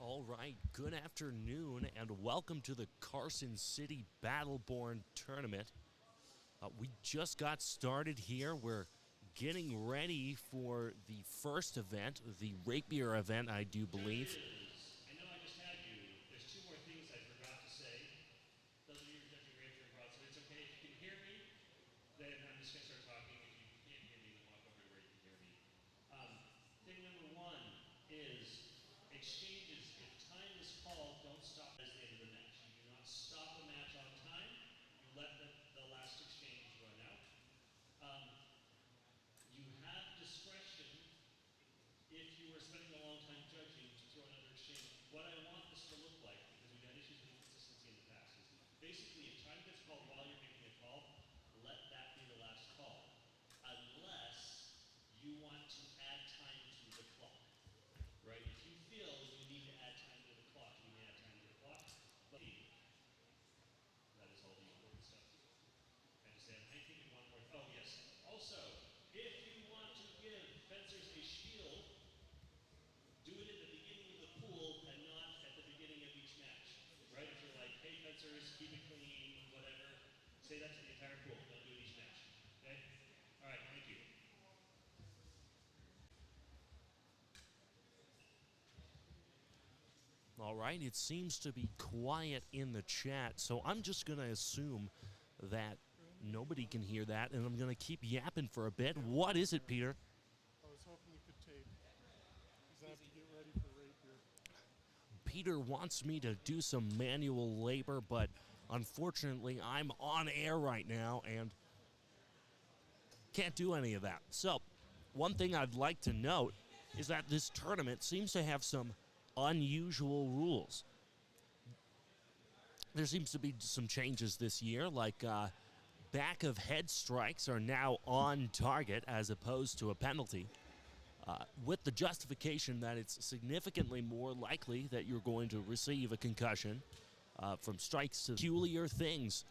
All right, good afternoon and welcome to the Carson City Battleborn Tournament. We just got started here. We're getting ready for the first event, the Rapier event, I do believe. I know I just had you. There's two more things I forgot to say. Those of you who are judging Rapier abroad, so it's okay. If you can hear me, then I'm just going to start talking. If you can't hear me, then walk over to where you can hear me. Thing number one is exchanges. If time is called, don't stop at the end of the match. You do not stop a match on time. You let the last exchange run out. You have discretion if you are spending a long time judging to throw another exchange. What I want this to look like, because we've had issues with inconsistency in the past, is basically if time gets called while you're making a call, let that be the last call. Unless you want to add time to the clock. Right? If you feel you need to add time to the clock, you may add time to the clock. But that is all the important stuff. I just said, I think one more. Oh, yes. Also, if you want to give fencers a shield, do it at the beginning of the pool and not at the beginning of each match. Right? If you're like, hey, fencers, keep it clean, whatever, say that to the entire pool. Don't do it each match. Okay? All right, thank you. All right, it seems to be quiet in the chat, so I'm just going to assume that nobody can hear that, and I'm going to keep yapping for a bit. What is it, Peter? I was hoping you could tape, because I have to get ready for Rapier. Peter wants me to do some manual labor, but unfortunately I'm on air right now and can't do any of that. So, one thing I'd like to note is that this tournament seems to have some unusual rules. There seems to be some changes this year, like back of head strikes are now on target as opposed to a penalty, with the justification that it's significantly more likely that you're going to receive a concussion from strikes. To peculiar things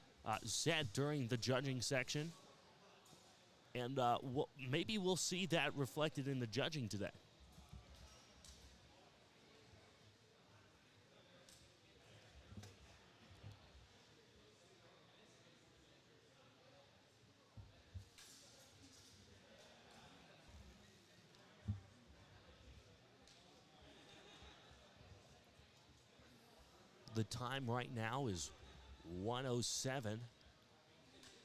said during the judging section, and maybe we'll see that reflected in the judging today. The time right now is 1:07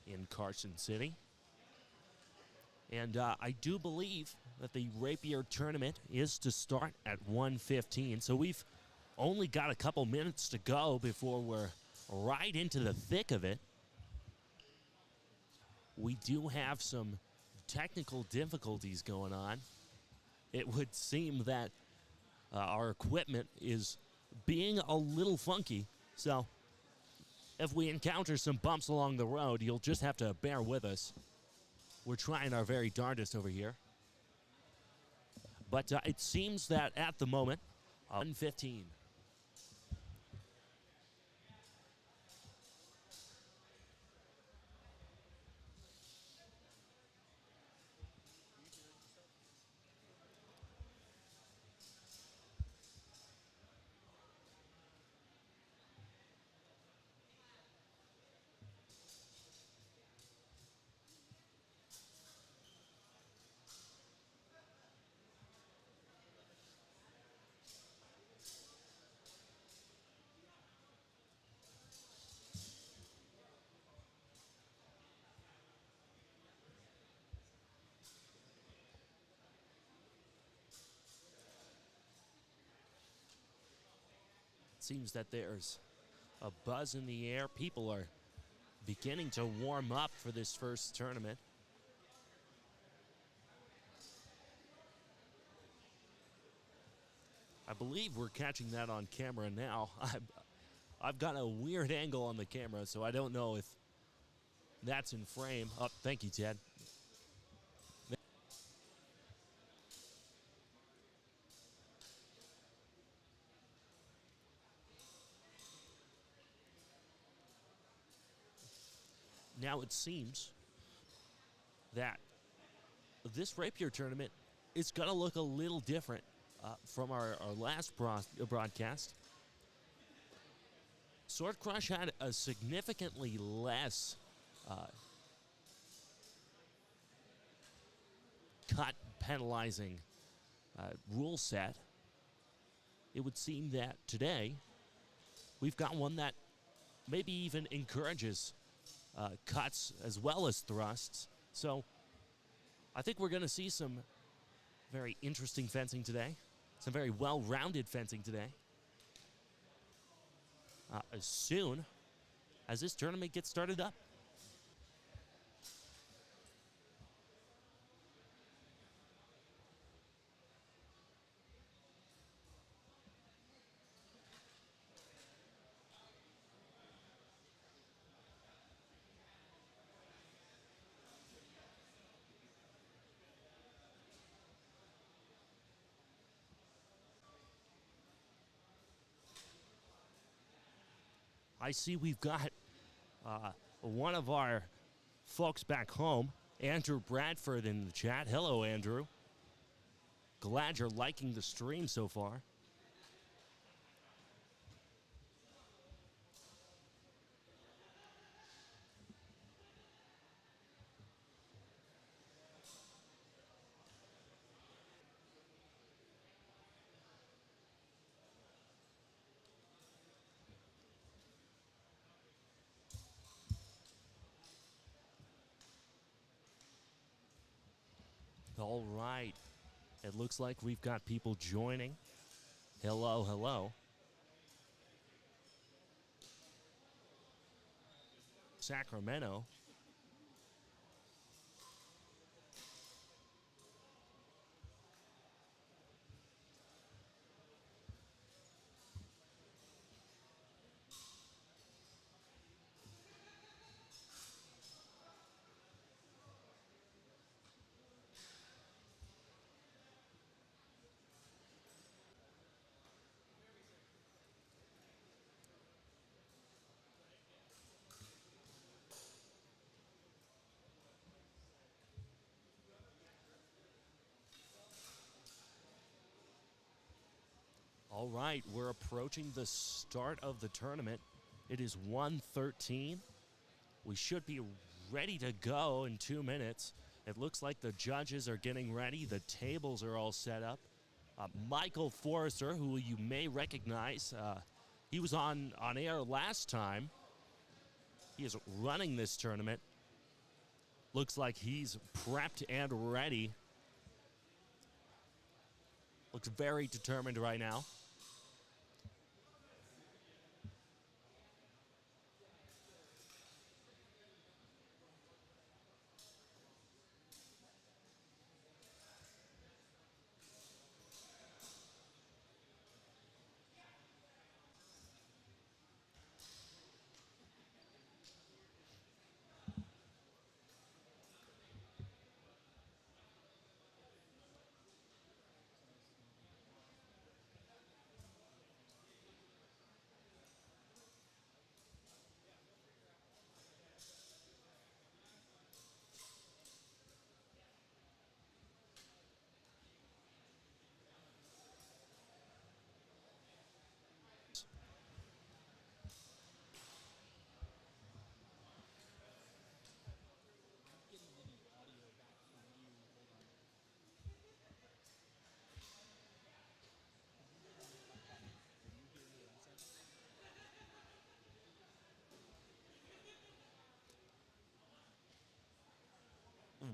in Carson City. And I do believe that the Rapier tournament is to start at 1:15. So we've only got a couple minutes to go before we're right into the thick of it. We do have some technical difficulties going on. It would seem that our equipment is being a little funky, so if we encounter some bumps along the road, you'll just have to bear with us. We're trying our very darndest over here. But it seems that at the moment, 1:15. Seems that there's a buzz in the air. People are beginning to warm up for this first tournament. I believe we're catching that on camera now. I've got a weird angle on the camera, so I don't know if that's in frame. Oh, thank you, Ted. Now it seems that this Rapier tournament is going to look a little different from our last broadcast, Sword Crush had a significantly less cut penalizing rule set. It would seem that today we've got one that maybe even encourages cuts as well as thrusts. So I think we're going to see some very interesting fencing today, some very well-rounded fencing today. As soon as this tournament gets started up. I see we've got one of our folks back home, Andrew Bradford, in the chat. Hello, Andrew. Glad you're liking the stream so far. All right. It looks like we've got people joining. Hello, hello. Sacramento. All right, we're approaching the start of the tournament. It is 1:13. We should be ready to go in 2 minutes. It looks like the judges are getting ready. The tables are all set up. Michael Forrester, who you may recognize, he was on air last time. He is running this tournament. Looks like he's prepped and ready. Looks very determined right now.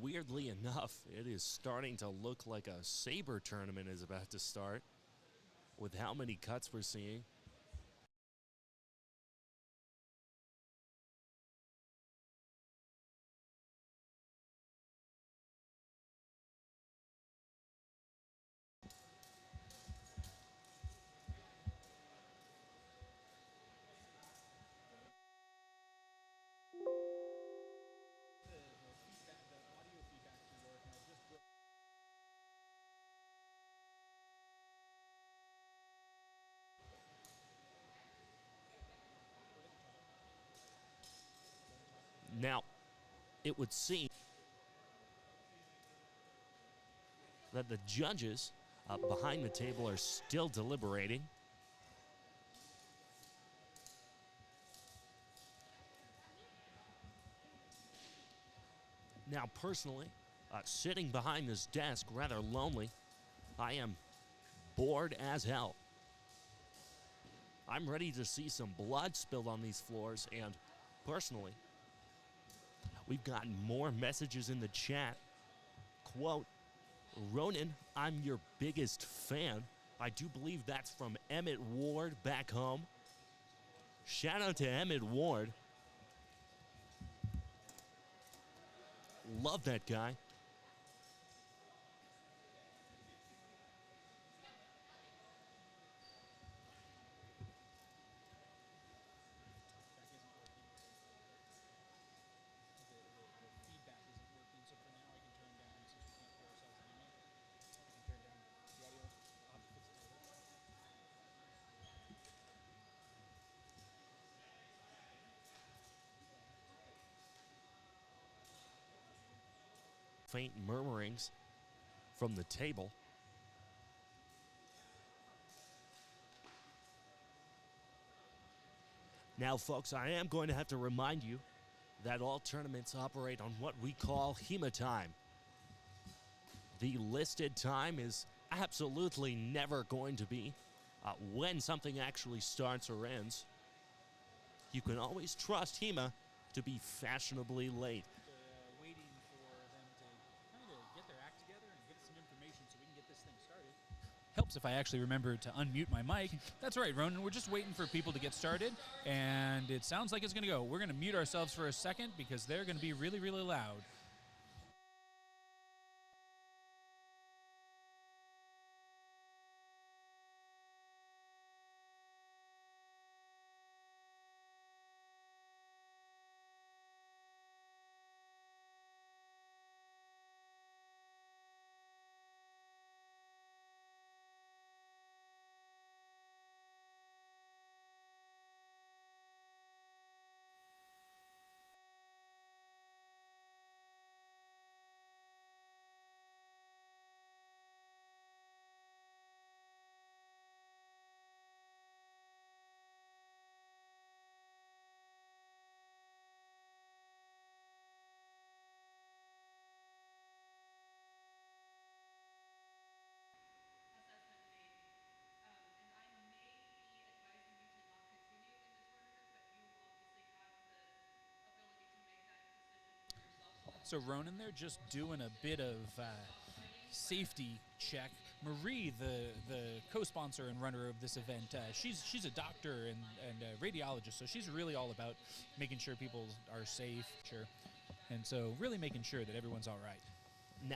Weirdly enough, it is starting to look like a saber tournament is about to start with how many cuts we're seeing. Now, it would seem that the judges behind the table are still deliberating. Now, personally, sitting behind this desk, rather lonely, I am bored as hell. I'm ready to see some blood spilled on these floors, and personally, we've gotten more messages in the chat. Quote, Ronan, I'm your biggest fan. I do believe that's from Emmett Ward back home. Shout out to Emmett Ward. Love that guy. Faint murmurings from the table. Now, folks, I am going to have to remind you that all tournaments operate on what we call HEMA time. The listed time is absolutely never going to be when something actually starts or ends. You can always trust HEMA to be fashionably late. Waiting for them to kind of get their act together and get some information so we can get this thing started. Helps if I actually remember to unmute my mic. That's right, Ronan. We're just waiting for people to get started, and it sounds like it's going to go. We're going to mute ourselves for a second because they're going to be really, really loud. So, Ronan, they're just doing a bit of safety check. Marie, the co-sponsor and runner of this event, she's a doctor and a radiologist, so she's really all about making sure people are safe, and so really making sure that everyone's all right.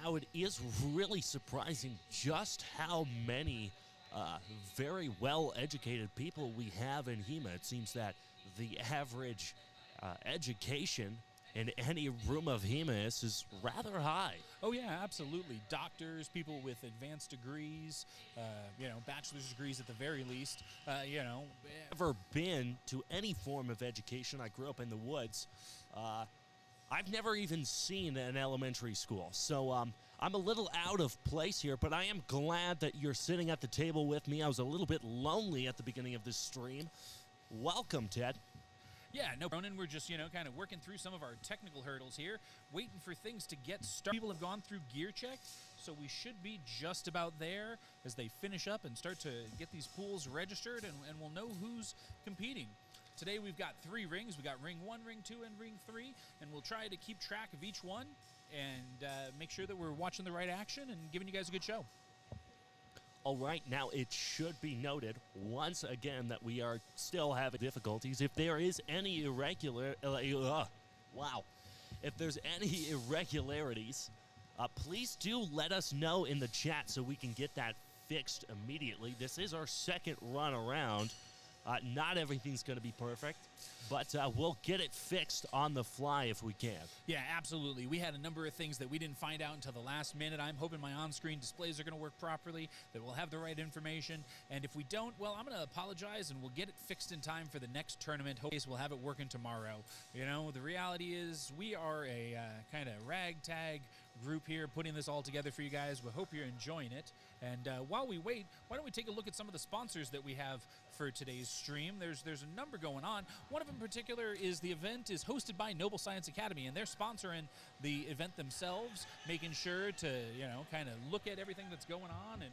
Now, it is really surprising just how many very well-educated people we have in HEMA. It seems that the average education in any room of HEMA is rather high. Oh, yeah, absolutely. Doctors, people with advanced degrees, bachelor's degrees at the very least, Never been to any form of education. I grew up in the woods. I've never even seen an elementary school, so I'm a little out of place here, but I am glad that you're sitting at the table with me. I was a little bit lonely at the beginning of this stream. Welcome, Ted. Yeah, no, Ronan, we're just, kind of working through some of our technical hurdles here, waiting for things to get started. People have gone through gear check, so we should be just about there as they finish up and start to get these pools registered, and we'll know who's competing. Today we've got 3 rings. We got ring 1, ring 2, and ring 3, and we'll try to keep track of each one and make sure that we're watching the right action and giving you guys a good show. All right, now it should be noted once again that we are still having difficulties. If there is any if there's any irregularities, please do let us know in the chat so we can get that fixed immediately. This is our second run around. Not everything's going to be perfect, but we'll get it fixed on the fly if we can. Yeah, absolutely. We had a number of things that we didn't find out until the last minute. I'm hoping my on-screen displays are going to work properly, that we'll have the right information. And if we don't, well, I'm going to apologize, and we'll get it fixed in time for the next tournament. Hopefully we'll have it working tomorrow. The reality is we are a kind of ragtag group here putting this all together for you guys. We hope you're enjoying it. And while we wait, why don't we take a look at some of the sponsors that we have for today's stream. There's a number going on. One of them in particular is the event is hosted by Noble Science Academy, and they're sponsoring the event themselves, making sure to, kind of look at everything that's going on and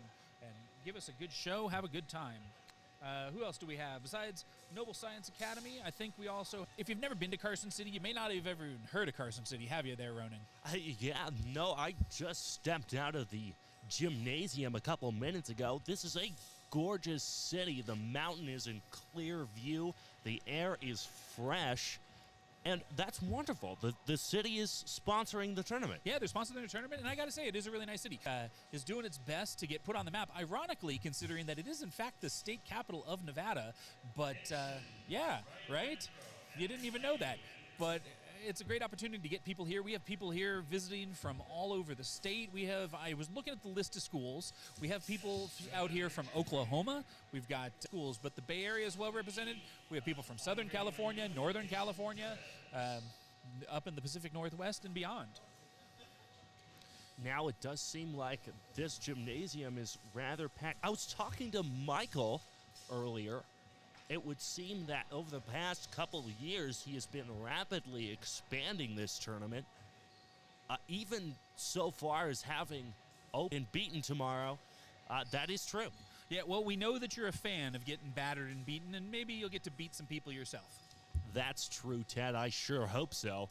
give us a good show, have a good time. Who else do we have? Besides Noble Science Academy, I think we also, if you've never been to Carson City, you may not have ever even heard of Carson City, have you there, Ronan? I just stepped out of the gymnasium a couple minutes ago. This is a gorgeous city. The mountain is in clear view. The air is fresh. And that's wonderful. The city is sponsoring the tournament. Yeah, they're sponsoring the tournament, and I got to say, it is a really nice city. Is doing its best to get put on the map, ironically, considering that it is, in fact, the state capital of Nevada. But, yeah, right? You didn't even know that. But it's a great opportunity to get people here. We have people here visiting from all over the state. I was looking at the list of schools. We have people out here from Oklahoma. We've got schools, but the Bay Area is well represented. We have people from Southern California, Northern California, up in the Pacific Northwest and beyond. Now it does seem like this gymnasium is rather packed. I was talking to Michael earlier. It would seem that over the past couple of years, he has been rapidly expanding this tournament, even so far as having been beaten tomorrow. That is true. Yeah, well, we know that you're a fan of getting battered and beaten, and maybe you'll get to beat some people yourself. That's true, Ted. I sure hope so.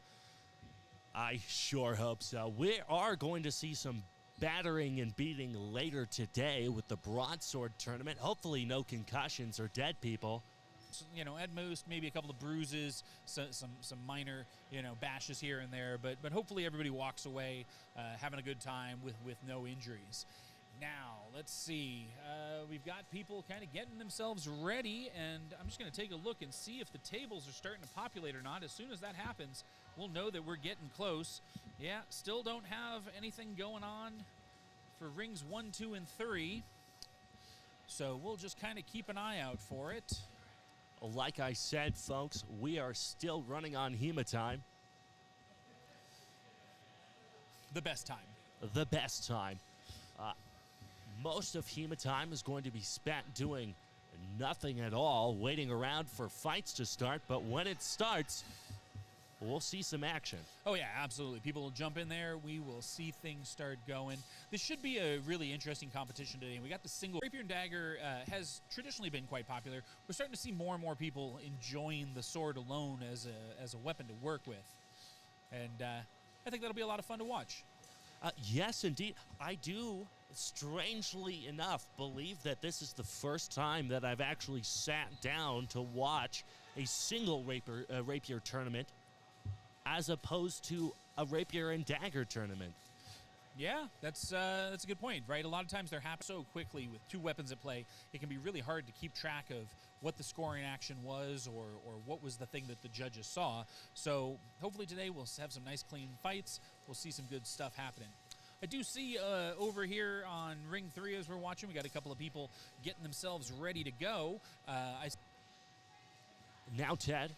We are going to see some battering and beating later today with the broadsword tournament. Hopefully no concussions or dead people. So, at most maybe a couple of bruises, some minor, bashes here and there, but hopefully everybody walks away having a good time with no injuries. Now, let's see. We've got people kind of getting themselves ready, and I'm just going to take a look and see if the tables are starting to populate or not. As soon as that happens, we'll know that we're getting close. Yeah, still don't have anything going on for rings 1, 2, and 3. So we'll just kind of keep an eye out for it. Like I said, folks, we are still running on HEMA time. The best time. The best time. Most of HEMA time is going to be spent doing nothing at all, waiting around for fights to start. But when it starts, we'll see some action. Oh, yeah, absolutely. People will jump in there. We will see things start going. This should be a really interesting competition today. We got the single. Rapier and dagger has traditionally been quite popular. We're starting to see more and more people enjoying the sword alone as a weapon to work with. And I think that'll be a lot of fun to watch. Yes, indeed. I do, strangely enough, believe that this is the first time that I've actually sat down to watch a single rapier tournament as opposed to a rapier and dagger tournament. Yeah, that's a good point, right? A lot of times they're happening so quickly with two weapons at play, it can be really hard to keep track of what the scoring action was or what was the thing that the judges saw. So hopefully today we'll have some nice clean fights. We'll see some good stuff happening. I do see over here on Ring 3 as we're watching, we got a couple of people getting themselves ready to go. Now, Ted,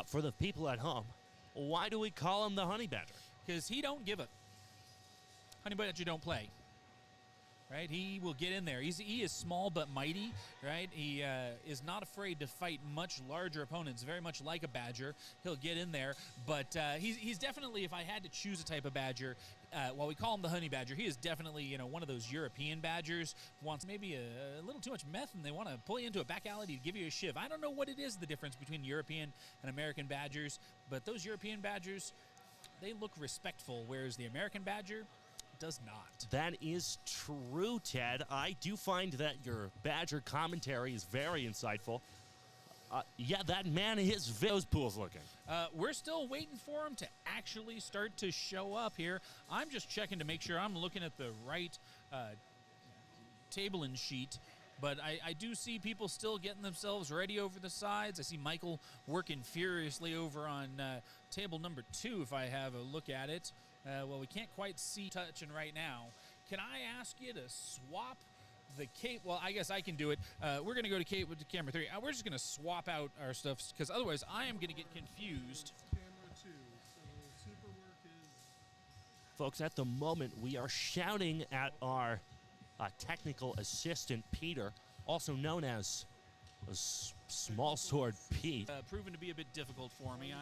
for the people at home, why do we call him the Honey Badger? Because he don't give a Honey Badger don't play. Right? He will get in there. He is small but mighty, right? He is not afraid to fight much larger opponents, very much like a badger. He'll get in there, but he's definitely, if I had to choose a type of badger, while we call him the Honey Badger, he is definitely, one of those European badgers who wants maybe a little too much meth and they want to pull you into a back alley to give you a shiv. I don't know what it is, the difference between European and American badgers, but those European badgers, they look respectful, whereas the American badger does not. That is true, Ted. I do find that your Badger commentary is very insightful. Yeah, that man is those pools looking. We're still waiting for him to actually start to show up here. I'm just checking to make sure I'm looking at the right table and sheet. But I do see people still getting themselves ready over the sides. I see Michael working furiously over on table number 2, if I have a look at it. Well, we can't quite see touching right now. Can I ask you to swap the cape? Well, I guess I can do it. We're going to go to cape with the camera 3. We're just going to swap out our stuff because otherwise I am going to get confused. Camera 2. So super work is... folks, at the moment we are shouting at our technical assistant, Peter, also known as Small Sword Pete. Proven to be a bit difficult for me.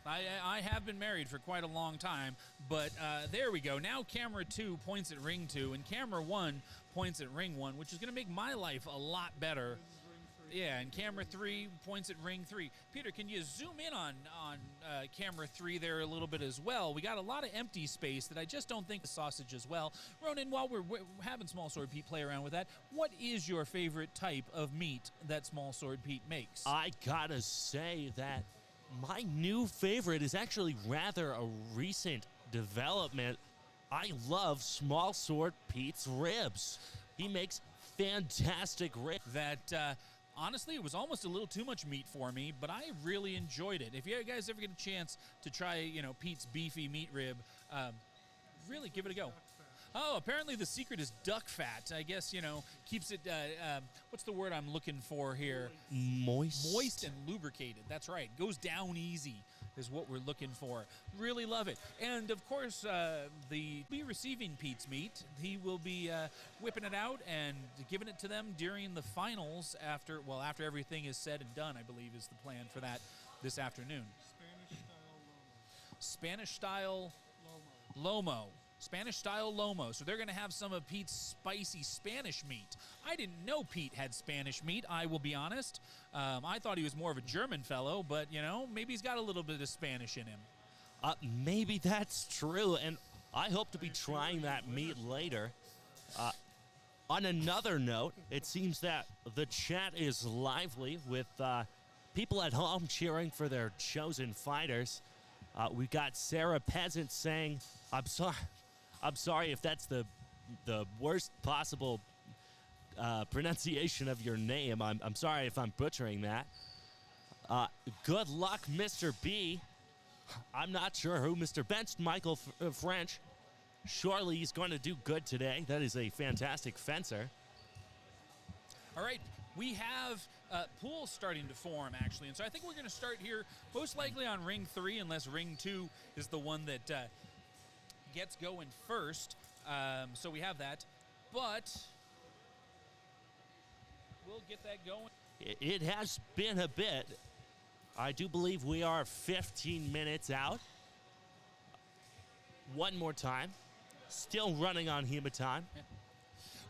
I have been married for quite a long time, but there we go. Now camera 2 points at ring 2, and camera 1 points at ring 1, which is going to make my life a lot better. Yeah, and camera 3 points at ring 3. Peter, can you zoom in on camera 3 there a little bit as well? We got a lot of empty space that I just don't think the sausage as well. Ronan, while we're having Small Sword Pete play around with that, what is your favorite type of meat that Small Sword Pete makes? I gotta say that my new favorite is actually rather a recent development. I love Small Sword Pete's ribs. He makes fantastic ribs. That, honestly, it was almost a little too much meat for me, but I really enjoyed it. If you guys ever get a chance to try, Pete's beefy meat rib, really give it a go. Oh, apparently the secret is duck fat. I guess, keeps it, what's the word I'm looking for here? Moist. Moist and lubricated. That's right. Goes down easy is what we're looking for. Really love it. And, of course, be receiving Pete's meat. He will be whipping it out and giving it to them during the finals after everything is said and done, I believe is the plan for that this afternoon. Spanish-style Lomo. Spanish-style Lomo. So they're going to have some of Pete's spicy Spanish meat. I didn't know Pete had Spanish meat, I will be honest. I thought he was more of a German fellow, but, maybe he's got a little bit of Spanish in him. Maybe that's true, and I hope to be trying that meat later. On another note, it seems that the chat is lively with people at home cheering for their chosen fighters. We've got Sarah Peasant saying, I'm sorry if that's the worst possible pronunciation of your name. I'm sorry if I'm butchering that. Good luck, Mr. B. I'm not sure who Mr. Benched Michael French. Surely he's going to do good today. That is a fantastic fencer. All right, we have pools starting to form, actually. And so I think we're going to start here most likely on ring 3, unless ring 2 is the one that gets going first. So we have that. But we'll get that going. It has been a bit. I do believe we are 15 minutes out. One more time. Still running on HEMA time. Yeah.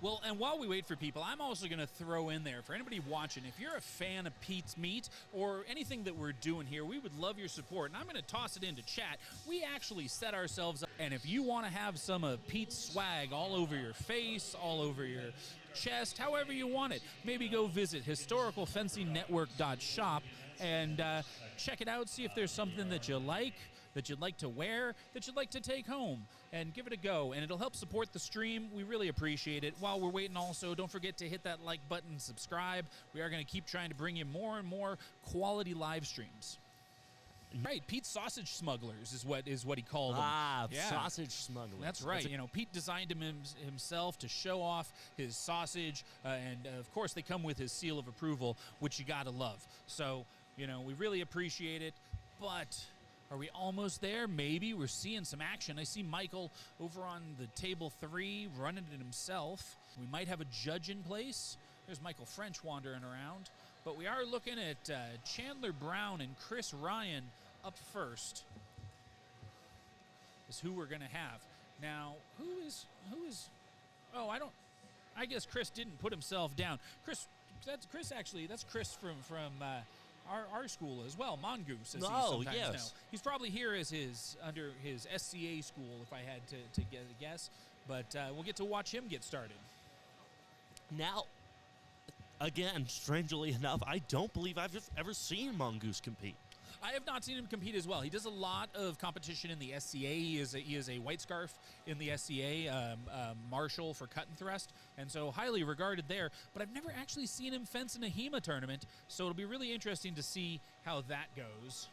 Well, and while we wait for people, I'm also going to throw in there, for anybody watching, if you're a fan of Pete's Meat or anything that we're doing here, we would love your support. And I'm going to toss it into chat. We actually set ourselves up. And if you want to have some of Pete's swag all over your face, all over your chest, however you want it, maybe go visit historicalfencingnetwork.shop and check it out, see if there's something that you like, that you'd like to wear, that you'd like to take home, and give it a go. And it'll help support the stream. We really appreciate it. While we're waiting also, don't forget to hit that like button and subscribe. We are going to keep trying to bring you more and more quality live streams. Right, Pete's Sausage Smugglers is what he called them. Yeah. Sausage Smugglers. That's right. Pete designed him himself to show off his sausage, and of course they come with his seal of approval, which you gotta love. So, we really appreciate it, but are we almost there? Maybe. We're seeing some action. I see Michael over on the table 3 running it himself. We might have a judge in place. There's Michael French wandering around. But we are looking at Chandler Brown and Chris Ryan up first is who we're going to have. Now, who is, I guess Chris didn't put himself down. That's Chris from our school as well, Mongoose, as he sometimes yes. know. He's probably here as under his SCA school, if I had to guess. But we'll get to watch him get started. Now, again, strangely enough, I don't believe I've ever seen Mongoose compete. I have not seen him compete as well. He does a lot of competition in the SCA. He is a white scarf in the SCA, marshal for cut and thrust, and so highly regarded there. But I've never actually seen him fence in a HEMA tournament, so it'll be really interesting to see how that goes.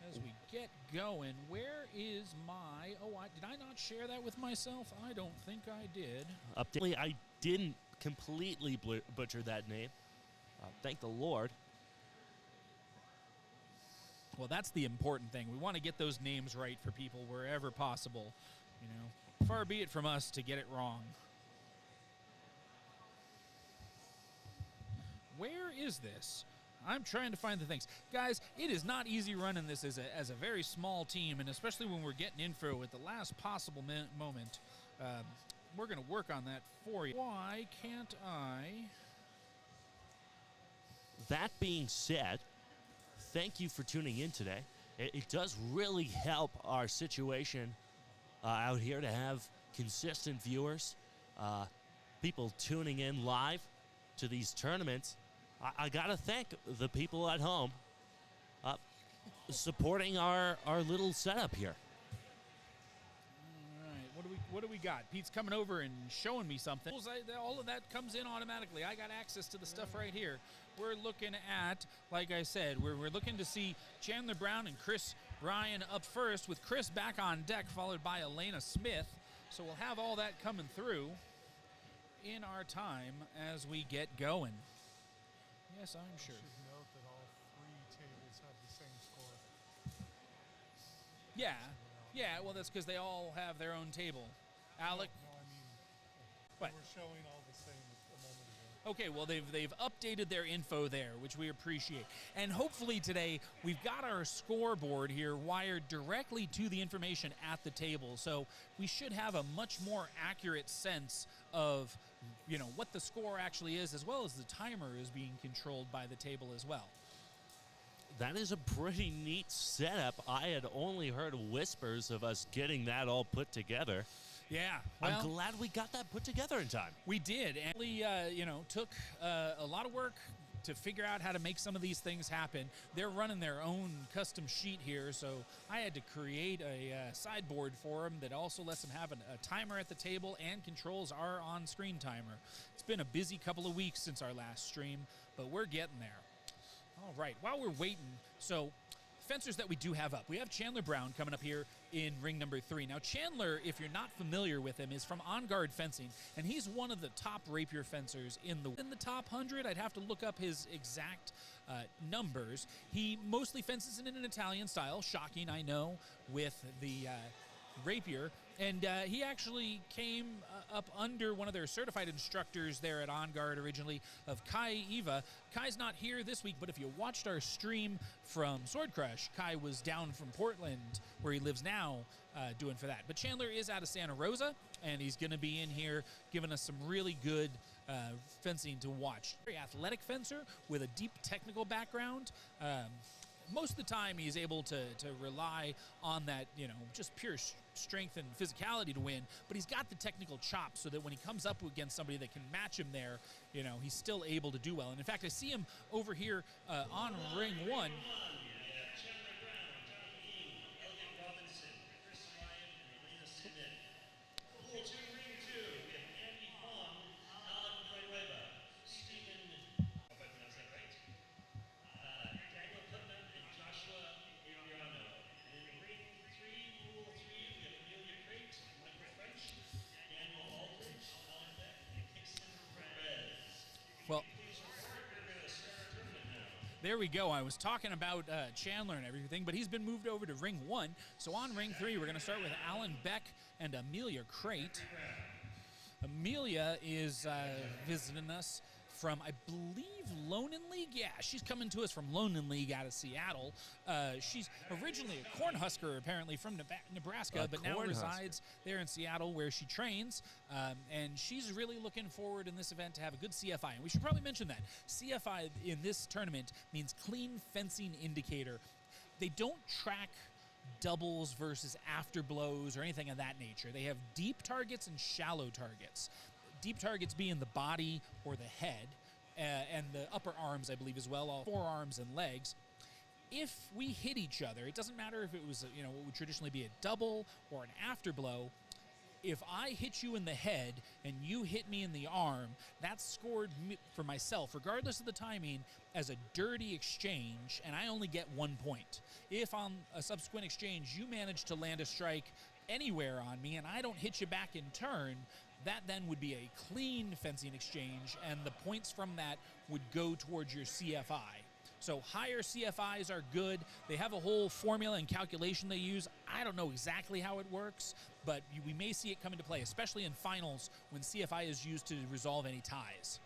As we get going, where is my... did I not share that with myself? I don't think I did. I didn't completely butcher that name. Thank the Lord. Well, that's the important thing. We want to get those names right for people wherever possible. You know, far be it from us to get it wrong. Where is this? I'm trying to find the things. Guys, it is not easy running this as a very small team, and especially when we're getting info at the last possible moment. We're going to work on that for you. Why can't I? That being said, thank you for tuning in today. It does really help our situation out here to have consistent viewers, people tuning in live to these tournaments. I got to thank the people at home supporting our little setup here. All right, what do we got? Pete's coming over and showing me something. All of that comes in automatically. I got access to the stuff right here. We're looking at, like I said, we're looking to see Chandler Brown and Chris Ryan up first, with Chris back on deck, followed by Elena Smith. So we'll have all that coming through in our time as we get going. Yes, I'm sure. I should note that all three tables have the same score. Yeah, well, that's because they all have their own table. Alec? No, I mean, What? we're showing all the same a moment ago. Okay, well, they've updated their info there, which we appreciate. And hopefully today, we've got our scoreboard here wired directly to the information at the table. So we should have a much more accurate sense of, you know, what the score actually is, as well as the timer is being controlled by the table as well. That is a pretty neat setup. I had only heard whispers of us getting that all put together. Yeah, well, I'm glad we got that put together in time. we did, and we, took a lot of work to figure out how to make some of these things happen. They're running their own custom sheet here, so I had to create a sideboard for them that also lets them have a timer at the table and controls our on-screen timer. It's been a busy couple of weeks since our last stream, but we're getting there. All right, while we're waiting, so fencers that we do have up. We have Chandler Brown coming up here in ring number 3. Now, Chandler, if you're not familiar with him, is from On Guard Fencing, and he's one of the top rapier fencers in the top 100. I'd have to look up his exact numbers. He mostly fences in an Italian style, shocking, I know, with the rapier. And he actually came up under one of their certified instructors there at On Guard originally, of Kai Eva. Kai's not here this week, but if you watched our stream from Sword Crush, Kai was down from Portland, where he lives now, doing for that. But Chandler is out of Santa Rosa, and he's going to be in here giving us some really good fencing to watch. Very athletic fencer with a deep technical background. Most of the time he's able to rely on that, just pure strength and physicality to win, but he's got the technical chops so that when he comes up against somebody that can match him there, he's still able to do well. And in fact, I see him over here on ring 1. Well, there we go. I was talking about Chandler and everything, but he's been moved over to ring 1. So on ring 3, we're going to start with Alan Beck and Amelia Crate. Amelia is visiting us from, I believe, Lonan League. Yeah, she's coming to us from Lonan League out of Seattle. She's originally a Cornhusker, apparently, from Nebraska, but now resides there in Seattle where she trains. And she's really looking forward in this event to have a good CFI. And we should probably mention that. CFI in this tournament means Clean Fencing Indicator. They don't track doubles versus afterblows or anything of that nature. They have deep targets and shallow targets. Deep targets being the body or the head, and the upper arms, I believe, as well, all forearms and legs. If we hit each other, it doesn't matter if it was, what would traditionally be a double or an afterblow. If I hit you in the head and you hit me in the arm, that's scored for myself, regardless of the timing, as a dirty exchange, and I only get 1 point. If on a subsequent exchange you manage to land a strike anywhere on me and I don't hit you back in turn, that then would be a clean fencing exchange, and the points from that would go towards your CFI. So higher CFIs are good. They have a whole formula and calculation they use. I don't know exactly how it works, but we may see it come into play, especially in finals when CFI is used to resolve any ties.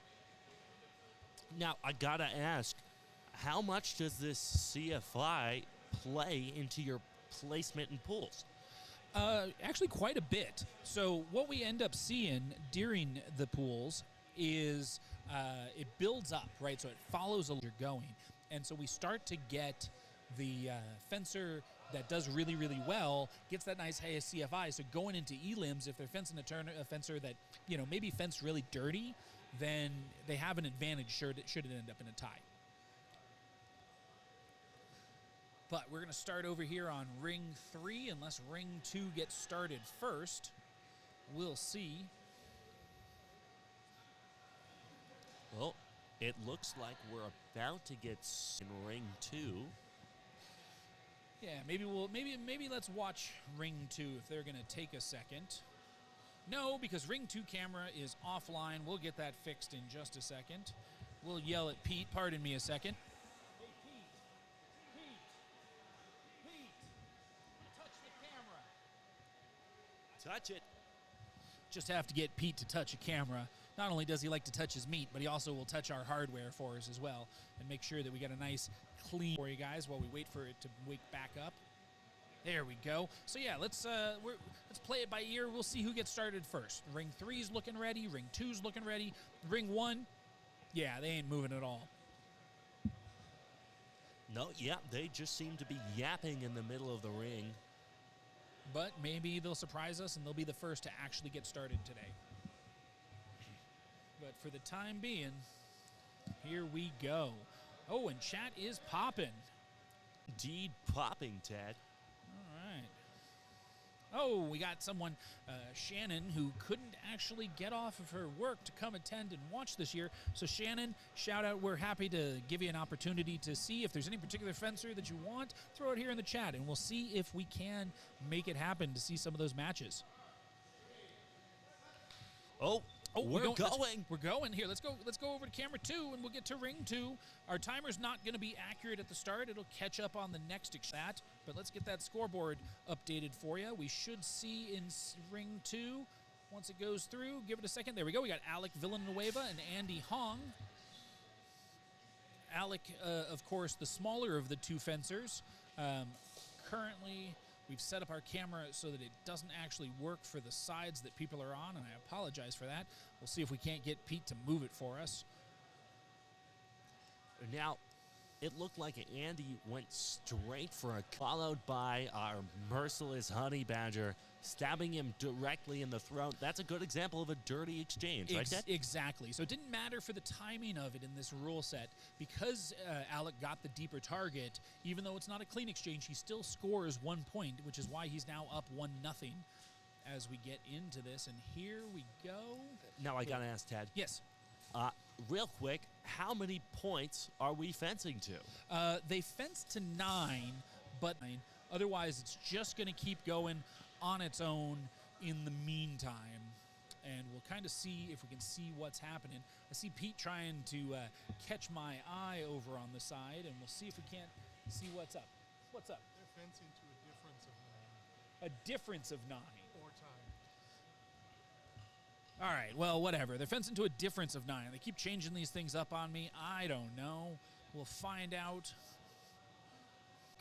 Now, I gotta ask, how much does this CFI play into your placement in pools? Actually, quite a bit. So what we end up seeing during the pools is it builds up, right? So it follows a you're going. And so we start to get the fencer that does really, really well, gets that nice high CFI. So going into elims, if they're fencing a fencer that, you know, maybe fenced really dirty, then they have an advantage should it end up in a tie. But we're going to start over here on ring 3, unless ring 2 gets started first. We'll see. Well, it looks like we're about to get in ring 2. Yeah, maybe let's watch ring 2 if they're going to take a second. No, because ring 2 camera is offline. We'll get that fixed in just a second. We'll yell at Pete. Pardon me a second. Hey, Pete, touch the camera. Touch it. Just have to get Pete to touch a camera. Not only does he like to touch his meat, but he also will touch our hardware for us as well and make sure that we got a nice clean for you guys while we wait for it to wake back up. There we go. So yeah, let's play it by ear. We'll see who gets started first. Ring 3's looking ready. Ring 2's looking ready. Ring 1, yeah, they ain't moving at all. No, yeah, they just seem to be yapping in the middle of the ring. But maybe they'll surprise us and they'll be the first to actually get started today. But for the time being, here we go. Oh, and chat is popping. Indeed popping, Ted. All right. Oh, we got someone, Shannon, who couldn't actually get off of her work to come attend and watch this year. So Shannon, shout out. We're happy to give you an opportunity to see if there's any particular fencer that you want. Throw it here in the chat, and we'll see if we can make it happen to see some of those matches. We're going here. Let's go over to camera 2, and we'll get to ring 2. Our timer's not going to be accurate at the start. It'll catch up on the next shot. But let's get that scoreboard updated for you. We should see in ring 2 once it goes through. Give it a second. There we go. We got Alec Villanueva and Andy Hong. Alec, of course, the smaller of the two fencers. Currently, we've set up our camera so that it doesn't actually work for the sides that people are on, and I apologize for that. We'll see if we can't get Pete to move it for us. Now, it looked like Andy went straight for a followed by our merciless honey badger, stabbing him directly in the throat. That's a good example of a dirty exchange, right, Ted? Exactly. So it didn't matter for the timing of it in this rule set. Because Alec got the deeper target, even though it's not a clean exchange, he still scores 1 point, which is why he's now up 1-0 as we get into this. And here we go. Now I got to ask, Ted. Yes. Real quick, how many points are we fencing to? They fence to 9, but otherwise it's just going to keep going on its own in the meantime. And we'll kind of see if we can see what's happening. I see Pete trying to catch my eye over on the side, and we'll see if we can't see what's up. What's up? They're fencing to a difference of 9. A difference of 9. Or time. All right, well, whatever. They're fencing to a difference of 9. They keep changing these things up on me. I don't know. We'll find out.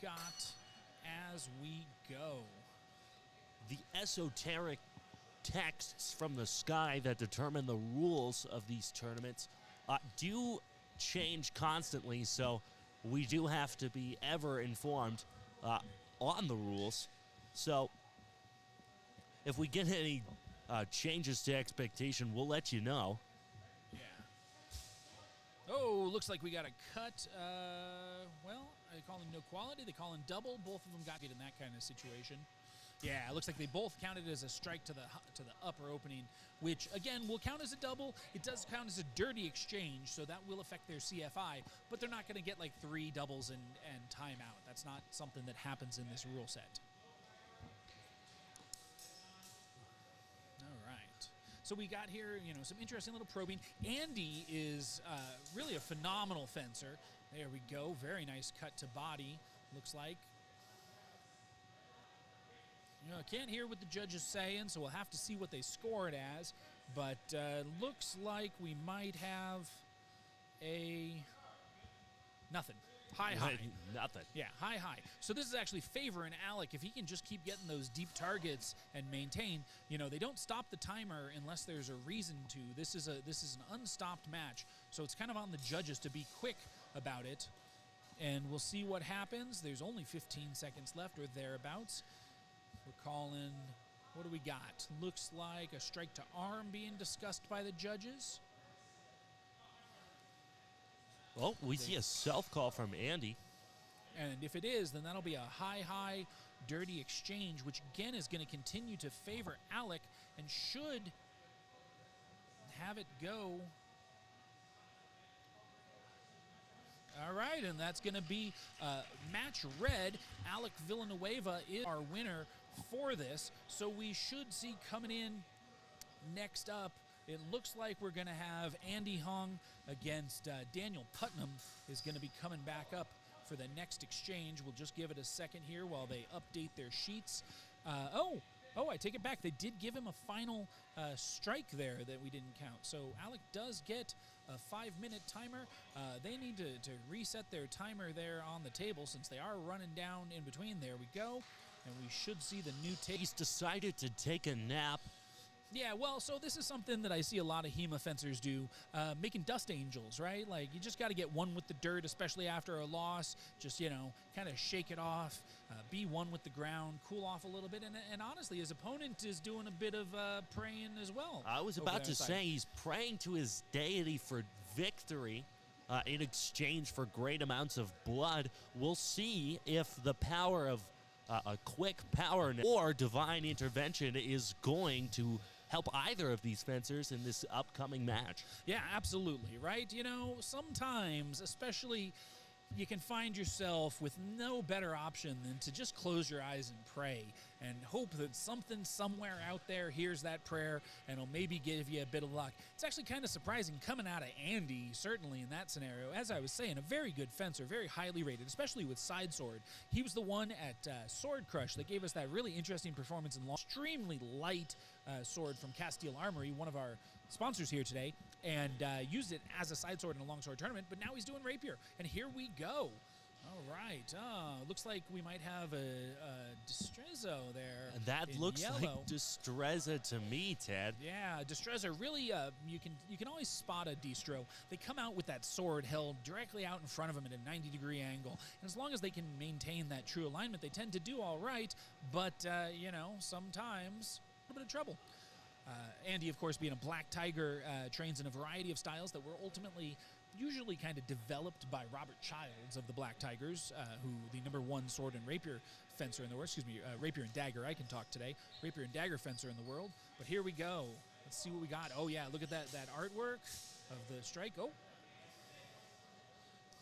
Got as we go. The esoteric texts from the sky that determine the rules of these tournaments do change constantly, so we do have to be ever informed on the rules. So if we get any changes to expectation, we'll let you know. Yeah. Oh, looks like we got a cut. Well, they call him no quality. They call him double. Both of them got it in that kind of situation. Yeah, it looks like they both counted as a strike to the upper opening, which, again, will count as a double. It does count as a dirty exchange, so that will affect their CFI, but they're not going to get like 3 doubles and timeout. That's not something that happens in this rule set. All right. So we got here, some interesting little probing. Andy is really a phenomenal fencer. There we go. Very nice cut to body, looks like. I can't hear what the judge is saying, so we'll have to see what they score it as. But looks like we might have nothing. High. Nothing. Yeah, high. So this is actually favoring Alec. If he can just keep getting those deep targets and maintain, they don't stop the timer unless there's a reason to. This is an unstopped match, so it's kind of on the judges to be quick about it. And we'll see what happens. There's only 15 seconds left or thereabouts. We're calling, what do we got? Looks like a strike to arm being discussed by the judges. Well, we see a self-call from Andy. And if it is, then that'll be a high, dirty exchange, which again is going to continue to favor Alec and should have it go. All right, and that's going to be match red. Alec Villanueva is our winner for this. So we should see coming in next up, it looks like we're going to have Andy Hung against Daniel Putnam is going to be coming back up for the next exchange. We'll just give it a second here while they update their sheets. I take it back. They did give him a final strike there that we didn't count. So Alec does get a 5-minute timer. They need to reset their timer there on the table since they are running down in between. There we go. And we should see the new tape. He's decided to take a nap. Yeah, well, so this is something that I see a lot of HEMA fencers do, making dust angels, right? Like, you just got to get one with the dirt, especially after a loss. Just, kind of shake it off, be one with the ground, cool off a little bit. And honestly, his opponent is doing a bit of praying as well. I was about to say he's praying to his deity for victory in exchange for great amounts of blood. We'll see if the power of a quick power or divine intervention is going to help either of these fencers in this upcoming match. Yeah, absolutely, right? Sometimes, especially, you can find yourself with no better option than to just close your eyes and pray and hope that something somewhere out there hears that prayer and will maybe give you a bit of luck. It's actually kind of surprising coming out of Andy, certainly in that scenario. As I was saying, a very good fencer, very highly rated, especially with side sword. He was the one at Sword Crush that gave us that really interesting performance in extremely light sword from Castile Armory, one of our sponsors here today, and used it as a side sword in a longsword tournament, but now he's doing Rapier. And here we go. All right. Looks like we might have a Destrezzo there. And that looks yellow. like Destrezza to me, Ted. Yeah, Destrezza really, you can always spot a Destro. They come out with that sword held directly out in front of them at a 90-degree angle. And as long as they can maintain that true alignment, they tend to do all right. But, sometimes a little bit of trouble. Andy, of course, being a Black Tiger, trains in a variety of styles that were ultimately usually kind of developed by Robert Childs of the Black Tigers, who the #1 sword and rapier fencer in the world, rapier and dagger, I can talk today, rapier and dagger fencer in the world. But here we go. Let's see what we got. Oh, yeah, look at that artwork of the strike. Oh,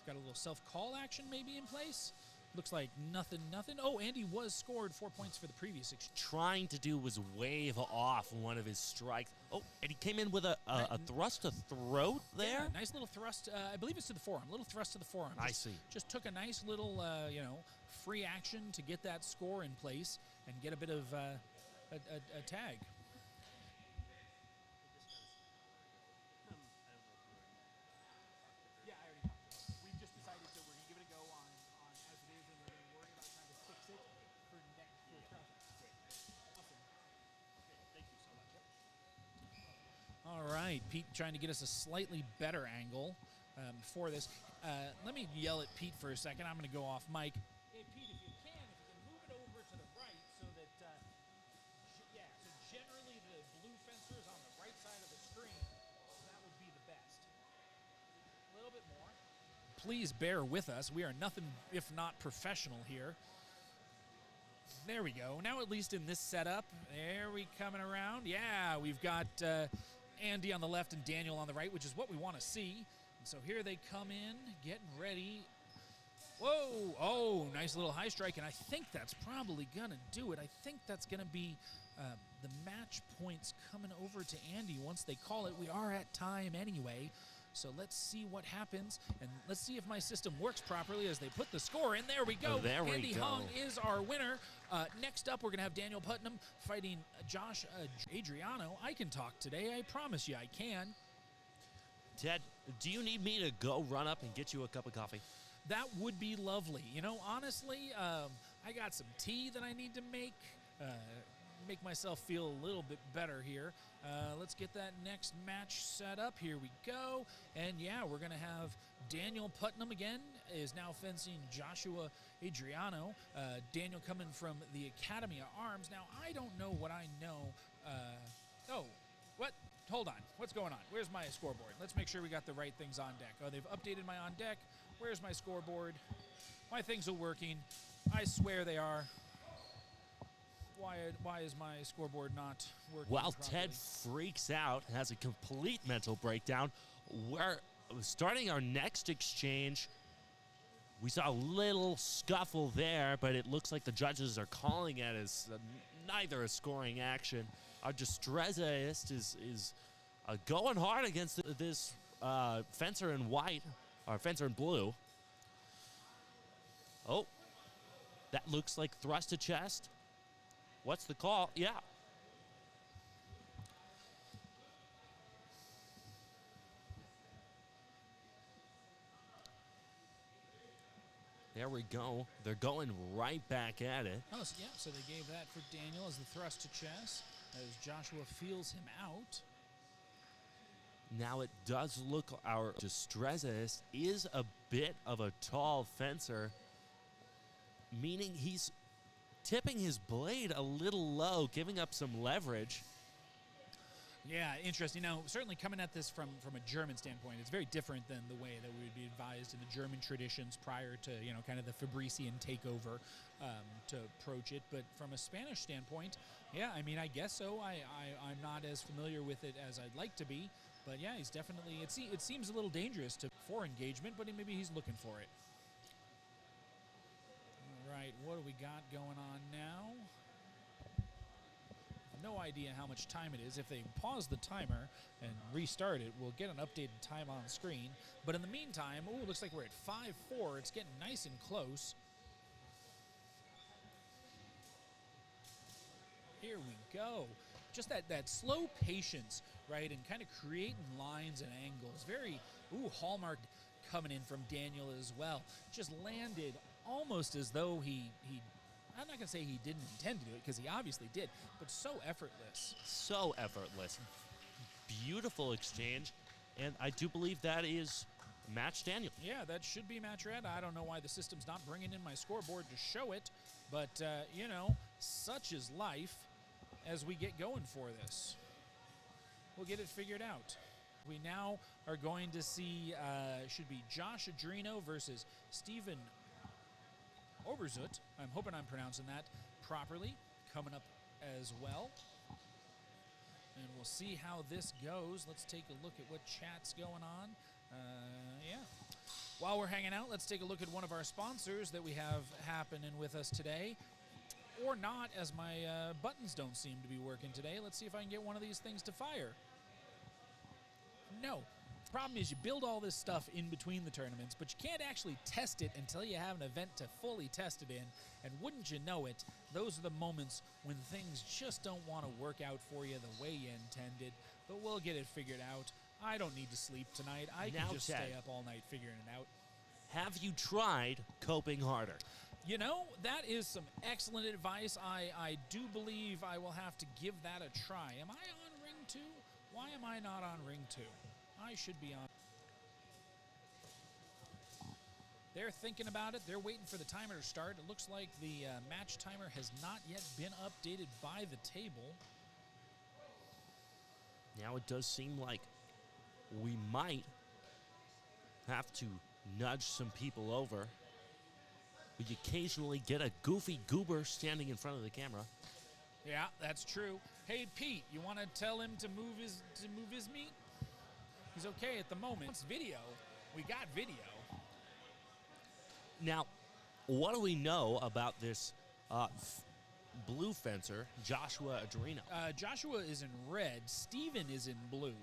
got a little self-call action maybe in place. Looks like nothing. Oh, Andy was scored 4 points for the previous exchange. Trying to do was wave off one of his strikes. Oh, and he came in with a thrust to throat there. Yeah, nice little thrust. I believe it's to the forearm. Little thrust to the forearm. I see. Just took a nice little, free action to get that score in place and get a bit of a tag. Yeah, I already talked about it. We've just decided that we're going to give it a go on as it is, and we're going to worry about trying to fix it for next year. Awesome. Thank you so much. All right, Pete trying to get us a slightly better angle for this. Let me yell at Pete for a second. I'm going to go off mic. Hey, Pete, if you can move it over to the right so that, so generally the blue fencer is on the right side of the screen. That would be the best. A little bit more. Please bear with us. We are nothing if not professional here. There we go. Now at least in this setup, there we coming around. Yeah, we've got Andy on the left and Daniel on the right, which is what we want to see. And so here they come in, getting ready. Whoa! Oh, nice little high strike, and I think that's probably going to do it. I think that's going to be the match points coming over to Andy once they call it. We are at time anyway, so let's see what happens, and let's see if my system works properly as they put the score in. There we go. There we Andy go. Hong is our winner. Next up, we're going to have Daniel Putnam fighting Josh Adriano. I can talk today. I promise you I can. Ted, do you need me to go run up and get you a cup of coffee? That would be lovely. You know, honestly, I got some tea that I need to make myself feel a little bit better here. Let's get that next match set up. Here we go. And yeah, we're going to have Daniel Putnam again is now fencing Joshua Adriano. Daniel coming from the Academy of Arms. Now, I don't know what I know. What? Hold on. What's going on? Where's my scoreboard? Let's make sure we got the right things on deck. Oh, they've updated my on deck. Where's my scoreboard? My things are working. I swear they are. Why is my scoreboard not working Well, properly? Ted freaks out, has a complete mental breakdown. We're starting our next exchange. We saw a little scuffle there, but it looks like the judges are calling it as neither a scoring action. Our Distresaist is going hard against this fencer in white, or fencer in blue. Oh, that looks like thrust to chest. What's the call? Yeah. There we go. They're going right back at it. Oh, so, yeah, so they gave that for Daniel as the thrust to chest, as Joshua feels him out. Now it does look our Distresaist is a bit of a tall fencer, meaning he's tipping his blade a little low, giving up some leverage. Yeah, interesting. Now, certainly coming at this from a German standpoint, it's very different than the way that we would be advised in the German traditions prior to, you know, kind of the Fabrician takeover to approach it. But from a Spanish standpoint, yeah, I mean, I guess so. I'm not as familiar with it as I'd like to be. But yeah, he's definitely, it seems a little dangerous for engagement, but maybe he's looking for it. All right, what do we got going on now? No idea how much time it is. If they pause the timer and restart it, we'll get an updated time on screen. But in the meantime, it looks like we're at 5-4. It's getting nice and close. Here we go. Just that slow patience, right, and kind of creating lines and angles. Very, hallmark coming in from Daniel as well. Just landed almost as though he I'm not going to say he didn't intend to do it, because he obviously did, but so effortless. So effortless. Beautiful exchange, and I do believe that is match Daniel. Yeah, that should be match red. I don't know why the system's not bringing in my scoreboard to show it, but, you know, such is life as we get going for this. We'll get it figured out. We now are going to see, should be Josh Adrino versus Steven Oberzut. I'm hoping I'm pronouncing that properly. Coming up as well. And we'll see how this goes. Let's take a look at what chat's going on. Yeah. While we're hanging out, let's take a look at one of our sponsors that we have happening with us today. Or not, as my buttons don't seem to be working today. Let's see if I can get one of these things to fire. No. Problem is, you build all this stuff in between the tournaments, but you can't actually test it until you have an event to fully test it in. And wouldn't you know it, those are the moments when things just don't want to work out for you the way you intended. But we'll get it figured out. I don't need to sleep tonight. I can just stay up all night figuring it out. Have you tried coping harder? You know, that is some excellent advice. I do believe I will have to give that a try. Am I on ring 2? Why am I not on ring 2? I should be on. They're thinking about it. They're waiting for the timer to start. It looks like the match timer has not yet been updated by the table. Now it does seem like we might have to nudge some people over. We occasionally get a goofy goober standing in front of the camera. Yeah, that's true. Hey, Pete, you want to tell him to move his meat? He's okay at the moment. It's video. We got video. Now, what do we know about this blue fencer, Joshua Adreno. Joshua is in red. Steven is in blue.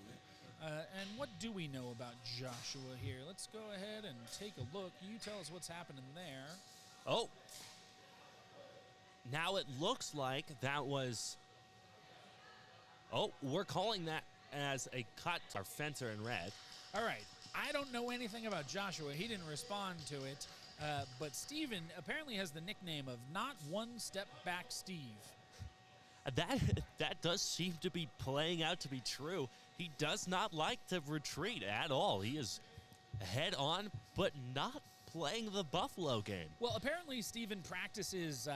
And what do we know about Joshua here? Let's go ahead and take a look. You tell us what's happening there. Oh. Now it looks like that was... Oh, we're calling that as a cut. Our fencer in red. All right. I don't know anything about Joshua. He didn't respond to it. But Steven apparently has the nickname of Not One Step Back Steve. That does seem to be playing out to be true. He does not like to retreat at all. He is head on, but not playing the Buffalo game. Well, apparently Steven practices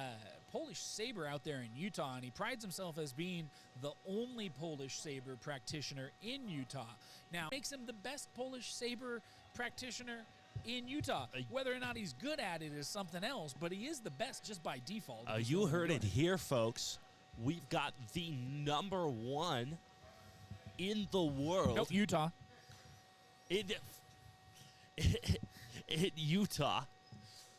Polish saber out there in Utah, and he prides himself as being the only Polish saber practitioner in Utah. Now, makes him the best Polish saber practitioner in Utah. Whether or not he's good at it is something else, but he is the best just by default. You heard it here, folks. We've got the #1 in the world. Nope, Utah. In Utah.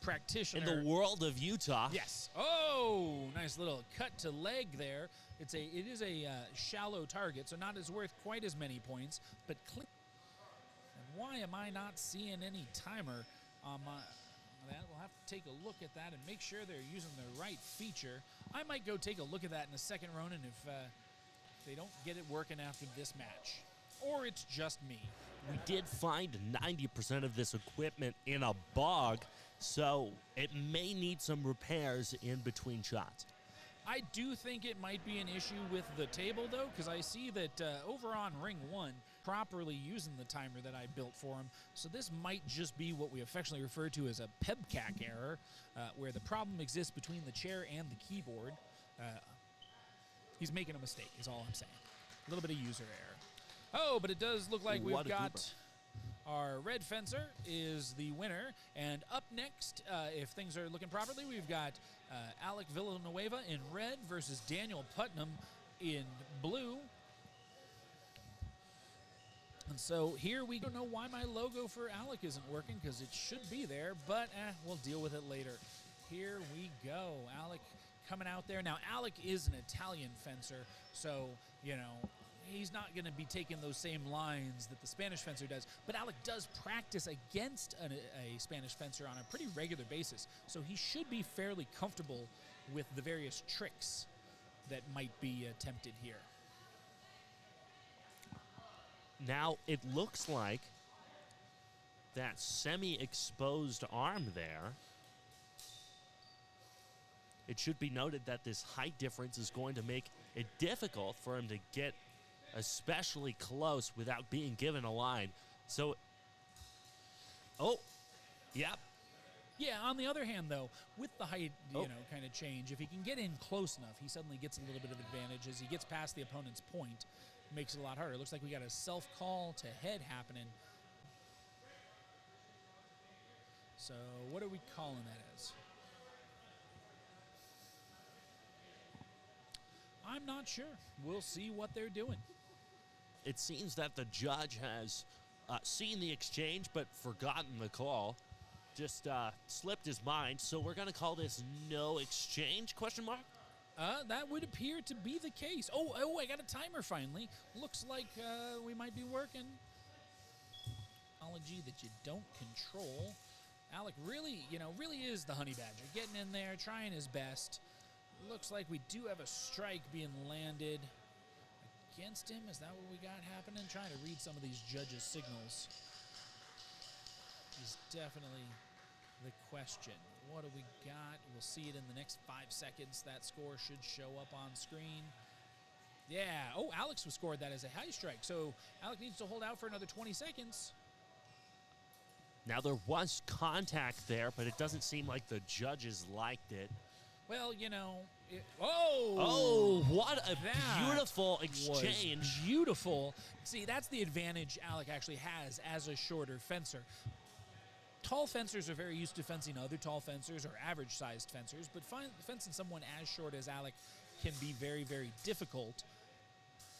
Practitioner. In the world of Utah. Yes. Oh, nice little cut to leg there. It is a shallow target, so not as worth quite as many points, but clean. And why am I not seeing any timer on that? We'll have to take a look at that and make sure they're using the right feature. I might go take a look at that in a second, Ronan, if they don't get it working after this match. Or it's just me. We did find 90% of this equipment in a bog, so it may need some repairs in between shots. I do think it might be an issue with the table, though, because I see that over on Ring 1, properly using the timer that I built for him. So this might just be what we affectionately refer to as a PEBCAC error, where the problem exists between the chair and the keyboard. He's making a mistake, is all I'm saying. A little bit of user error. Oh, but it does look like we've got our red fencer is the winner. And up next, if things are looking properly, we've got Alec Villanueva in red versus Daniel Putnam in blue. And so here we don't know why my logo for Alec isn't working, because it should be there, but we'll deal with it later. Here we go. Alec coming out there. Now, Alec is an Italian fencer, so, you know, he's not going to be taking those same lines that the Spanish fencer does. But Alec does practice against a Spanish fencer on a pretty regular basis, so he should be fairly comfortable with the various tricks that might be attempted here. Now, it looks like that semi-exposed arm there. It should be noted that this height difference is going to make it difficult for him to get especially close without being given a line. So, oh, yep. Yeah, on the other hand, though, with the height, you know, kind of change, if he can get in close enough, he suddenly gets a little bit of advantage. As he gets past the opponent's point, it makes it a lot harder. It looks like we got a self-call to head happening. So what are we calling that as? I'm not sure. We'll see what they're doing. It seems that the judge has seen the exchange but forgotten the call. Just slipped his mind. So we're going to call this no exchange, question mark? That would appear to be the case. Oh, I got a timer finally. Looks like we might be working. Technology that you don't control. Alec really is the honey badger. Getting in there, trying his best. Looks like we do have a strike being landed against him. Is that what we got happening? Trying to read some of these judges' signals is definitely the question. What do we got? We'll see it in the next 5 seconds. That score should show up on screen. Yeah. Oh, Alex scored that as a high strike. So Alec needs to hold out for another 20 seconds. Now, there was contact there, but it doesn't seem like the judges liked it. Well, you know, what a beautiful exchange. Beautiful. See, that's the advantage Alec actually has as a shorter fencer. Tall fencers are very used to fencing other tall fencers or average-sized fencers, but fencing someone as short as Alec can be very, very difficult.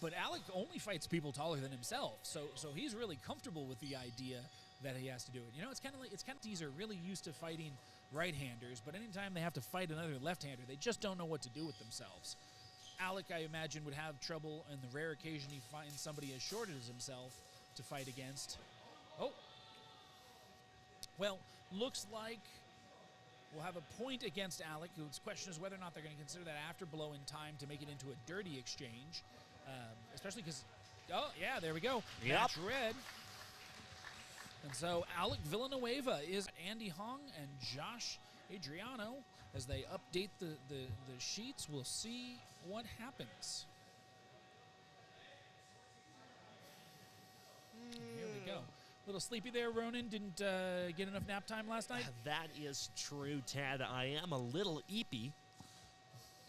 But Alec only fights people taller than himself, so he's really comfortable with the idea that he has to do it. You know, it's kind of like these are really used to fighting right-handers, but anytime they have to fight another left-hander, they just don't know what to do with themselves. Alec, I imagine, would have trouble on the rare occasion he finds somebody as short as himself to fight against. Oh. Well, looks like we'll have a point against Alec. The question is whether or not they're going to consider that afterblow in time to make it into a dirty exchange, especially because, oh, yeah, there we go. Yep. Match red. And so Alec Villanueva is Andy Hong and Josh Adriano. As they update the sheets, we'll see what happens. Here we go. A little sleepy there, Ronan. Didn't get enough nap time last night? That is true, Ted. I am a little eepy.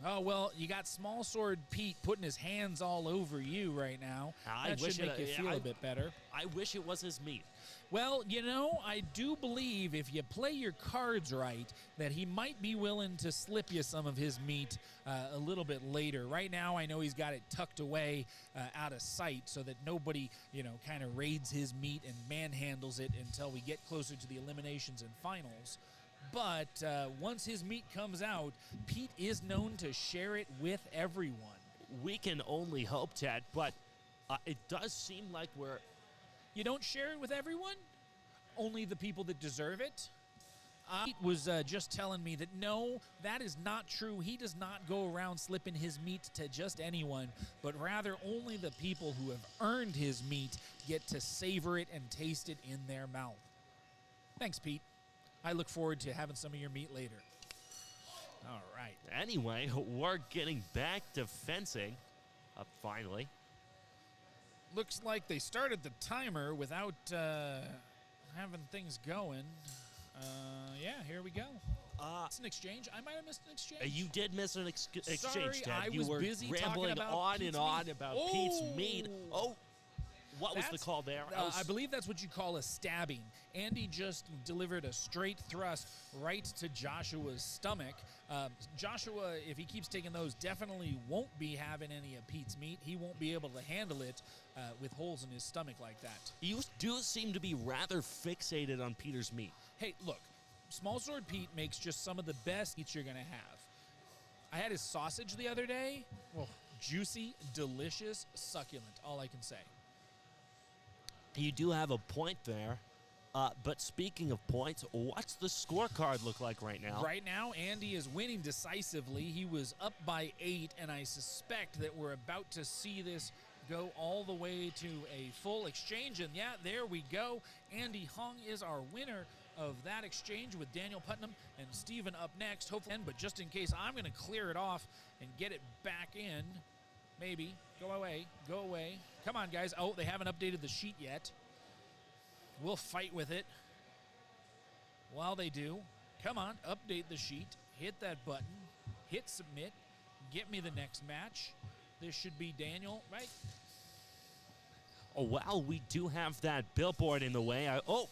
Oh, well, you got Small Sword Pete putting his hands all over you right now. That should make you feel a bit better. I wish it was his meat. Well, you know, I do believe if you play your cards right, that he might be willing to slip you some of his meat a little bit later. Right now, I know he's got it tucked away out of sight so that nobody, you know, kind of raids his meat and manhandles it until we get closer to the eliminations and finals. But once his meat comes out, Pete is known to share it with everyone. We can only hope, Ted, but it does seem like we're... You don't share it with everyone? Only the people that deserve it? Pete was just telling me that no, that is not true. He does not go around slipping his meat to just anyone, but rather only the people who have earned his meat get to savor it and taste it in their mouth. Thanks, Pete. I look forward to having some of your meat later. All right. Anyway, we're getting back to fencing, finally. Looks like they started the timer without having things going. Yeah, here we go. It's an exchange. I might have missed an exchange. You did miss an exchange, Sorry, Ted. I You was were busy rambling talking about on Pete's and on meat. about Pete's meat. Oh, what was the That's- call there? I believe that's what you call a stabbing. Andy just delivered a straight thrust right to Joshua's stomach. Joshua, if he keeps taking those, definitely won't be having any of Pete's meat. He won't be able to handle it with holes in his stomach like that. You do seem to be rather fixated on Peter's meat. Hey, look, Small Sword Pete makes just some of the best meats you're going to have. I had his sausage the other day. Oh, juicy, delicious, succulent, all I can say. You do have a point there. But speaking of points, what's the scorecard look like right now? Right now, Andy is winning decisively. He was up by 8, and I suspect that we're about to see this go all the way to a full exchange. And yeah, there we go. Andy Hung is our winner of that exchange with Daniel Putnam and Steven up next. Hopefully, but just in case, I'm going to clear it off and get it back in. Maybe. Go away. Go away. Come on, guys. Oh, they haven't updated the sheet yet. We'll fight with it while they do. Come on, update the sheet. Hit that button. Hit submit. Get me the next match. This should be Daniel, right? Oh, wow, we do have that billboard in the way. Oh,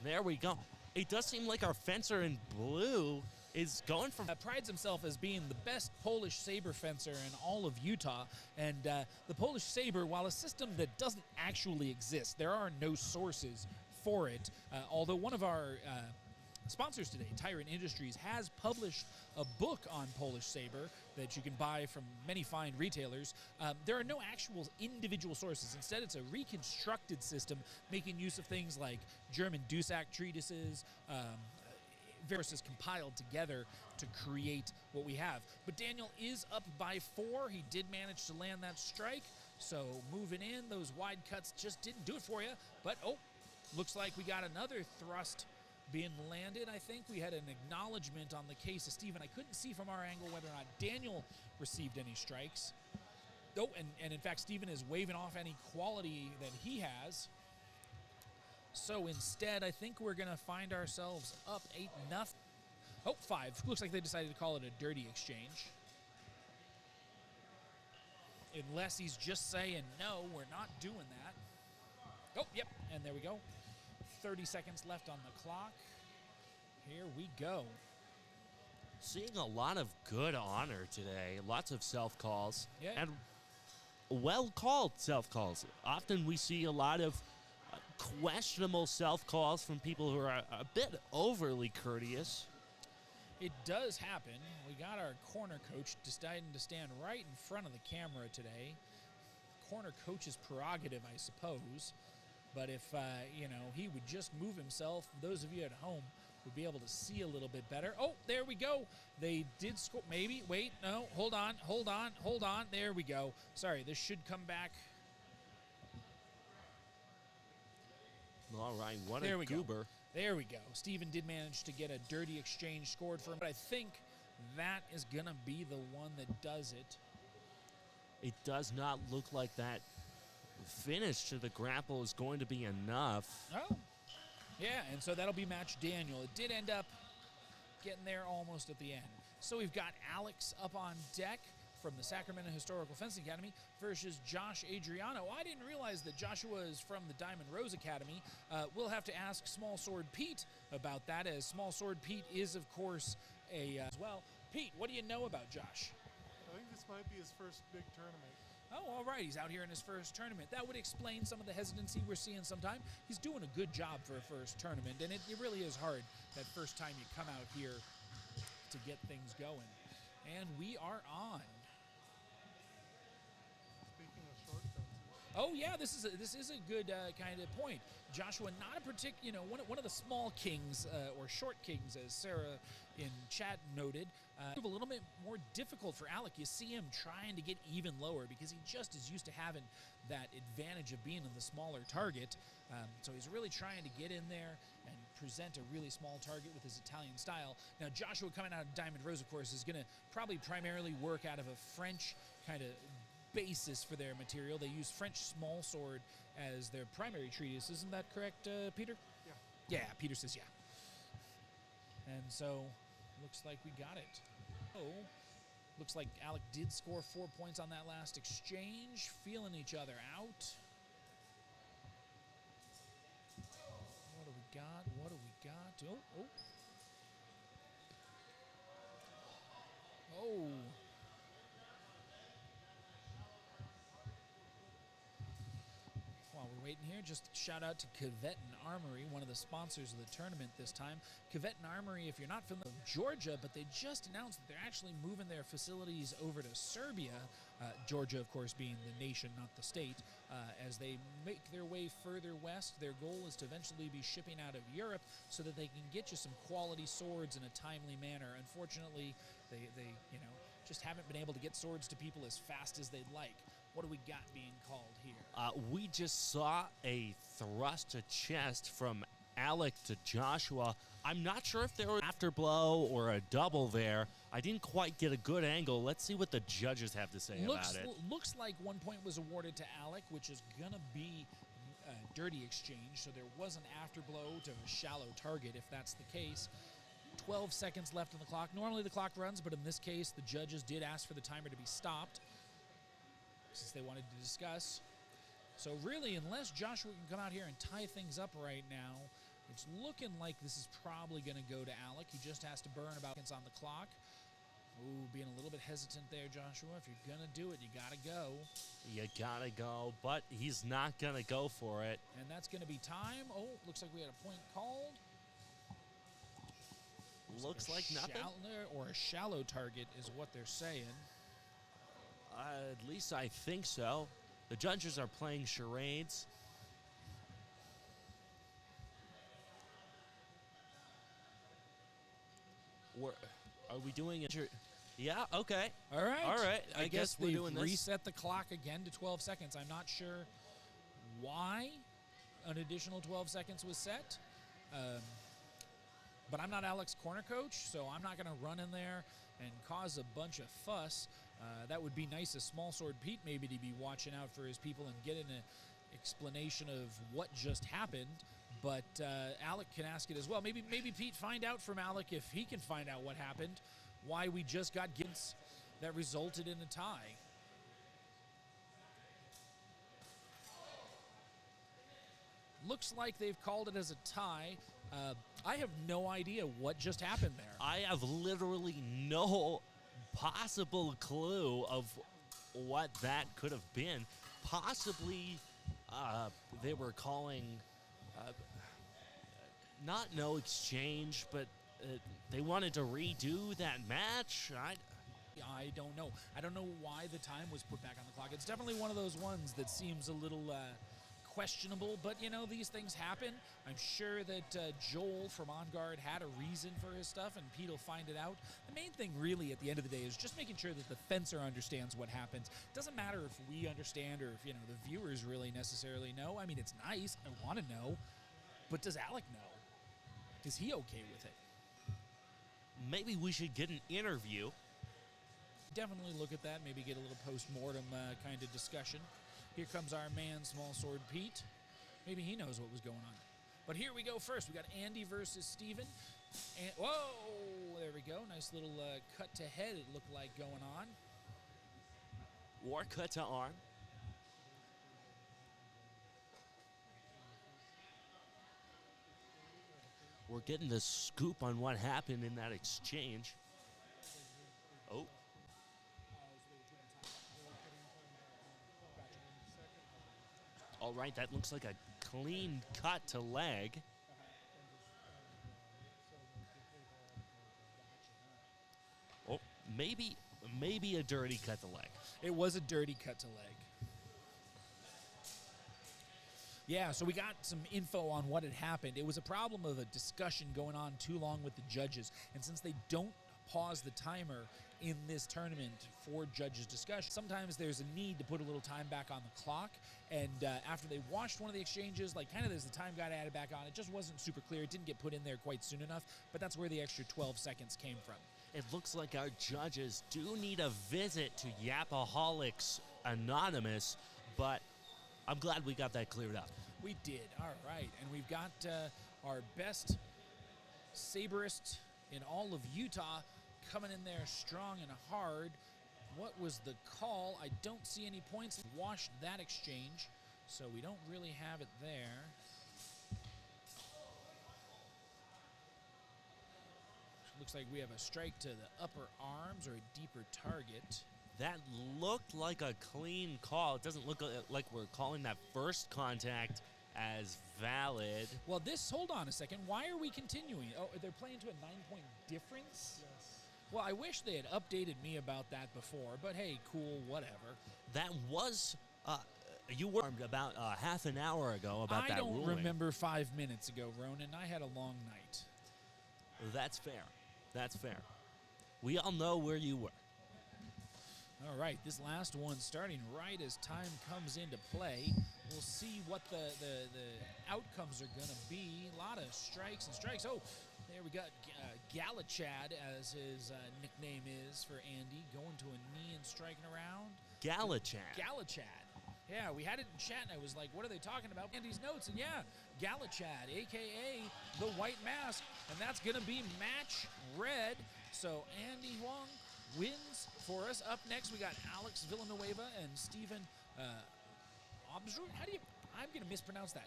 there we go. It does seem like our fencer in blue is going from... Prides himself as being the best Polish saber fencer in all of Utah. And the Polish saber, while a system that doesn't actually exist, there are no sources for it. Although one of our sponsors today, Tyrant Industries, has published a book on Polish saber that you can buy from many fine retailers. There are no actual individual sources. Instead, it's a reconstructed system making use of things like German Dusak treatises, verses compiled together to create what we have. But Daniel is up by 4. He did manage to land that strike. So moving in, those wide cuts just didn't do it for you. But, oh, looks like we got another thrust being landed. I think we had an acknowledgement on the case of Steven. I couldn't see from our angle whether or not Daniel received any strikes. Oh, and in fact, Steven is waving off any quality that he has. So instead, I think we're going to find ourselves up 8-0. Oh, 5. Looks like they decided to call it a dirty exchange. Unless he's just saying, no, we're not doing that. Oh, yep, and there we go. 30 seconds left on the clock. Here we go. Seeing a lot of good honor today. Lots of self-calls. Yeah. And well-called self-calls. Often we see a lot of questionable self-calls from people who are a bit overly courteous. It does happen. We got our corner coach deciding to stand right in front of the camera today. Corner coach's prerogative, I suppose. But if, you know, he would just move himself, those of you at home would be able to see a little bit better. Oh, there we go. They did score. Maybe. Wait. No. Hold on. Hold on. Hold on. There we go. Sorry. This should come back. All right. What There a we goober. go. There we go. Steven did manage to get a dirty exchange scored for him. But I think that is going to be the one that does it. It does not look like that finish to the grapple is going to be enough. Oh. Yeah, and so that'll be match Daniel. It did end up getting there almost at the end. So we've got Alex up on deck from the Sacramento Historical Fencing Academy versus Josh Adriano. I didn't realize that Joshua is from the Diamond Rose Academy. We'll have to ask Small Sword Pete about that, as Small Sword Pete is, of course, as well. Pete, what do you know about Josh? I think this might be his first big tournament. Oh, all right. He's out here in his first tournament. That would explain some of the hesitancy we're seeing sometime. He's doing a good job for a first tournament, and it really is hard that first time you come out here to get things going. And we are on. Speaking of short fences. Oh yeah, this is a good kind of point. Joshua, not a particular, you know, one of the small kings or short kings, as Sarah in chat noted. A little bit more difficult for Alec. You see him trying to get even lower because he just is used to having that advantage of being in the smaller target. So he's really trying to get in there and present a really small target with his Italian style. Now Joshua, coming out of Diamond Rose, of course, is going to probably primarily work out of a French kind of basis for their material. They use French small sword as their primary treatise. Isn't that correct, Peter? Yeah. Yeah, Peter says yeah. And so, looks like we got it. Oh, looks like Alec did score 4 points on that last exchange, feeling each other out. What do we got? What do we got? Oh, oh. Oh. While we're waiting here, just shout out to Cavetin Armory, one of the sponsors of the tournament this time. Cavetin Armory, if you're not familiar with Georgia, but they just announced that they're actually moving their facilities over to Serbia, Georgia, of course, being the nation, not the state. As they make their way further west, their goal is to eventually be shipping out of Europe so that they can get you some quality swords in a timely manner. Unfortunately, they you know, just haven't been able to get swords to people as fast as they'd like. What do we got being called here? We just saw a thrust to chest from Alec to Joshua. I'm not sure if there was an afterblow or a double there. I didn't quite get a good angle. Let's see what the judges have to say about it. Looks like 1 point was awarded to Alec, which is going to be a dirty exchange, so there was an afterblow to a shallow target, if that's the case. 12 seconds left on the clock. Normally the clock runs, but in this case, the judges did ask for the timer to be stopped, since they wanted to discuss. So really, unless Joshua can come out here and tie things up right now, it's looking like this is probably going to go to Alec. He just has to burn about seconds on the clock. Ooh, being a little bit hesitant there, Joshua. If you're going to do it, you got to go. You got to go, but he's not going to go for it. And that's going to be time. Oh, looks like we had a point called. Looks like nothing. Or a shallow target is what they're saying. At least I think so. The judges are playing charades. Are we doing it? Yeah, okay. All right. All right. I guess we're they've doing this. reset the clock again to 12 seconds. I'm not sure why an additional 12 seconds was set. But I'm not Alec's corner coach, so I'm not going to run in there and cause a bunch of fuss. That would be nice as Small Sword Pete maybe to be watching out for his people and getting an explanation of what just happened. But Alec can ask it as well. Maybe Pete find out from Alec, if he can find out what happened, why we just got games that resulted in a tie. Looks like they've called it as a tie. I have no idea what just happened there. I have literally no possible clue of what that could have been. Possibly they were calling not no exchange, but they wanted to redo that match. I don't know. I don't know why the time was put back on the clock. It's definitely one of those ones that seems a little questionable, but you know, these things happen. I'm sure that Joel from On Guard had a reason for his stuff, and Pete will find it out. The main thing really at the end of the day is just making sure that the fencer understands what happens. Doesn't matter if we understand or if, you know, the viewers really necessarily know. I mean, it's nice. I want to know. But does Alec know? Is he okay with it? Maybe we should get an interview. Definitely look at that. Maybe get a little post-mortem kind of discussion. Here comes our man, Small Sword Pete. Maybe he knows what was going on. But here we go first. We got Andy versus Steven. And, whoa! There we go. Nice little cut to head, it looked like, going on. Or cut to arm. We're getting the scoop on what happened in that exchange. Oh. All right, that looks like a clean cut to leg. Oh, maybe a dirty cut to leg. It was a dirty cut to leg. Yeah, so we got some info on what had happened. It was a problem of a discussion going on too long with the judges. And since they don't pause the timer in this tournament for judges' discussion, sometimes there's a need to put a little time back on the clock. And after they watched one of the exchanges, like kind of as the time got added back on, it just wasn't super clear. It didn't get put in there quite soon enough. But that's where the extra 12 seconds came from. It looks like our judges do need a visit to Yapaholics Anonymous, but I'm glad we got that cleared up. We did. All right. And we've got our best saberist in all of Utah coming in there strong and hard. What was the call? I don't see any points. Washed that exchange, so we don't really have it there. Looks like we have a strike to the upper arms or a deeper target. That looked like a clean call. It doesn't look like we're calling that first contact as valid. Well, hold on a second. Why are we continuing? Oh, they're playing to a 9-point difference? Yes. Well, I wish they had updated me about that before, but hey, cool, whatever. That was, you were about half an hour ago about that ruling. I don't remember 5 minutes ago, Ronan. I had a long night. That's fair. That's fair. We all know where you were. All right, this last one starting right as time comes into play. We'll see what the outcomes are going to be. A lot of strikes and strikes. Oh, there we got Galachad, as his nickname is for Andy, going to a knee and striking around. Galachad. Galachad. Yeah, we had it in chat, and I was like, what are they talking about? Andy's notes, and yeah, Galachad, a.k.a. the White Mask, and that's going to be match red. So Andy Huang wins for us. Up next, we got Alex Villanueva and Steven Obsrut. I'm going to mispronounce that.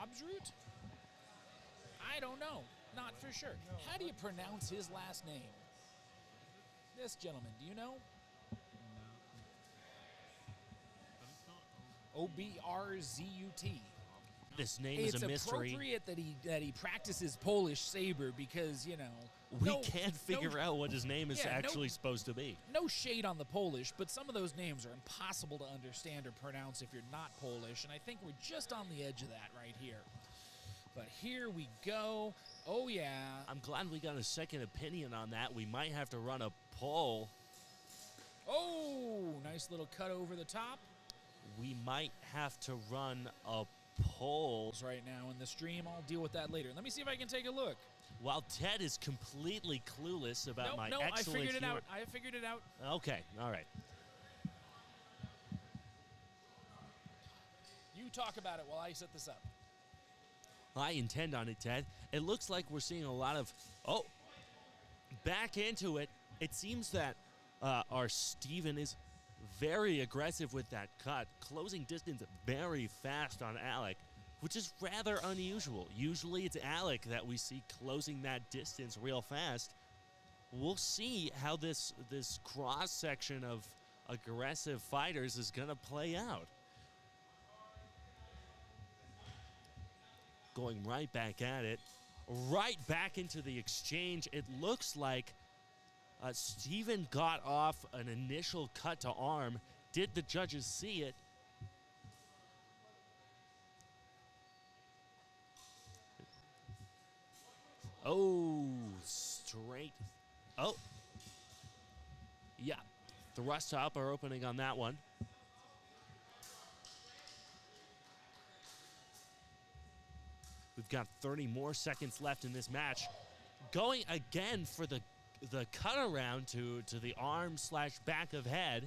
Obsrut? I don't know. Not for sure. How do you pronounce his last name? This gentleman, do you know? O-B-R-Z-U-T. This name is a mystery. It's appropriate that he practices Polish saber because, you know, we can't figure out what his name is actually supposed to be. No shade on the Polish, but some of those names are impossible to understand or pronounce if you're not Polish, and I think we're just on the edge of that right here. But here we go. Oh, yeah. I'm glad we got a second opinion on that. We might have to run a poll. Oh, nice little cut over the top. We might have to run a poll right now in the stream. I'll deal with that later. Let me see if I can take a look. While Ted is completely clueless about my excellent I figured it out. I figured it out. Okay, all right. You talk about it while I set this up. I intend on it, Ted. It looks like we're seeing a lot of... Oh, back into it. It seems that our Steven is very aggressive with that cut, closing distance very fast on Alec, which is rather unusual. Usually it's Alec that we see closing that distance real fast. We'll see how this cross-section of aggressive fighters is going to play out. Going right back at it. right back into the exchange. It looks like Steven got off an initial cut to arm. Did the judges see it? Oh, straight. Oh. Yeah. Thrust to upper opening on that one. We've got 30 more seconds left in this match. Going again for the cut around to the arm / back of head.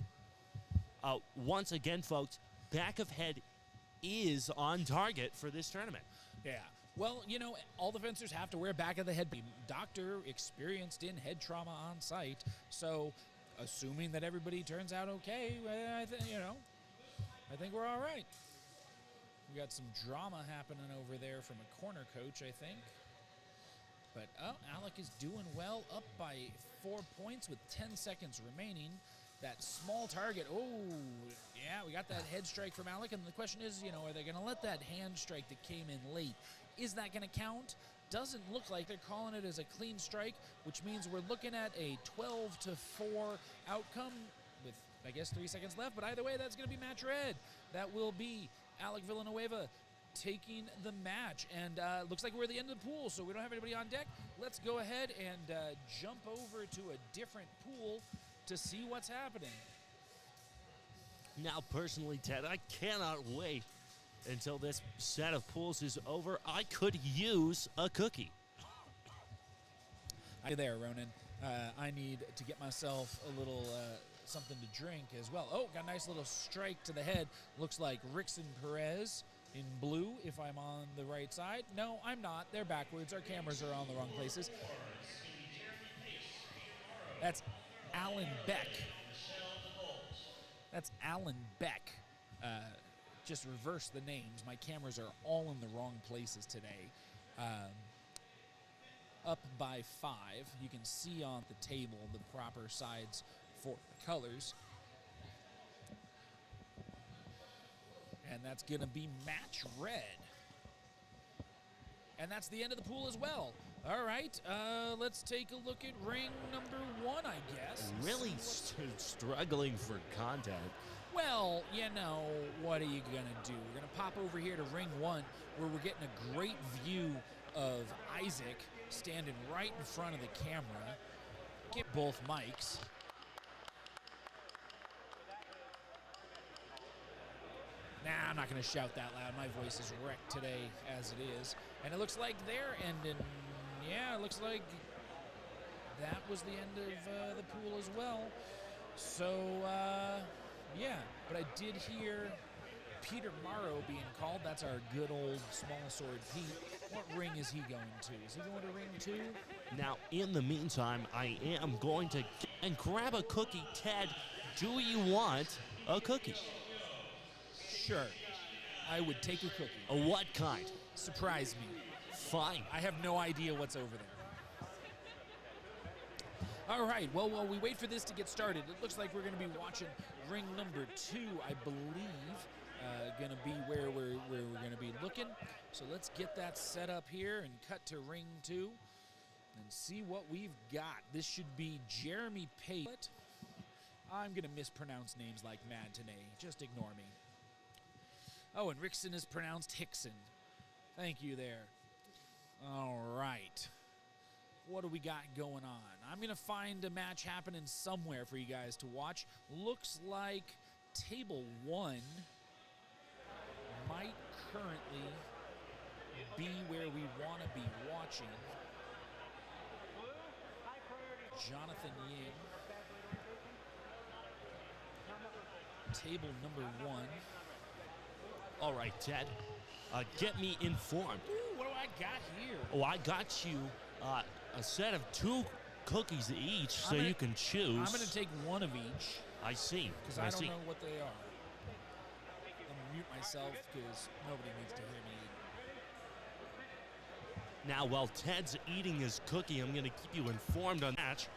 Once again, folks, back of head is on target for this tournament. Yeah. Well, you know, all the fencers have to wear back of the head beam. Doctor experienced in head trauma on site. So, assuming that everybody turns out okay, I think we're all right. We got some drama happening over there from a corner coach, I think. But, Alec is doing well, up by 4 points with 10 seconds remaining. That small target, yeah, we got that head strike from Alec, and the question is, you know, are they going to let that hand strike that came in late, is that going to count? Doesn't look like they're calling it as a clean strike, which means we're looking at a 12-4 outcome with, I guess, 3 seconds left, but either way, that's going to be match red. That will be Alec Villanueva taking the match, and looks like we're at the end of the pool, so we don't have anybody on deck. Let's go ahead and jump over to a different pool to see what's happening. Now, personally, Ted, I cannot wait until this set of pools is over. I could use a cookie. Hey there, Ronan. I need to get myself a little something to drink as well. Oh, got a nice little strike to the head. Looks like Rickson Perez in blue, if I'm on the right side. No, I'm not. They're backwards. Our cameras are on the wrong places. That's Alan Beck. That's Alan Beck. Just reverse the names. My cameras are all in the wrong places today. Up by 5. You can see on the table the proper sides for the colors. And that's going to be match red. And that's the end of the pool as well. All right, let's take a look at ring number 1, I guess. Really struggling for content. Well, you know, what are you going to do? We're going to pop over here to ring 1, where we're getting a great view of Isaac standing right in front of the camera. Get both mics. Nah, I'm not going to shout that loud. My voice is wrecked today as it is. And it looks like they're ending. Yeah, it looks like that was the end of the pool as well. So, yeah. But I did hear Peter Morrow being called. That's our good old small sword Pete. What ring is he going to? Is he going to ring 2? Now, in the meantime, I am going to and grab a cookie. Ted, do you want a cookie? Sure. I would take a cookie. What kind? Surprise me. Fine. I have no idea what's over there. All right, well, while we wait for this to get started, it looks like we're going to be watching ring number 2, I believe, going to be where we're going to be looking. So let's get that set up here and cut to ring 2 and see what we've got. This should be Jeremy Pate. I'm going to mispronounce names like mad today. Just ignore me. Oh, and Rickson is pronounced Hickson. Thank you there. All right. What do we got going on? I'm going to find a match happening somewhere for you guys to watch. Looks like table 1 might currently be where we want to be watching. Jonathan Ying. Table number 1. All right, Ted, get me informed. Ooh, what do I got here? Oh, I got you a set of 2 cookies each, so you can choose. I'm going to take one of each. I see. Because I don't know what they are. I'm going to mute myself because nobody needs to hear me eat. Now, while Ted's eating his cookie, I'm going to keep you informed on that.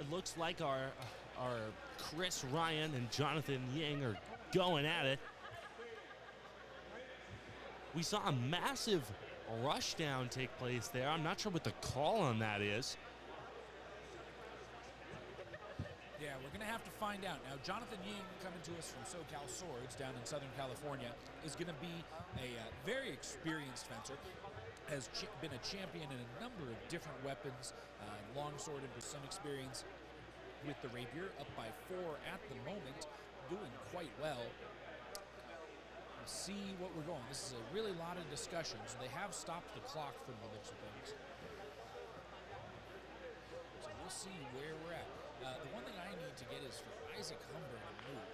It looks like our Chris Ryan and Jonathan Ying are going at it. We saw a massive rush down take place there. I'm not sure what the call on that is. Yeah, we're going to have to find out. Now, Jonathan Ying, coming to us from SoCal Swords down in Southern California, is going to be a very experienced fencer, has been a champion in a number of different weapons, longsword and with some experience with the Rapier, up by 4 at the moment, doing quite well. We'll see what we're going. This is a really lot of discussion, so they have stopped the clock from the looks of things. So we'll see where we're at. The one thing I need to get is for Isaac Humber to move.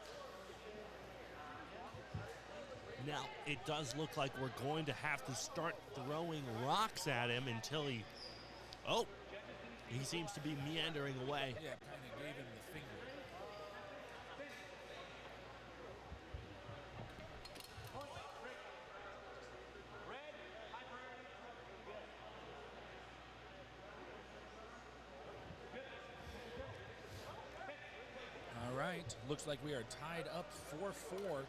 Now, it does look like we're going to have to start throwing rocks at him until he... Oh, he seems to be meandering away. Yeah, kind of gave him the finger. All right, looks like we are tied up 4-4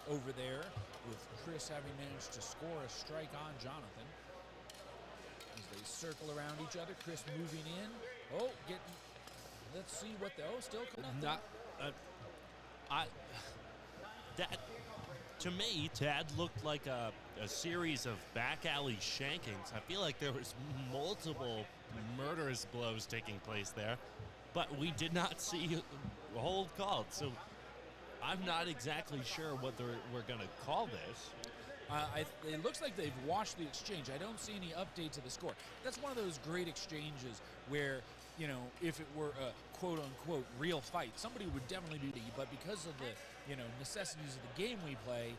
over there, with Chris having managed to score a strike on Jonathan. As they circle around each other, Chris moving in. Oh, getting. Let's see what the. Oh, still nothing. Not, that, to me, Tad looked like a series of back alley shankings. I feel like there was multiple murderous blows taking place there, but we did not see a hold called. So I'm not exactly sure what we're going to call this. It looks like they've washed the exchange. I don't see any update to the score. That's one of those great exchanges where, you know, if it were a quote-unquote real fight, somebody would definitely be, but because of the, you know, necessities of the game we play,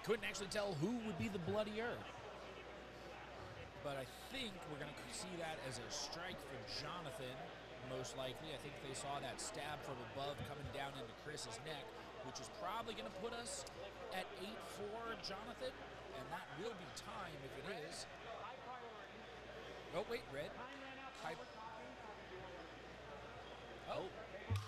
couldn't actually tell who would be the bloodier. But I think we're going to see that as a strike for Jonathan, most likely. I think they saw that stab from above coming down into Chris's neck, which is probably going to put us at 8-4, Jonathan, and that will be time if it is. Oh, wait, red. Oh,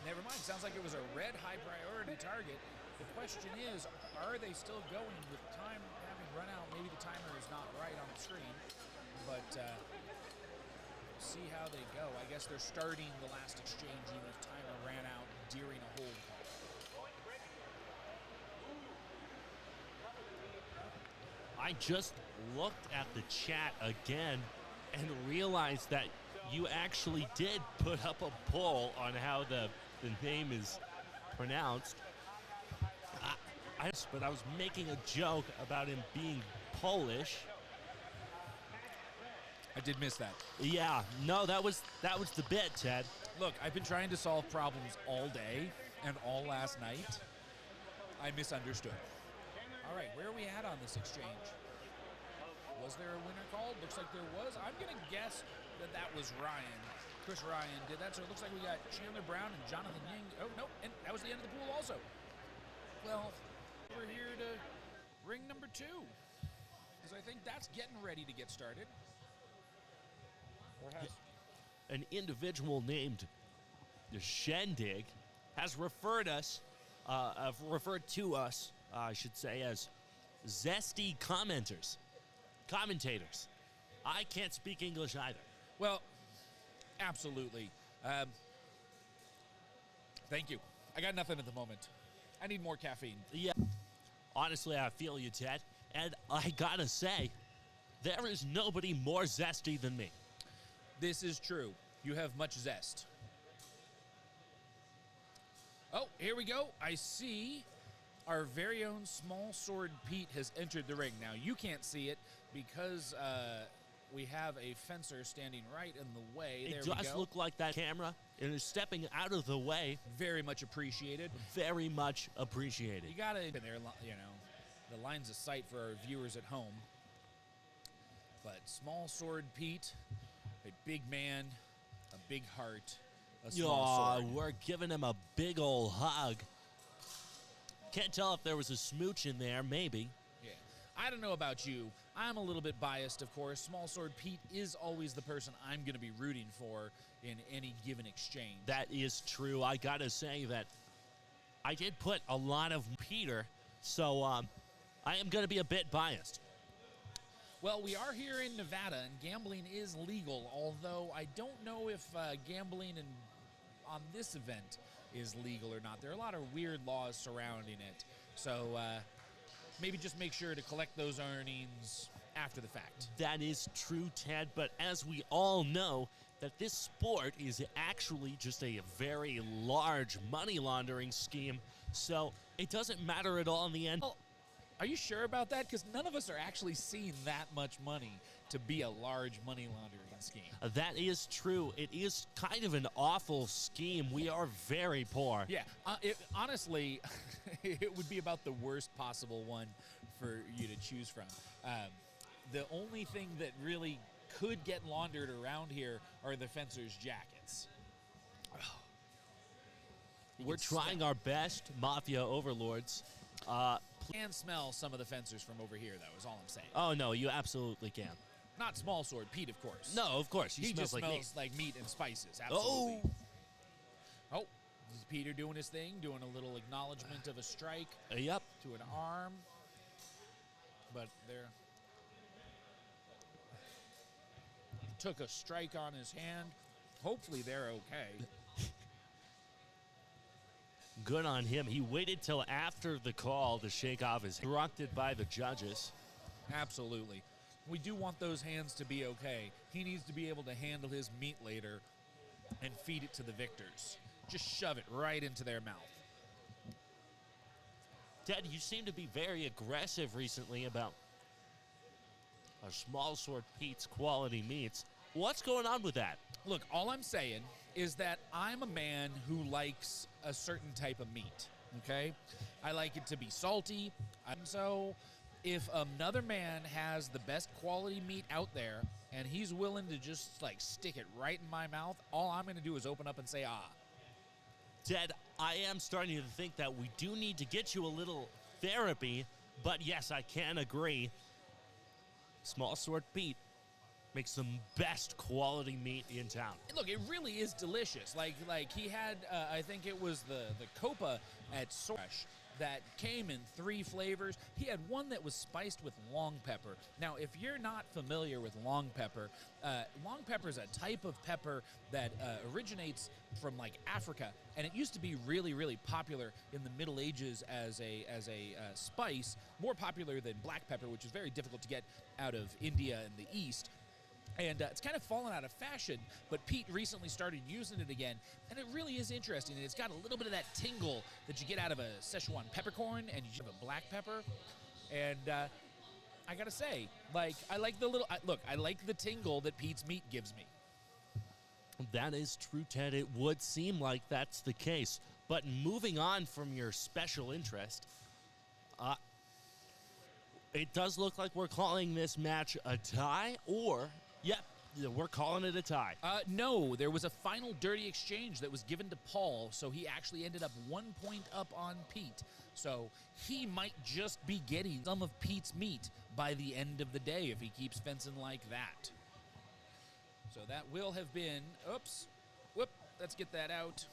never mind. Sounds like it was a red high priority target. The question is, are they still going with time having run out? Maybe the timer is not right on the screen, but see how they go. I guess they're starting the last exchange even if timer ran out during a hold call. I just looked at the chat again and realized that you actually did put up a poll on how the name is pronounced. But I was making a joke about him being Polish. I did miss that. Yeah, no, that was the bit, Ted. Look, I've been trying to solve problems all day and all last night. I misunderstood. All right, where are we at on this exchange? Was there a winner called? Looks like there was. I'm going to guess that was Ryan. Chris Ryan did that, so it looks like we got Chandler Brown and Jonathan Ying. Oh, no, and that was the end of the pool also. Well, we're here to ring number 2, because I think that's getting ready to get started. Or has... An individual named Shendig has referred to us, I should say, as zesty commentators. I can't speak English either. Well, absolutely. Thank you. I got nothing at the moment. I need more caffeine. Yeah. Honestly, I feel you, Ted. And I gotta say, there is nobody more zesty than me. This is true. You have much zest. Oh, here we go. I see our very own Small Sword Pete has entered the ring. Now, you can't see it because we have a fencer standing right in the way. It does look like that camera is stepping out of the way. Very much appreciated. Very much appreciated. You got to, you know, the lines of sight for our viewers at home. But Small Sword Pete, a big man, a big heart, a small sword. We're giving him a big old hug. Can't tell if there was a smooch in there, maybe. Yeah. I don't know about you. I'm a little bit biased, of course. Small Sword Pete is always the person I'm going to be rooting for in any given exchange. That is true. I got to say that I did put a lot of Peter, so I am going to be a bit biased. Well, we are here in Nevada, and gambling is legal, although I don't know if gambling on this event is legal or not. There are a lot of weird laws surrounding it. So maybe just make sure to collect those earnings after the fact. That is true, Ted, but as we all know, that this sport is actually just a very large money laundering scheme, so it doesn't matter at all in the end. Well, are you sure about that? Because none of us are actually seeing that much money to be a large money laundering scheme. That is true. It is kind of an awful scheme. We are very poor. Yeah, honestly, it would be about the worst possible one for you to choose from. The only thing that really could get laundered around here are the fencers' jackets. We're trying our best, Mafia overlords. Can smell some of the fencers from over here, though, is all I'm saying. Oh, no, you absolutely can. Not Small Sword, Pete, of course. No, of course. He smells just like smells meat. like meat and spices, absolutely. Oh! Oh, this is Peter doing his thing, doing a little acknowledgement of a strike Yep. to an arm. But there took a strike on his hand. Hopefully they're okay. Good on him. He waited till after the call to shake off his instructed by the judges. Absolutely. We do want those hands to be okay. He needs to be able to handle his meat later and feed it to the victors. Just shove it right into their mouth. Ted, you seem to be very aggressive recently about a Small Sword Pete's quality meats. What's going on with that? Look, all I'm saying is that I'm a man who likes a certain type of meat, okay? I like it to be salty. So if another man has the best quality meat out there and he's willing to just like stick it right in my mouth, all I'm going to do is open up and say, ah. Ted, I am starting to think that we do need to get you a little therapy, but yes, I can agree. Small Sword Pete makes the best quality meat in town. Look, it really is delicious. Like he had, I think it was the Copa at Soresh that came in 3 flavors. He had one that was spiced with long pepper. Now, if you're not familiar with long pepper is a type of pepper that originates from like Africa, and it used to be really, really popular in the Middle Ages as a spice, more popular than black pepper, which is very difficult to get out of India and the East. And it's kind of fallen out of fashion, but Pete recently started using it again, and it really is interesting. And it's got a little bit of that tingle that you get out of a Szechuan peppercorn, and you have a black pepper. And I gotta say, like, I like the little I like the tingle that Pete's meat gives me. That is true, Ted. It would seem like that's the case. But moving on from your special interest, it does look like we're calling this match a tie, or, yep, we're calling it a tie. No, there was a final dirty exchange that was given to Paul, so he actually ended up 1 point up on Pete. So he might just be getting some of Pete's meat by the end of the day if he keeps fencing like that. So that will have been, oops, whoop, let's get that out.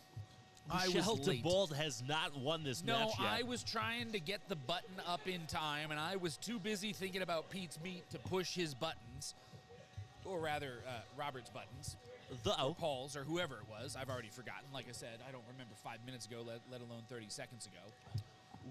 Michelle I was late. DeBold has not won this match yet. No, I was trying to get the button up in time, and I was too busy thinking about Pete's meat to push his buttons, or rather, Robert's buttons, Though, Paul's, or whoever it was. I've already forgotten. Like I said, I don't remember 5 minutes ago, let alone 30 seconds ago.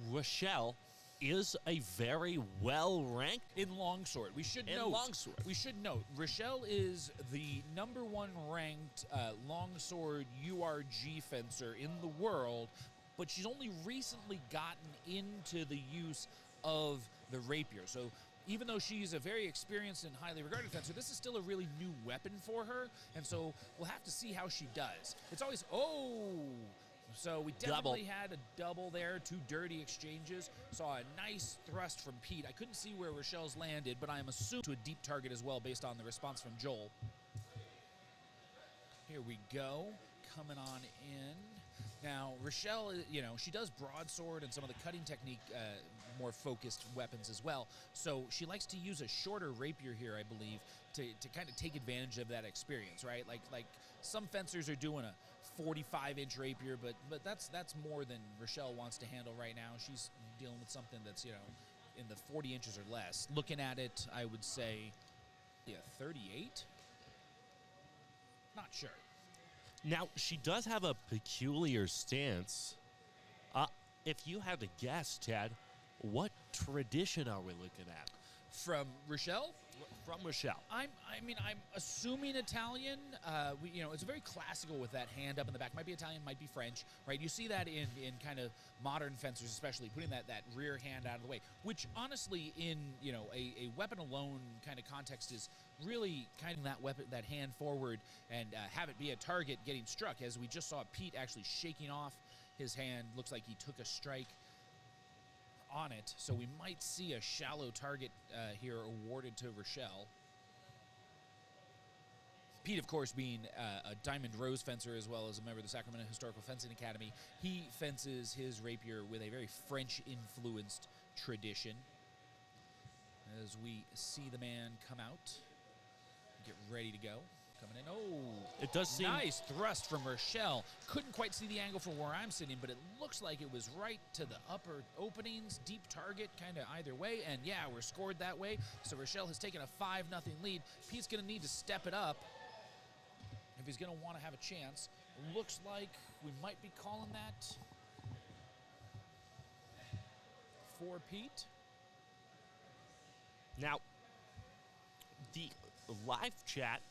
Rochelle is a very well-ranked In longsword. We should in note. longsword. We should note, Rochelle is the #1 ranked longsword URG fencer in the world, but she's only recently gotten into the use of the rapier. So even though she's a very experienced and highly regarded fencer, this is still a really new weapon for her, and so we'll have to see how she does. It's always, so we definitely had a double there, 2 dirty exchanges. Saw a nice thrust from Pete. I couldn't see where Rochelle's landed, but I'm assuming to a deep target as well based on the response from Joel. Here we go, coming on in. Now, Rochelle, she does broadsword and some of the cutting technique, more focused weapons as well. So she likes to use a shorter rapier here, I believe, to kind of take advantage of that experience, right? Like some fencers are doing a 45-inch rapier, but that's more than Rochelle wants to handle right now. She's dealing with something that's, in the 40 inches or less. Looking at it, I would say, yeah, 38. Not sure. Now, she does have a peculiar stance. If you had to guess, Ted, what tradition are we looking at? From Rochelle? From Rochelle. I'm assuming Italian. It's very classical with that hand up in the back. Might be Italian, might be French, right? You see that in kind of modern fencers, especially putting that rear hand out of the way, which honestly, in a weapon alone kind of context, is really kind of that hand forward and have it be a target getting struck. As we just saw Pete actually shaking off his hand, looks like he took a strike on it, so we might see a shallow target here awarded to Rochelle. Pete, of course, being a Diamond Rose fencer as well as a member of the Sacramento Historical Fencing Academy, he fences his rapier with a very French-influenced tradition. As we see the man come out, get ready to go. Coming in. Oh, it does seem nice thrust from Rochelle. Couldn't quite see the angle from where I'm sitting, but it looks like it was right to the upper openings, deep target, kind of either way. And yeah, we're scored that way. So Rochelle has taken a 5-0 lead. Pete's going to need to step it up if he's going to want to have a chance. Looks like we might be calling that for Pete. Now, the live chat.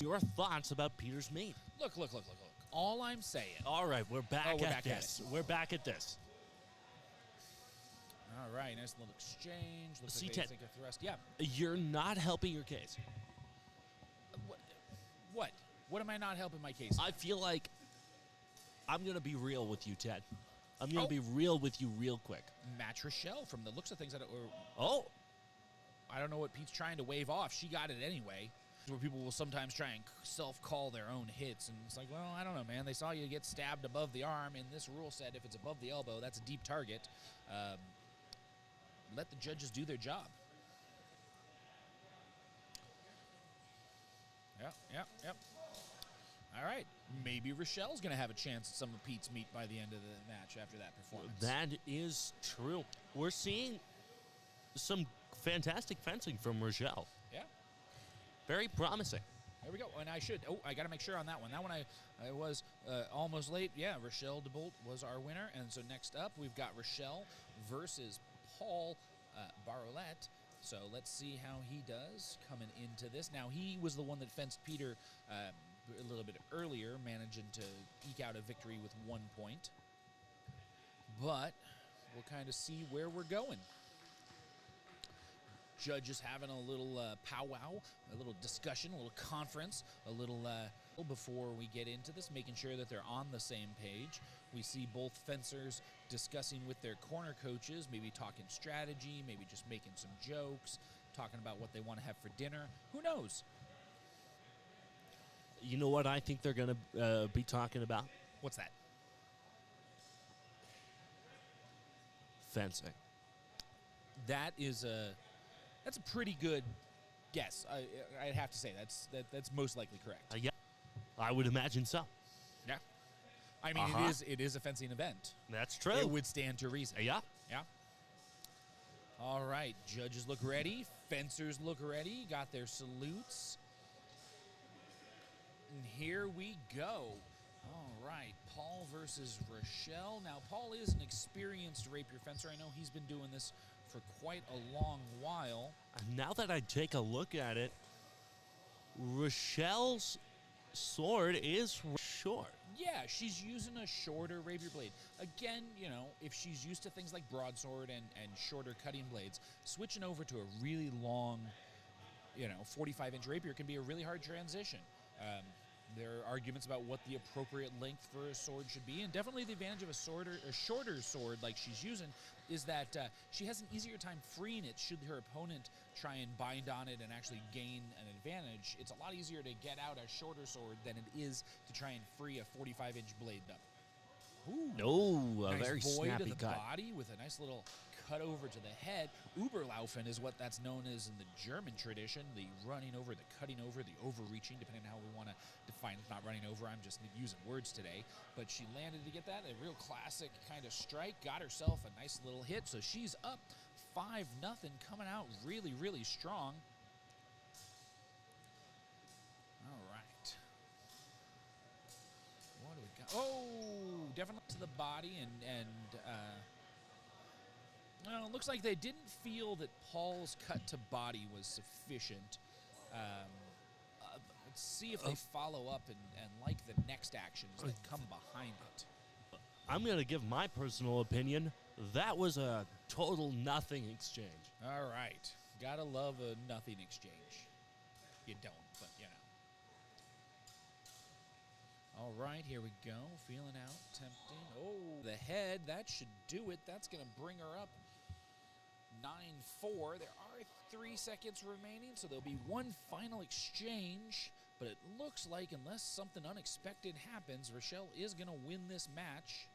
Your thoughts about Peter's meet? Look. All I'm saying. All right, we're back at this. We're back at this. All right, nice little exchange. Looks See, like Ted, they take a thrust. Yeah. You're not helping your case. What? What am I not helping my case? I feel like I'm going to be real with you, Ted. I'm going to be real with you real quick. Match Rochelle from the looks of things. I don't know what Pete's trying to wave off. She got it anyway. Where people will sometimes try and self-call their own hits. And it's like, well, I don't know, man. They saw you get stabbed above the arm. In this rule set, if it's above the elbow, that's a deep target. Let the judges do their job. Yep. All right. Maybe Rochelle's going to have a chance at some of Pete's meat by the end of the match after that performance. That is true. We're seeing some fantastic fencing from Rochelle. Yeah. Very promising. There we go. And I got to make sure on that one. That one I was almost late. Yeah, Rochelle DeBolt was our winner. And so next up, we've got Rochelle versus Paul Barolette. So let's see how he does coming into this. Now, he was the one that fenced Peter a little bit earlier, managing to eke out a victory with 1 point. But we'll kind of see where we're going. Judges having a little powwow, a little discussion, a little conference, a little before we get into this, making sure that they're on the same page. We see both fencers discussing with their corner coaches, maybe talking strategy, maybe just making some jokes, talking about what they want to have for dinner. Who knows? You know what I think they're going to be talking about? What's that? Fencing. That's a pretty good guess. I'd have to say that's most likely correct. Yeah, I would imagine so. Yeah, I mean it is a fencing event. That's true. It would stand to reason. Yeah. All right, judges look ready. Fencers look ready. Got their salutes. And here we go. All right, Paul versus Rochelle. Now, Paul is an experienced rapier fencer. I know he's been doing this for quite a long while. Now that I take a look at it, Rochelle's sword is short. Yeah, she's using a shorter rapier blade. Again, if she's used to things like broadsword and shorter cutting blades, switching over to a really long, 45-inch rapier can be a really hard transition. There are arguments about what the appropriate length for a sword should be, and definitely the advantage of a shorter sword like she's using is that she has an easier time freeing it should her opponent try and bind on it and actually gain an advantage. It's a lot easier to get out a shorter sword than it is to try and free a 45-inch blade up. Ooh, a nice very void snappy of the cut. body with a nice little cut over to the head. Überlaufen is what that's known as in the German tradition, the running over, the cutting over, the overreaching, depending on how we want to define it. Not running over, I'm just using words today. But she landed to get that, a real classic kind of strike, got herself a nice little hit, so she's up 5-0, coming out really, really strong. All right. What do we got? Oh, definitely to the body, and well, it looks like they didn't feel that Paul's cut to body was sufficient. Let's see if they follow up and like the next actions that come behind it. I'm going to give my personal opinion. That was a total nothing exchange. All right. Gotta love a nothing exchange. You don't, but you know. All right, here we go. Feeling out, tempting. Oh, the head. That should do it. That's going to bring her up 9-4. There are 3 seconds remaining, so there'll be one final exchange. But it looks like, unless something unexpected happens, Rochelle is going to win this match.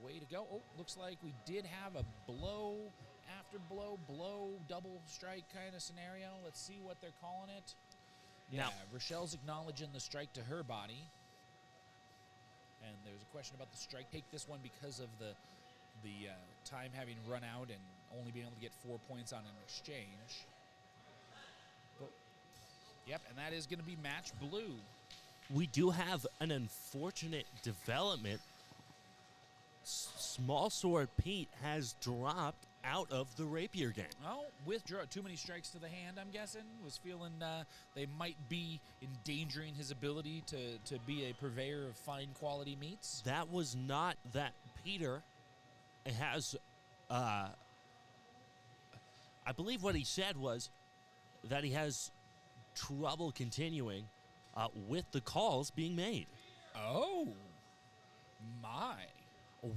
Way to go. Oh, looks like we did have a blow after blow, double strike kind of scenario. Let's see what they're calling it. Yeah, Now, Rochelle's acknowledging the strike to her body. And there's a question about the strike. Take this one because of the time having run out and only being able to get 4 points on an exchange. But, yep, and that is going to be match blue. we do have an unfortunate development. Small Sword Pete has dropped out of the Rapier game. Well, withdraw. Too many strikes to the hand, I'm guessing. Was feeling they might be endangering his ability to be a purveyor of fine quality meats. That was not that Peter has, I believe what he said was that he has trouble continuing with the calls being made. Oh, my.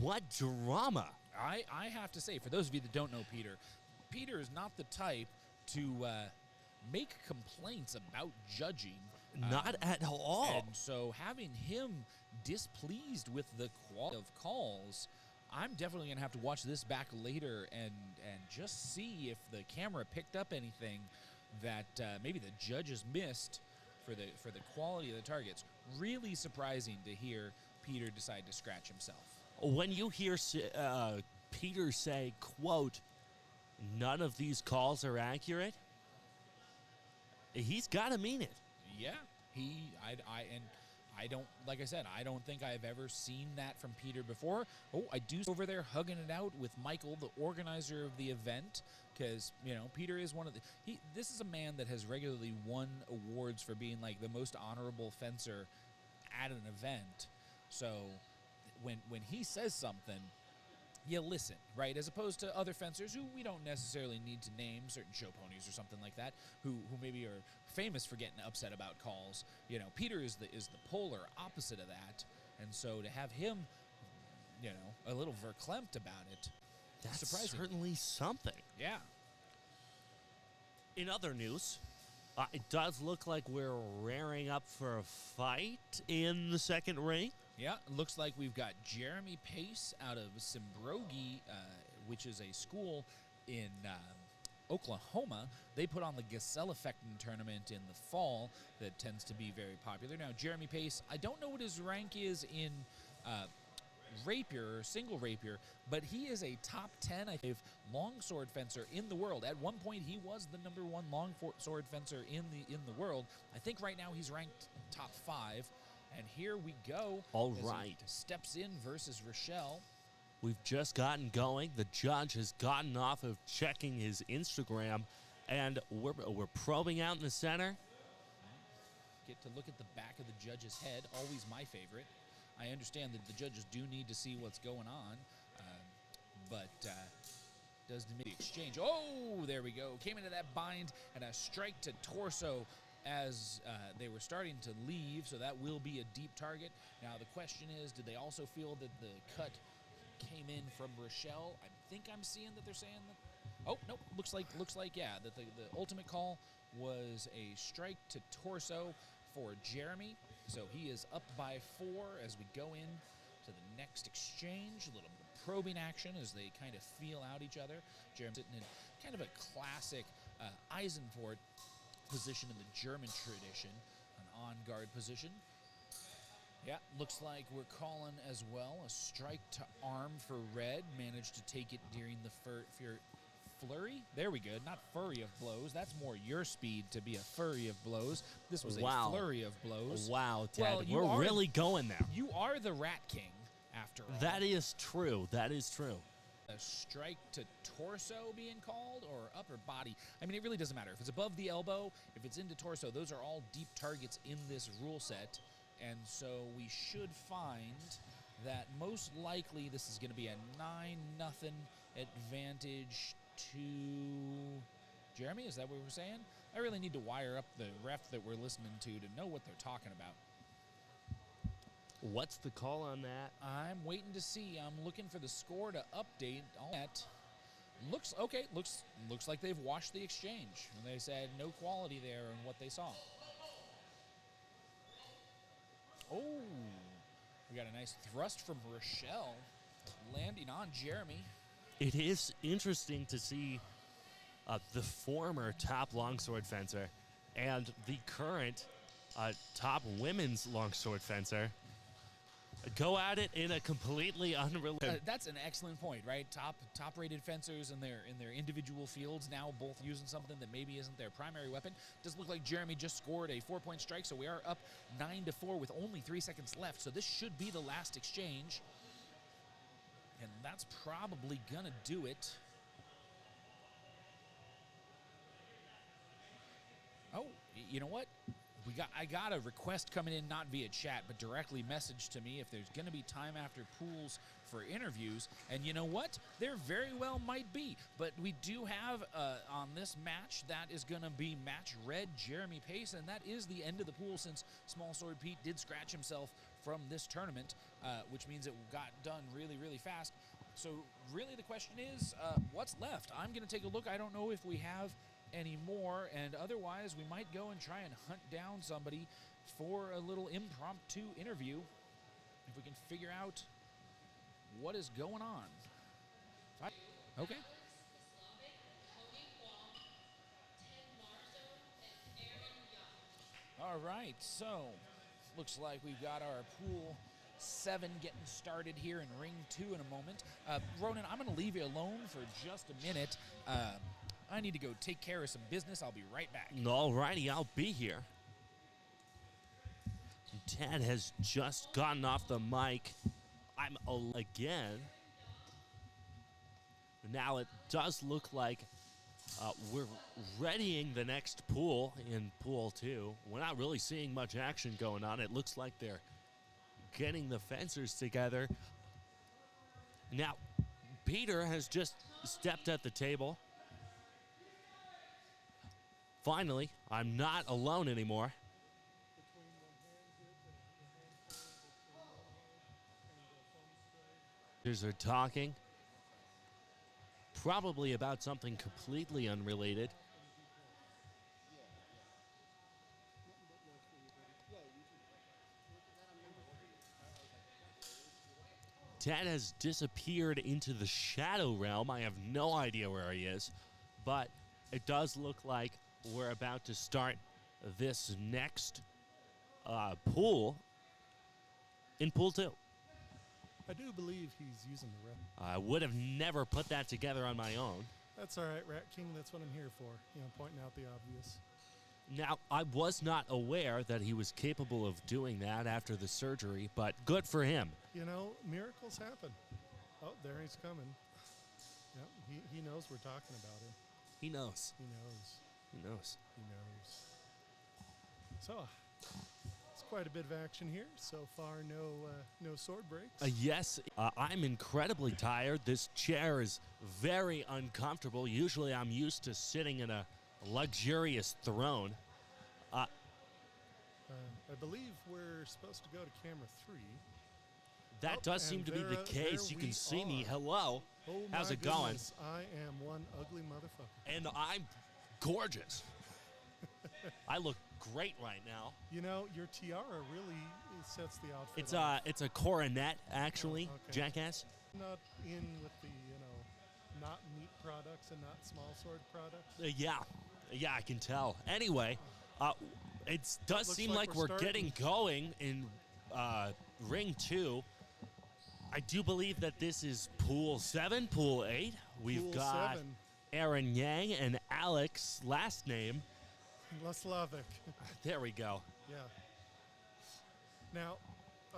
What drama. I have to say, for those of you that don't know Peter, Peter is not the type to make complaints about judging. Not at all. And so having him displeased with the quality of calls, I'm definitely going to have to watch this back later and just see if the camera picked up anything that maybe the judges missed for the quality of the targets. Really surprising to hear Peter decide to scratch himself. When you hear Peter say, quote, none of these calls are accurate, he's got to mean it. Yeah, I don't, like I said, I don't think I've ever seen that from Peter before. Oh, I do over there hugging it out with Michael, the organizer of the event, because, you know, Peter is one of this is a man that has regularly won awards for being like the most honorable fencer at an event. So when he says something, you listen, right? As opposed to other fencers who we don't necessarily need to name, certain show ponies or something like that, who maybe are famous for getting upset about calls. You know, Peter is the polar opposite of that, and so to have him, you know, a little verklempt about it, That's surprising. certainly something. Yeah. In other news, it does look like we're raring up for a fight in the second ring. Yeah, it looks like we've got Jeremy Pace out of Simbrogi, which is a school in Oklahoma. They put on the Geselleffechten tournament in the fall that tends to be very popular. Now, Jeremy Pace, I don't know what his rank is in Rapier, or single Rapier, but he is a top 10, I think, longsword fencer in the world. At one point, he was the #1 longsword fencer in the world. I think right now he's ranked top 5. And here we go. All as right. he steps in versus Rochelle. We've just gotten going. The judge has gotten off of checking his Instagram, and we're probing out in the center. Get to look at the back of the judge's head. Always my favorite. I understand that the judges do need to see what's going on, but does the exchange. Oh, there we go. Came into that bind and a strike to torso as they were starting to leave, so that will be a deep target. Now the question is, did they also feel that the cut came in from Rochelle? I think I'm seeing that they're saying that. Oh, nope, looks like yeah, that the ultimate call was a strike to torso for Jeremy. So he is up by 4 as we go in to the next exchange. A little bit of probing action as they kind of feel out each other. Jeremy sitting in kind of a classic Eisenfort position in the German tradition, an on-guard position. Yeah, looks like we're calling as well a strike to arm for red. Managed to take it during the flurry. There we go. Not flurry of blows. That's more your speed to be a flurry of blows. This was a flurry of blows. Wow, Ted. Well, we're really going there. You are the Rat King, after all. That is true. That is true. A strike to torso being called, or upper body. I mean, it really doesn't matter. If it's above the elbow, if it's into torso, those are all deep targets in this rule set. And so we should find that most likely this is going to be a 9-0 advantage to Jeremy. Is that what we're saying? I really need to wire up the ref that we're listening to know what they're talking about. What's the call on that? I'm waiting to see. I'm looking for the score to update all that. Looks okay. Looks like they've washed the exchange. And they said no quality there in what they saw. Oh, we got a nice thrust from Rochelle landing on Jeremy. It is interesting to see the former top longsword fencer and the current top women's longsword fencer go at it in a completely unrelated. That's an excellent point, right? Top-rated fencers in their individual fields now both using something that maybe isn't their primary weapon. Does look like Jeremy just scored a 4-point strike, so we are up 9-4 with only 3 seconds left. So this should be the last exchange, and that's probably gonna do it. Oh, you know what? I got a request coming in, not via chat, but directly messaged to me if there's going to be time after pools for interviews. And you know what? There very well might be. But we do have on this match, that is going to be match red Jeremy Pace, and that is the end of the pool since Small Sword Pete did scratch himself from this tournament, which means it got done really, really fast. So really the question is, what's left? I'm going to take a look. I don't know if we have anymore, and otherwise we might go and try and hunt down somebody for a little impromptu interview if we can figure out what is going on. Okay. All right, so looks like we've got our pool 7 getting started here in ring 2 in a moment. Ronan, I'm going to leave you alone for just a minute. I need to go take care of some business. I'll be right back. All righty, I'll be here. Ted has just gotten off the mic. I'm again. Now it does look like we're readying the next pool in pool 2. We're not really seeing much action going on. It looks like they're getting the fencers together. Now, Peter has just stepped at the table. Finally, I'm not alone anymore. They're talking, probably about something completely unrelated. Ted has disappeared into the shadow realm. I have no idea where he is, but it does look like we're about to start this next pool in pool 2. I do believe he's using the rep. I would have never put that together on my own. That's all right, Rat King. That's what I'm here for. You know, pointing out the obvious. Now, I was not aware that he was capable of doing that after the surgery, but good for him. You know, miracles happen. Oh, there he's coming. Yep, he knows we're talking about him. He knows. He knows. He knows. He knows. So, it's quite a bit of action here. So far, no sword breaks. Yes, I'm incredibly tired. This chair is very uncomfortable. Usually I'm used to sitting in a luxurious throne. I believe we're supposed to go to camera 3. That does seem to be the case. You can see me. Hello. Oh, how's my it going? goodness. I am one ugly motherfucker. And I'm gorgeous. I look great right now. You know, your tiara really sets the outfit off. It's a coronet, actually, Oh, okay. Jackass. Not in with the, not meat products and not small sword products. Yeah, I can tell. Anyway, it does Looks seem like like we're we're starting. getting going in ring 2. I do believe that this is pool 7, pool 8. We've Pool got 7. Aaron Yang and Alex, last name. Leslavik. There we go. Yeah. Now,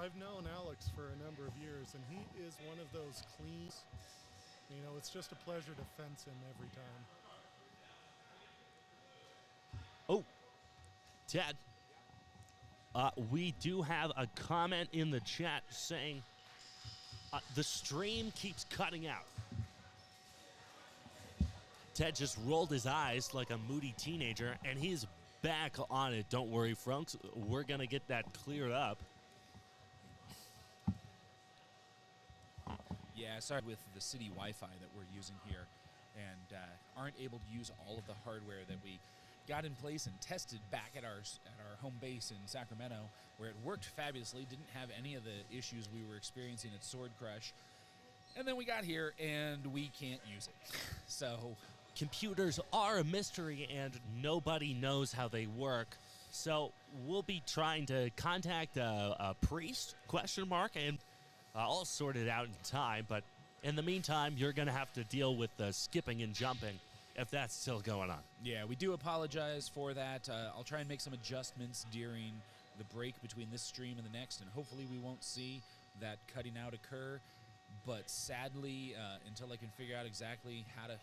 I've known Alex for a number of years, and he is one of those cleans. It's just a pleasure to fence him every time. Oh, Ted, we do have a comment in the chat saying the stream keeps cutting out. Ted just rolled his eyes like a moody teenager, and he's back on it. Don't worry, folks. We're going to get that cleared up. Yeah, sorry with the city Wi-Fi that we're using here, and aren't able to use all of the hardware that we got in place and tested back at our home base in Sacramento, where it worked fabulously, didn't have any of the issues we were experiencing at Sword Crush. And then we got here, and we can't use it. So computers are a mystery, and nobody knows how they work. So we'll be trying to contact a priest, ? And I'll sort it out in time. But in the meantime, you're going to have to deal with the skipping and jumping if that's still going on. yeah, we do apologize for that. I'll try and make some adjustments during the break between this stream and the next, and hopefully we won't see that cutting out occur. But sadly, until I can figure out exactly how to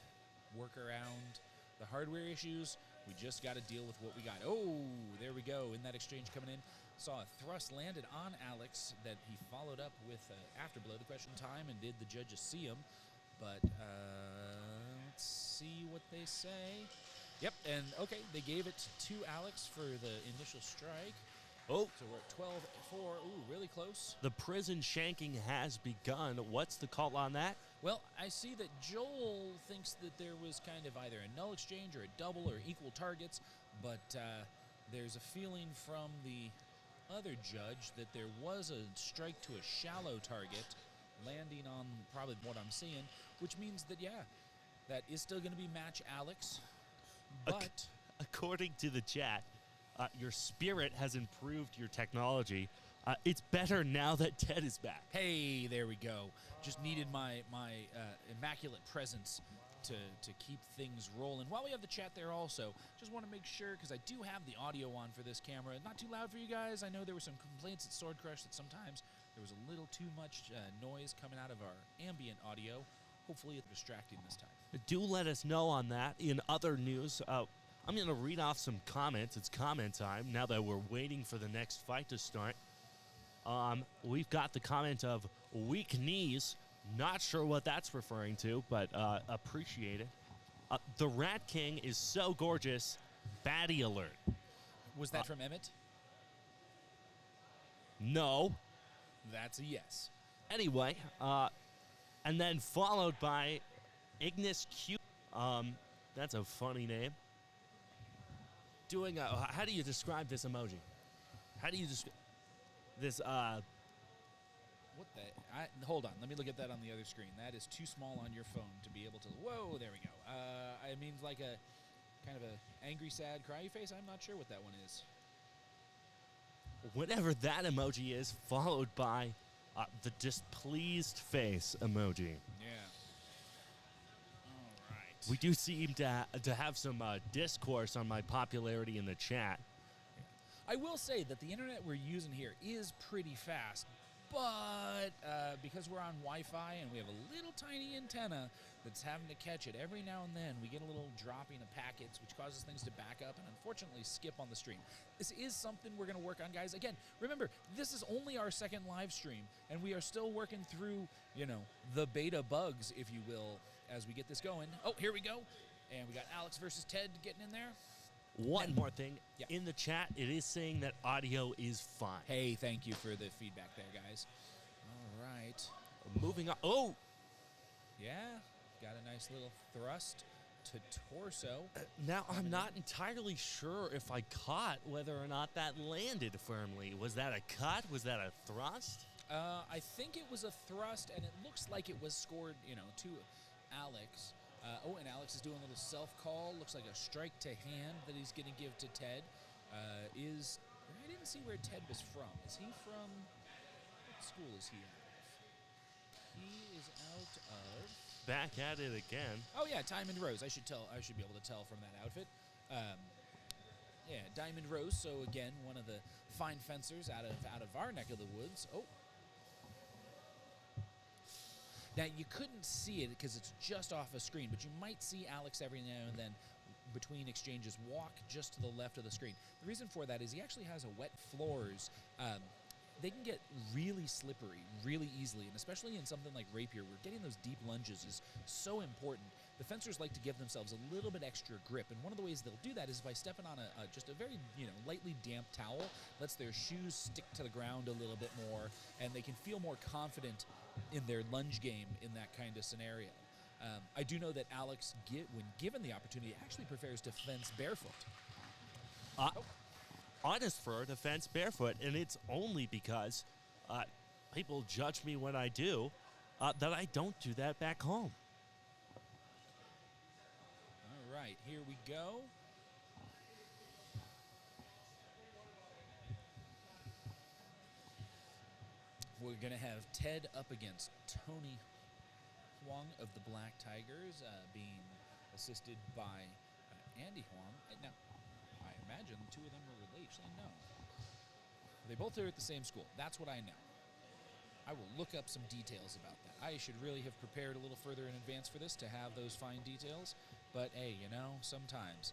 work around the hardware issues, we just got to deal with what we got. Oh, there we go. In that exchange coming in, saw a thrust landed on Alex that he followed up with afterblow the question time, and did the judges see him? But let's see what they say. Yep, and okay, they gave it to Alex for the initial strike. Oh, So we're at 12-4. Ooh, really close. the prison shanking has begun. What's the call on that? Well, I see that Joel thinks that there was kind of either a null exchange or a double or equal targets, but there's a feeling from the other judge that there was a strike to a shallow target landing on probably what I'm seeing, which means that, yeah, that is still going to be match Alex, but According to the chat, your spirit has improved your technology. It's better now that Ted is back. hey, there we go. Just needed my immaculate presence to keep things rolling. While we have the chat there also, just want to make sure, because I do have the audio on for this camera. Not too loud for you guys. I know there were some complaints at Sword Crush that sometimes there was a little too much noise coming out of our ambient audio. Hopefully it's distracting this time. Do let us know on that. In other news, I'm going to read off some comments. It's comment time now that we're waiting for the next fight to start. We've got the comment of weak knees. Not sure what that's referring to, but appreciate it. The Rat King is so gorgeous. Baddie alert. Was that from Emmett? No. That's a yes. Anyway, and then followed by Ignis Q. That's a funny name. Doing a, how do you describe this emoji? How do you describe this? What the? Hold on. Let me look at that on the other screen. That is too small on your phone to be able to. Whoa, there we go. I mean, like a kind of a angry, sad, cryy face. I'm not sure what that one is. Whatever that emoji is, followed by the displeased face emoji. Yeah. All right. We do seem to have some discourse on my popularity in the chat. I will say that the internet we're using here is pretty fast, but because we're on Wi-Fi and we have a little tiny antenna that's having to catch it every now and then, we get a little dropping of packets, which causes things to back up and unfortunately skip on the stream. This is something we're going to work on, guys. Again, remember, this is only our second live stream, and we are still working through, the beta bugs, if you will, as we get this going. Oh, here we go. And we got Alex versus Ted getting in there. One more thing. Yeah. In the chat, it is saying that audio is fine. Hey, thank you for the feedback there, guys. All right. Moving on. Oh! Yeah, got a nice little thrust to torso. Now, I'm not entirely sure if I caught whether or not that landed firmly. Was that a cut? Was that a thrust? I think it was a thrust, and it looks like it was scored, to Alex. And Alex is doing a little self-call. Looks like a strike to hand that he's going to give to Ted. I didn't see where Ted was from. Is he from, what school is he out of? He is out of... Back at it again. Oh, yeah, Diamond Rose. I should be able to tell from that outfit. Yeah, Diamond Rose. So, again, one of the fine fencers out of our neck of the woods. Oh. Now, you couldn't see it because it's just off a screen, but you might see Alex every now and then between exchanges walk just to the left of the screen. The reason for that is he actually has a wet floors. They can get really slippery really easily, and especially in something like Rapier, where getting those deep lunges is so important. The fencers like to give themselves a little bit extra grip, and one of the ways they'll do that is by stepping on just a very lightly damp towel, lets their shoes stick to the ground a little bit more, and they can feel more confident in their lunge game in that kind of scenario. I do know that Alex, when given the opportunity, actually prefers to fence barefoot. Honest for to fence barefoot, and it's only because people judge me when I do that I don't do that back home. All right, here we go. We're going to have Ted up against Tony Huang of the Black Tigers, being assisted by Andy Huang. Now, I imagine the two of them are related. Actually, no. They both are at the same school. That's what I know. I will look up some details about that. I should really have prepared a little further in advance for this to have those fine details. But, hey, sometimes.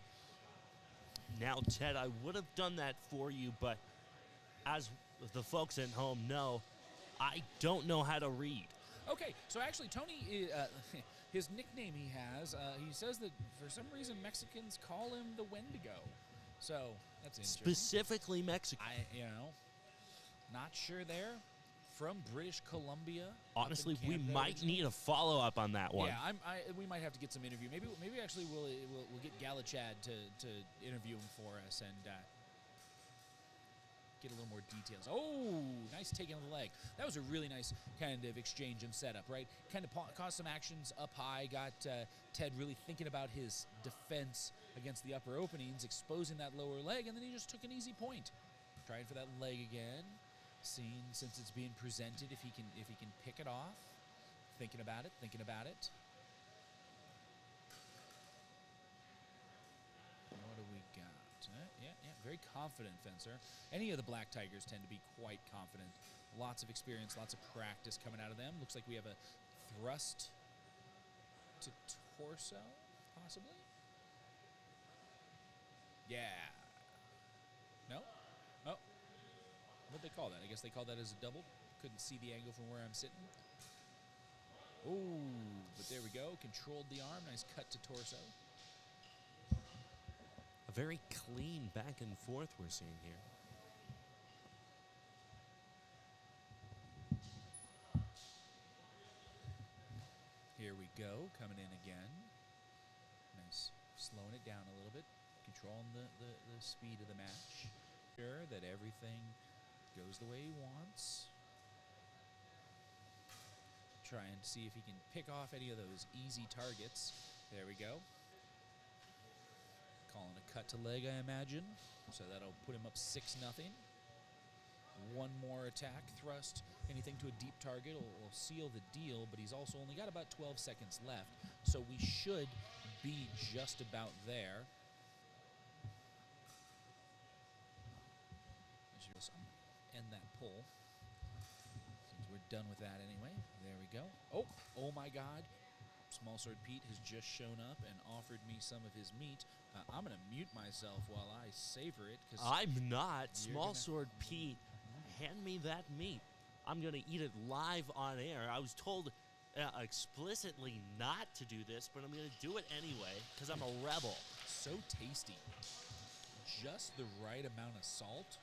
Now, Ted, I would have done that for you, but as the folks at home know, I don't know how to read. Okay, so actually, Tony, his nickname he says that for some reason Mexicans call him the Wendigo. So, that's interesting. Specifically Mexican. Not sure there. From British Columbia. Honestly, we Canada, might need a follow-up on that one. Yeah, we might have to get some interview. Maybe actually we'll get Galachad to interview him for us and get a little more details. Oh, nice taking of the leg. That was a really nice kind of exchange and setup, right? Kind of caused some actions up high, got Ted really thinking about his defense against the upper openings, exposing that lower leg, and then he just took an easy point. Trying for that leg again. Seeing, since it's being presented, if he can pick it off. Thinking about it. What do we got? Yeah, very confident fencer. Any of the Black Tigers tend to be quite confident. Lots of experience, lots of practice coming out of them. Looks like we have a thrust to torso, possibly? Yeah. No? Oh. What'd they call that? I guess they call that as a double. Couldn't see the angle from where I'm sitting. Oh, but there we go. Controlled the arm. Nice cut to torso. A very clean back and forth we're seeing here. Here we go. Coming in again. Nice. Slowing it down a little bit. Controlling the speed of the match. Sure that everything goes the way he wants. Trying to see if he can pick off any of those easy targets. There we go. Calling a cut to leg, I imagine. So that'll put him up 6-0. One more attack, thrust, anything to a deep target will seal the deal, but he's also only got about 12 seconds left. So we should be just about there. End that pull. Since we're done with that anyway. There we go. Oh my God. Small Sword Pete has just shown up and offered me some of his meat. I'm going to mute myself while I savor it. I'm not. Small Sword Pete, hand me that meat. I'm going to eat it live on air. I was told explicitly not to do this, but I'm going to do it anyway because I'm a rebel. So tasty. Just the right amount of salt.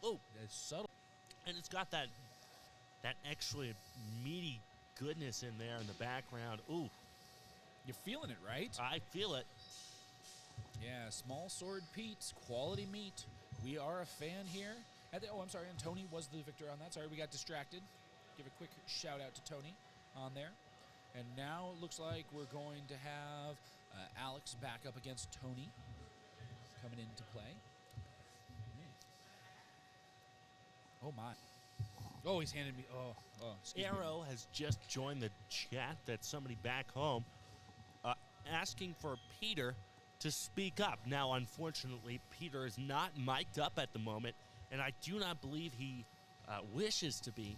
Oh, it's subtle. And it's got that extra meaty goodness in there in the background. Ooh. You're feeling it, right? I feel it. Yeah, Small Sword Pete's quality meat. We are a fan here. I'm sorry, and Tony was the victor on that. Sorry, we got distracted. give a quick shout out to Tony on there. And now it looks like we're going to have Alex back up against Tony coming into play. Oh, my. Oh, he's handed me. Excuse me. Arrow has just joined the chat that somebody back home asking for Peter to speak up. Now, unfortunately, Peter is not mic'd up at the moment, and I do not believe he wishes to be.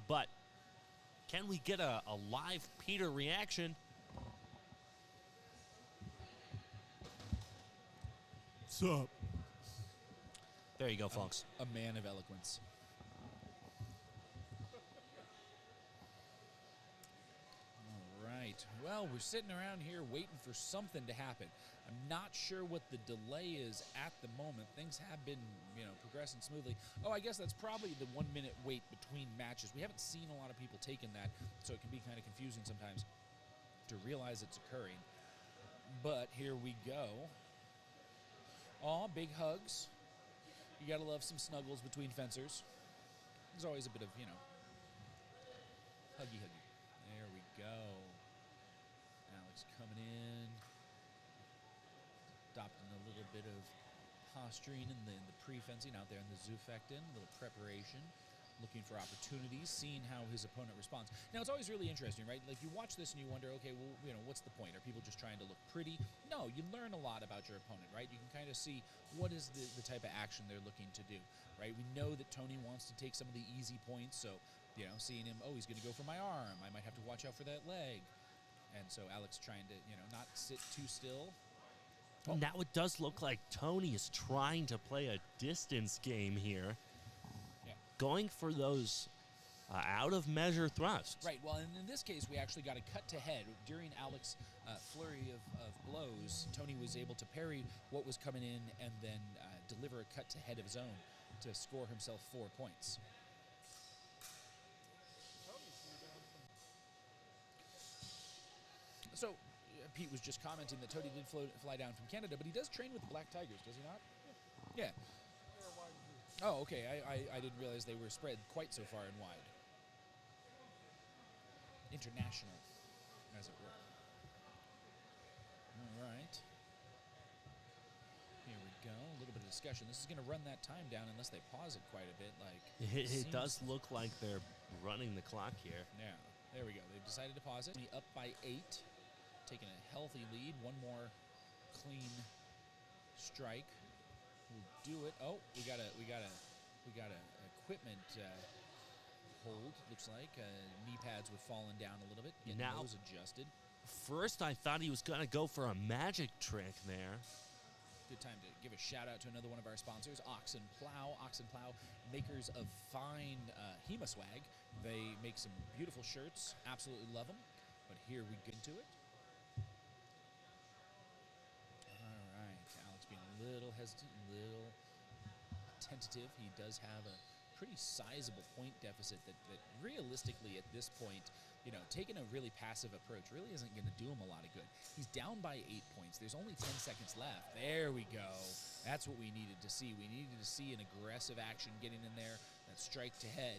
But can we get a live Peter reaction? What's up? There you go, folks. A man of eloquence. All right. Well, we're sitting around here waiting for something to happen. I'm not sure what the delay is at the moment. Things have been, progressing smoothly. Oh, I guess that's probably the 1 minute wait between matches. We haven't seen a lot of people taking that, so it can be kind of confusing sometimes to realize it's occurring. But here we go. Aw, big hugs. You gotta love some snuggles between fencers. There's always a bit of, huggy. There we go. Alex coming in. Adopting a little bit of posturing in the pre-fencing out there in the Zufectin. A little preparation. Looking for opportunities, seeing how his opponent responds. Now, it's always really interesting, right? Like, you watch this and you wonder, okay, well, what's the point? Are people just trying to look pretty? No, you learn a lot about your opponent, right? You can kind of see what is the type of action they're looking to do, right? We know that Tony wants to take some of the easy points, so, seeing him, he's going to go for my arm. I might have to watch out for that leg. And so Alex trying to, not sit too still. Oh. Now it does look like Tony is trying to play a distance game here. Going for those out-of-measure thrusts. Right, well, and in this case, we actually got a cut to head. During Alex's flurry of blows, Tony was able to parry what was coming in and then deliver a cut to head of his own to score himself 4 points. So, Pete was just commenting that Tony did fly down from Canada, but he does train with the Black Tigers, does he not? Yeah. Oh, okay. I didn't realize they were spread quite so far and wide. International, as it were. All right. Here we go. A little bit of discussion. This is going to run that time down unless they pause it quite a bit. It does look like they're running the clock here. Yeah. There we go. They've decided to pause it. Up by 8. Taking a healthy lead. One more clean strike. We'll do it. Oh, we got a equipment hold. Looks like knee pads were falling down a little bit. Getting those adjusted. First, I thought he was going to go for a magic trick there. Good time to give a shout out to another one of our sponsors, Oxen Plow. Oxen Plow, makers of fine HEMA swag. They make some beautiful shirts. Absolutely love them. But here we get into it. Little hesitant, little tentative. He does have a pretty sizable point deficit that realistically at this point, taking a really passive approach really isn't going to do him a lot of good. He's down by 8 points. There's only 10 seconds left. There we go. That's what we needed to see. We needed to see an aggressive action getting in there, that strike to head.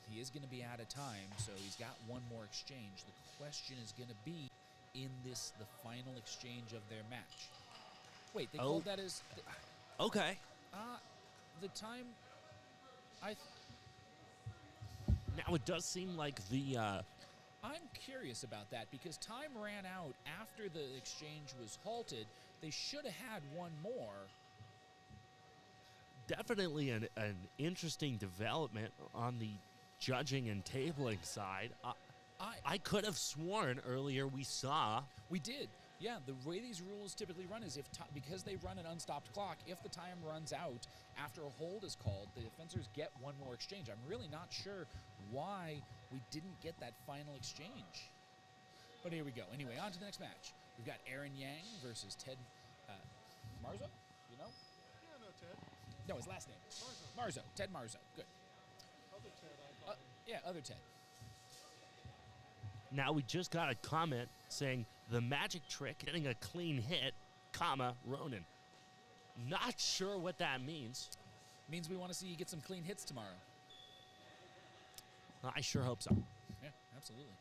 He is going to be out of time, so he's got one more exchange. The question is going to be in the final exchange of their match. Wait, they called that as... Okay. The time... Now, it does seem like the... I'm curious about that, because time ran out after the exchange was halted. They should have had one more. Definitely an interesting development on the judging and tabling side. I could have sworn earlier we saw... We did. Yeah, the way these rules typically run is because they run an unstopped clock, if the time runs out after a hold is called, the fencers get one more exchange. I'm really not sure why we didn't get that final exchange. But here we go. Anyway, on to the next match. We've got Aaron Yang versus Ted Marzo, Yeah, no, Ted. No, his last name. Marzo. Ted Marzo. Good. Other Ted, I call him. Yeah, other Ted. Now we just got a comment saying the magic trick getting a clean hit, Ronan. Not sure what that means. Means we want to see you get some clean hits tomorrow. I sure hope so. Yeah, absolutely.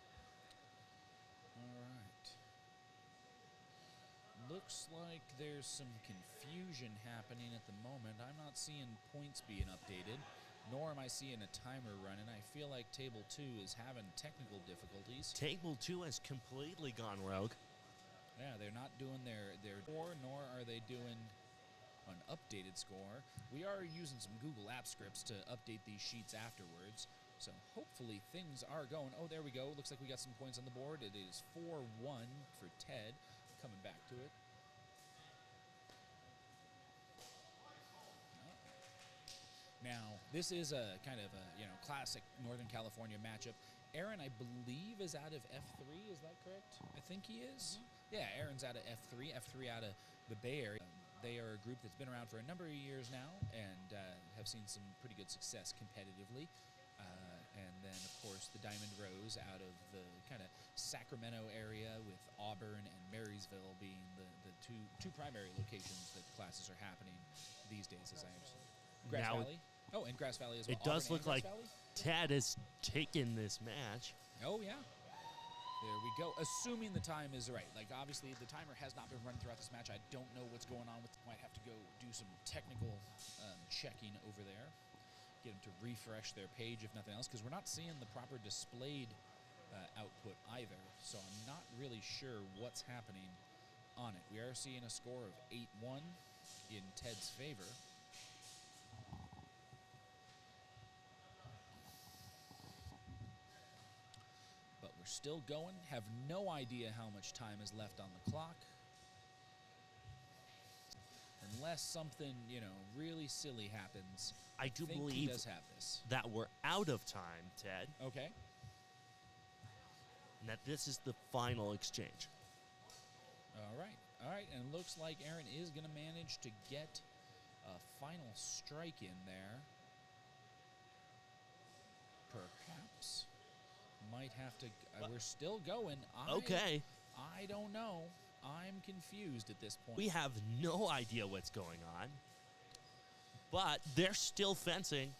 All right. Looks like there's some confusion happening at the moment. I'm not seeing points being updated, nor am I seeing a timer running. I feel like Table 2 is having technical difficulties. Table 2 has completely gone rogue. Yeah, they're not doing their score, nor are they doing an updated score. We are using some Google Apps scripts to update these sheets afterwards, so hopefully things are going. Oh, there we go. Looks like we got some points on the board. It is 4-1 for Ted. Coming back to it. Now, this is a kind of a, classic Northern California matchup. Aaron, I believe, is out of F3. Is that correct? I think he is. Yeah, Aaron's out of F3. F3 out of the Bay Area. They are a group that's been around for a number of years now and have seen some pretty good success competitively. And then, of course, the Diamond Rose out of the kind of Sacramento area, with Auburn and Marysville being the two primary locations that classes are happening these days, as I understand. Grass Valley. Oh, and Grass Valley as well. It does Auburn look like Valley? Ted has taken this match. Oh, yeah. There we go. Assuming the time is right. Like, obviously, the timer has not been run throughout this match. I don't know what's going on with. Might have to go do some technical checking over there. Get them to refresh their page, if nothing else, because we're not seeing the proper displayed output either. So I'm not really sure what's happening on it. We are seeing a score of 8-1 in Ted's favor. But we're still going. Have no idea how much time is left on the clock. Unless something, really silly happens. I do think believe he does have this. that we're out of time, Ted, Okay. and that this is the final exchange. All right. All right. And it looks like Aaron is going to manage to get a final strike in there. Perhaps. Might have to. We're still going. Okay. I don't know. I'm confused at this point. We have no idea what's going on, but they're still fencing.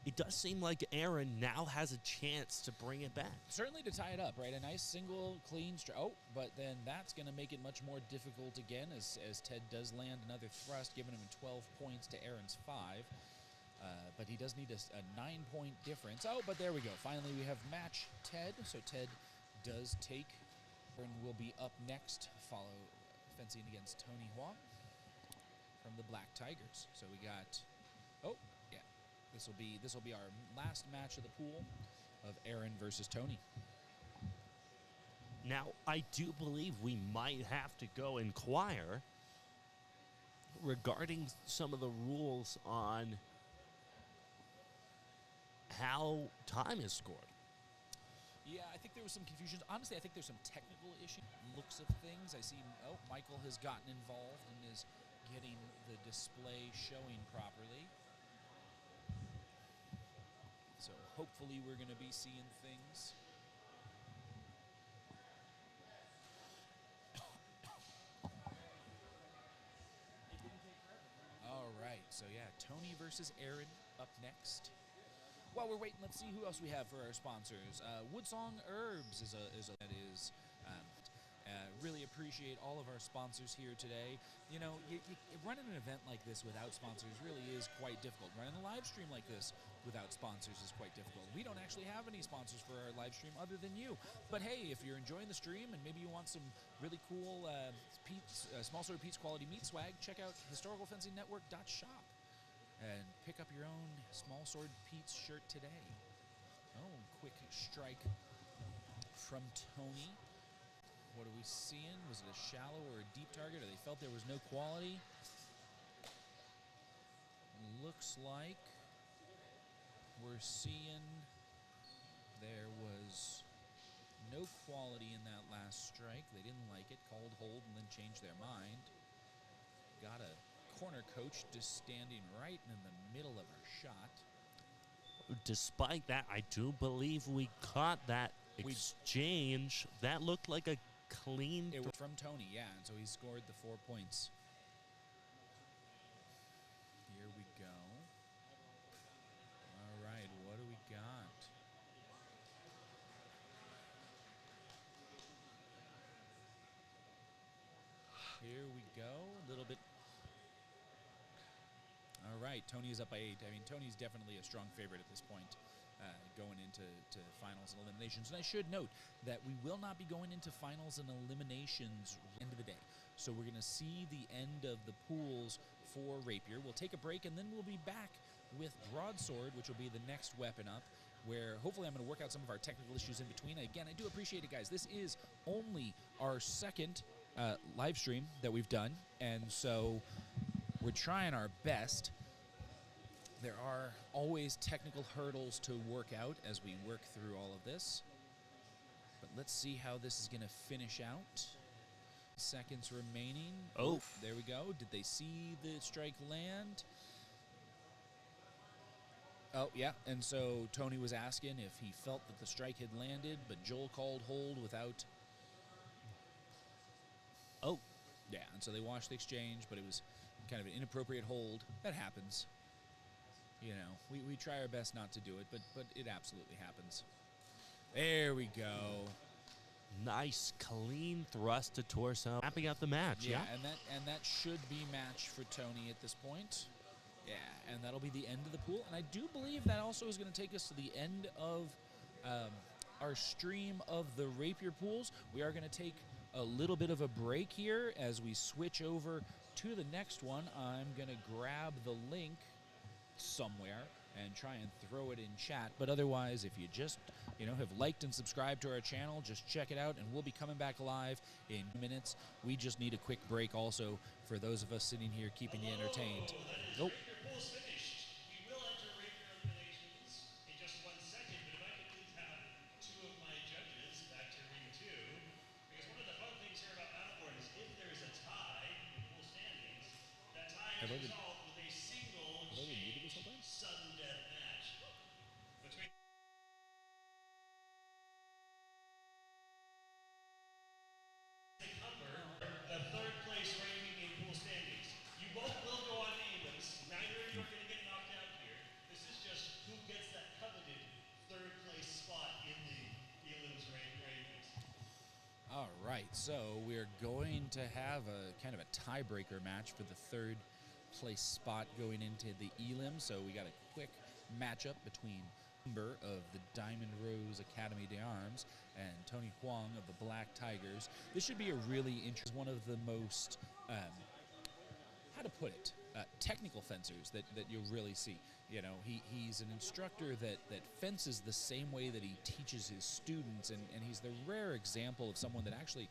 It does seem like Aaron now has a chance to bring it back. Certainly to tie it up, right? A nice single, clean strike. Oh, but then that's going to make it much more difficult again as Ted does land another thrust, giving him 12 points to Aaron's 5. But he does need a 9-point difference. Oh, but there we go. Finally, we have match Ted. So Ted does take and will be up next, follow fencing against Tony Huang from the Black Tigers. So we got, oh, yeah. This will be our last match of the pool of Aaron versus Tony. Now, I do believe we might have to go inquire regarding some of the rules on how time is scored. Yeah, I think there was some confusion. Honestly, I think there's some technical issue. Looks of things. I see, Michael has gotten involved and is getting the display showing properly. So hopefully we're going to be seeing things. All right, so yeah, Tony versus Aaron up next. While we're waiting, let's see who else we have for our sponsors. Woodsong Herbs is really appreciate all of our sponsors here today. Running an event like this without sponsors really is quite difficult. Running a live stream like this without sponsors is quite difficult. We don't actually have any sponsors for our live stream other than you. But hey, if you're enjoying the stream and maybe you want some really cool Small Sword Pete's quality meat swag, check out historicalfencingnetwork.shop. And pick up your own Small Sword Pete's shirt today. Oh, quick strike from Tony. What are we seeing? Was it a shallow or a deep target, or they felt there was no quality? Looks like we're seeing there was no quality in that last strike. They didn't like it, called hold, and then changed their mind. Got a corner coach just standing right in the middle of our shot. Despite that, I do believe we caught that exchange. That looked like a clean. It was from Tony, yeah, and so he scored the 4 points. Here we go. right, Tony is up by 8. I mean, Tony's definitely a strong favorite at this point, going into finals and eliminations. And I should note that we will not be going into finals and eliminations end of the day. So we're going to see the end of the pools for Rapier. We'll take a break, and then we'll be back with Broadsword, which will be the next weapon up, where hopefully I'm going to work out some of our technical issues in between. Again, I do appreciate it, guys. This is only our second live stream that we've done, and so we're trying our best. There are always technical hurdles to work out as we work through all of this. But let's see how this is going to finish out. Seconds remaining. Oh. There we go. Did they see the strike land? Oh, yeah. And so Tony was asking if he felt that the strike had landed, but Joel called hold without. Oh. Yeah, and so they watched the exchange, but it was kind of an inappropriate hold. That happens. You know, we try our best not to do it, but it absolutely happens. There we go. Nice, clean thrust to torso. Wrapping out the match, yeah? And that should be match for Tony at this point. Yeah, and that'll be the end of the pool. And I do believe that also is going to take us to the end of our stream of the Rapier pools. We are going to take a little bit of a break here as we switch over to the next one. I'm going to grab the link somewhere and try and throw it in chat. But otherwise, if you just, have liked and subscribed to our channel, just check it out, and we'll be coming back live in minutes. We just need a quick break also for those of us sitting here keeping you entertained. Nope. Rapier pool's finished. We will enter Rapier eliminations in just 1 second, but if I could please have 2 of my judges back to ring 2, because one of the fun things here about Battleborn is if there is a tie in pool standings, that tie is resolved with a single sudden death match between the 3rd place ranking in pool standings. You both will go on elims. Neither of you are going to get knocked out here. This is just who gets that coveted 3rd place spot in the elims rankings. All right, so we're going to have a kind of a tiebreaker match for the 3rd place spot going into the elim. So we got a quick matchup between Humber of the Diamond Rose Academy d'Armes and Tony Huang of the Black Tigers. This should be a really interesting, one of the most, how to put it, technical fencers that you'll really see. He's an instructor that fences the same way that he teaches his students, and he's the rare example of someone that actually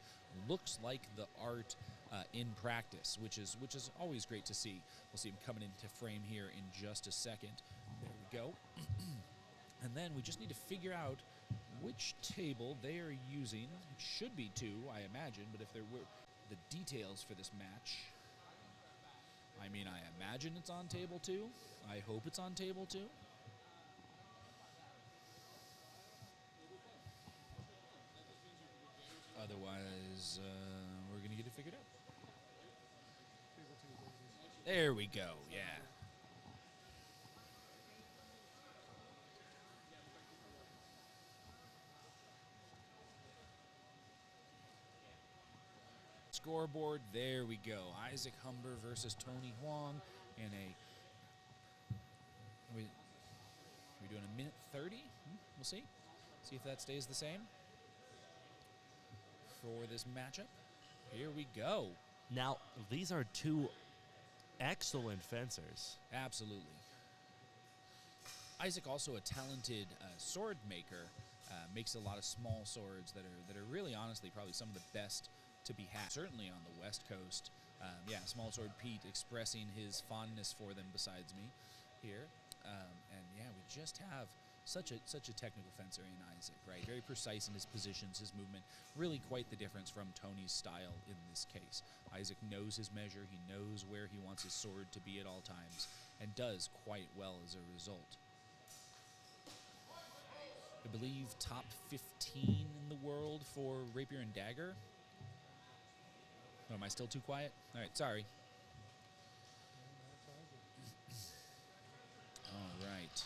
looks like the art in practice, which is always great to see. We'll see him coming into frame here in just a second. There we go. And then we just need to figure out which table they are using. It should be 2, I imagine, but if there were the details for this match, I mean, I imagine it's on table 2. I hope it's on table 2. Otherwise, we're going to get it figured out. There we go, yeah. Scoreboard, there we go. Isaac Humber versus Tony Huang in a... We're doing a minute 30? We'll see. See if that stays the same for this matchup. Here we go. Now, these are 2 excellent fencers. Absolutely. Isaac, also a talented sword maker, makes a lot of small swords that are really, honestly, probably some of the best to be had. Certainly on the West Coast. Small Sword Pete expressing his fondness for them besides me here. And yeah, we just have such a technical fencer in Isaac, right? Very precise in his positions, his movement. Really quite the difference from Tony's style in this case. Isaac knows his measure. He knows where he wants his sword to be at all times, and does quite well as a result. I believe top 15 in the world for Rapier and Dagger. Oh, am I still too quiet? All right, sorry. All right.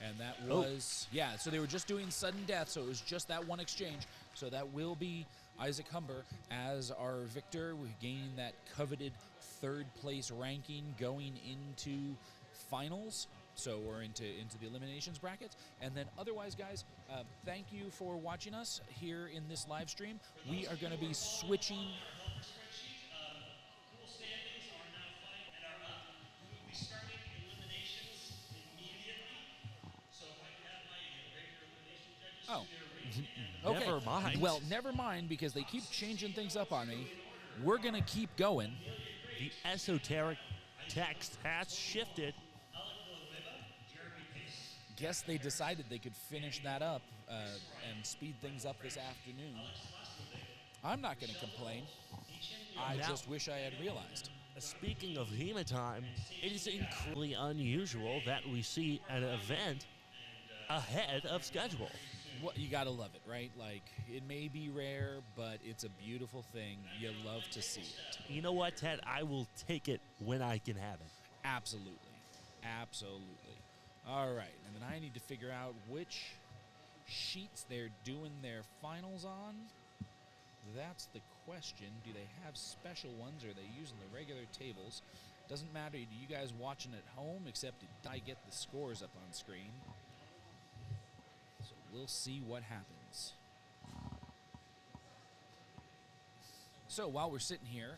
And that was, so they were just doing sudden death, so it was just that one exchange. So that will be Isaac Humber as our victor. We're gaining that coveted 3rd place ranking going into finals, so we're into the eliminations brackets. And then otherwise, guys, thank you for watching us here in this live stream. We are going to be switching. Pool standings are now final and are up. We will be starting eliminations immediately. So if I can have my regular elimination judges Oh. do their ring and Okay. Never mind. Well, never mind, because they keep changing things up on me. We're going to keep going. The esoteric text has shifted. Guess they decided they could finish that up and speed things up this afternoon. I'm not going to complain. I Now- just wish I had realized. Speaking of HEMA time, it is incredibly unusual that we see an event ahead of schedule. What, you got to love it, right? Like, it may be rare, but it's a beautiful thing. You love to see it. You know what, Ted? I will take it when I can have it. Absolutely. Absolutely. All right, and then I need to figure out which sheets they're doing their finals on. That's the question. Do they have special ones, or are they using the regular tables? Doesn't matter to you guys watching at home, except I get the scores up on screen. So we'll see what happens. So while we're sitting here,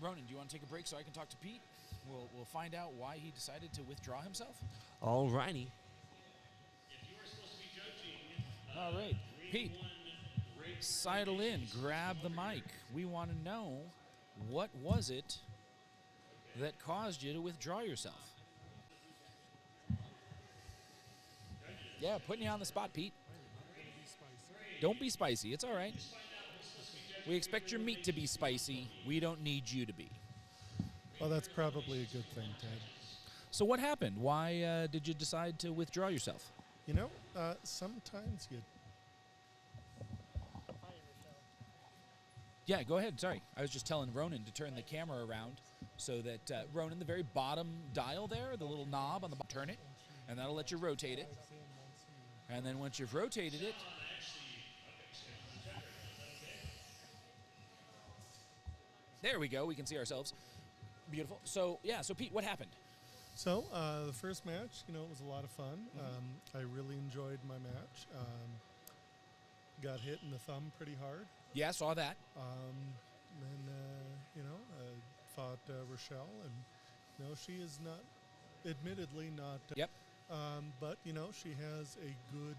Ronan, do you want to take a break so I can talk to Pete? We'll find out why he decided to withdraw himself. All righty. if you are supposed to be judging, All right, Pete, sidle in, grab the mic. We want to know, what was it that caused you to withdraw yourself? Yeah, putting you on the spot, Pete. Don't be spicy. It's all right. We expect your meat to be spicy. We don't need you to be. Well, that's probably a good thing, Ted. So what happened? Why did you decide to withdraw yourself? You know, sometimes you. Yeah, go ahead. Sorry. I was just telling Ronan to turn the camera around so that, Ronan, the very bottom dial there, the little knob on the bottom, turn it, and that'll let you rotate it. And then once you've rotated it, there we go. We can see ourselves. Beautiful. So, yeah, so Pete, what happened? So the first match, you know, it was a lot of fun. I really enjoyed my match. Got hit in the thumb pretty hard. Yeah, saw that. Then, you know, fought Rochelle, and no, she is not, admittedly not. Yep. But you know, she has a good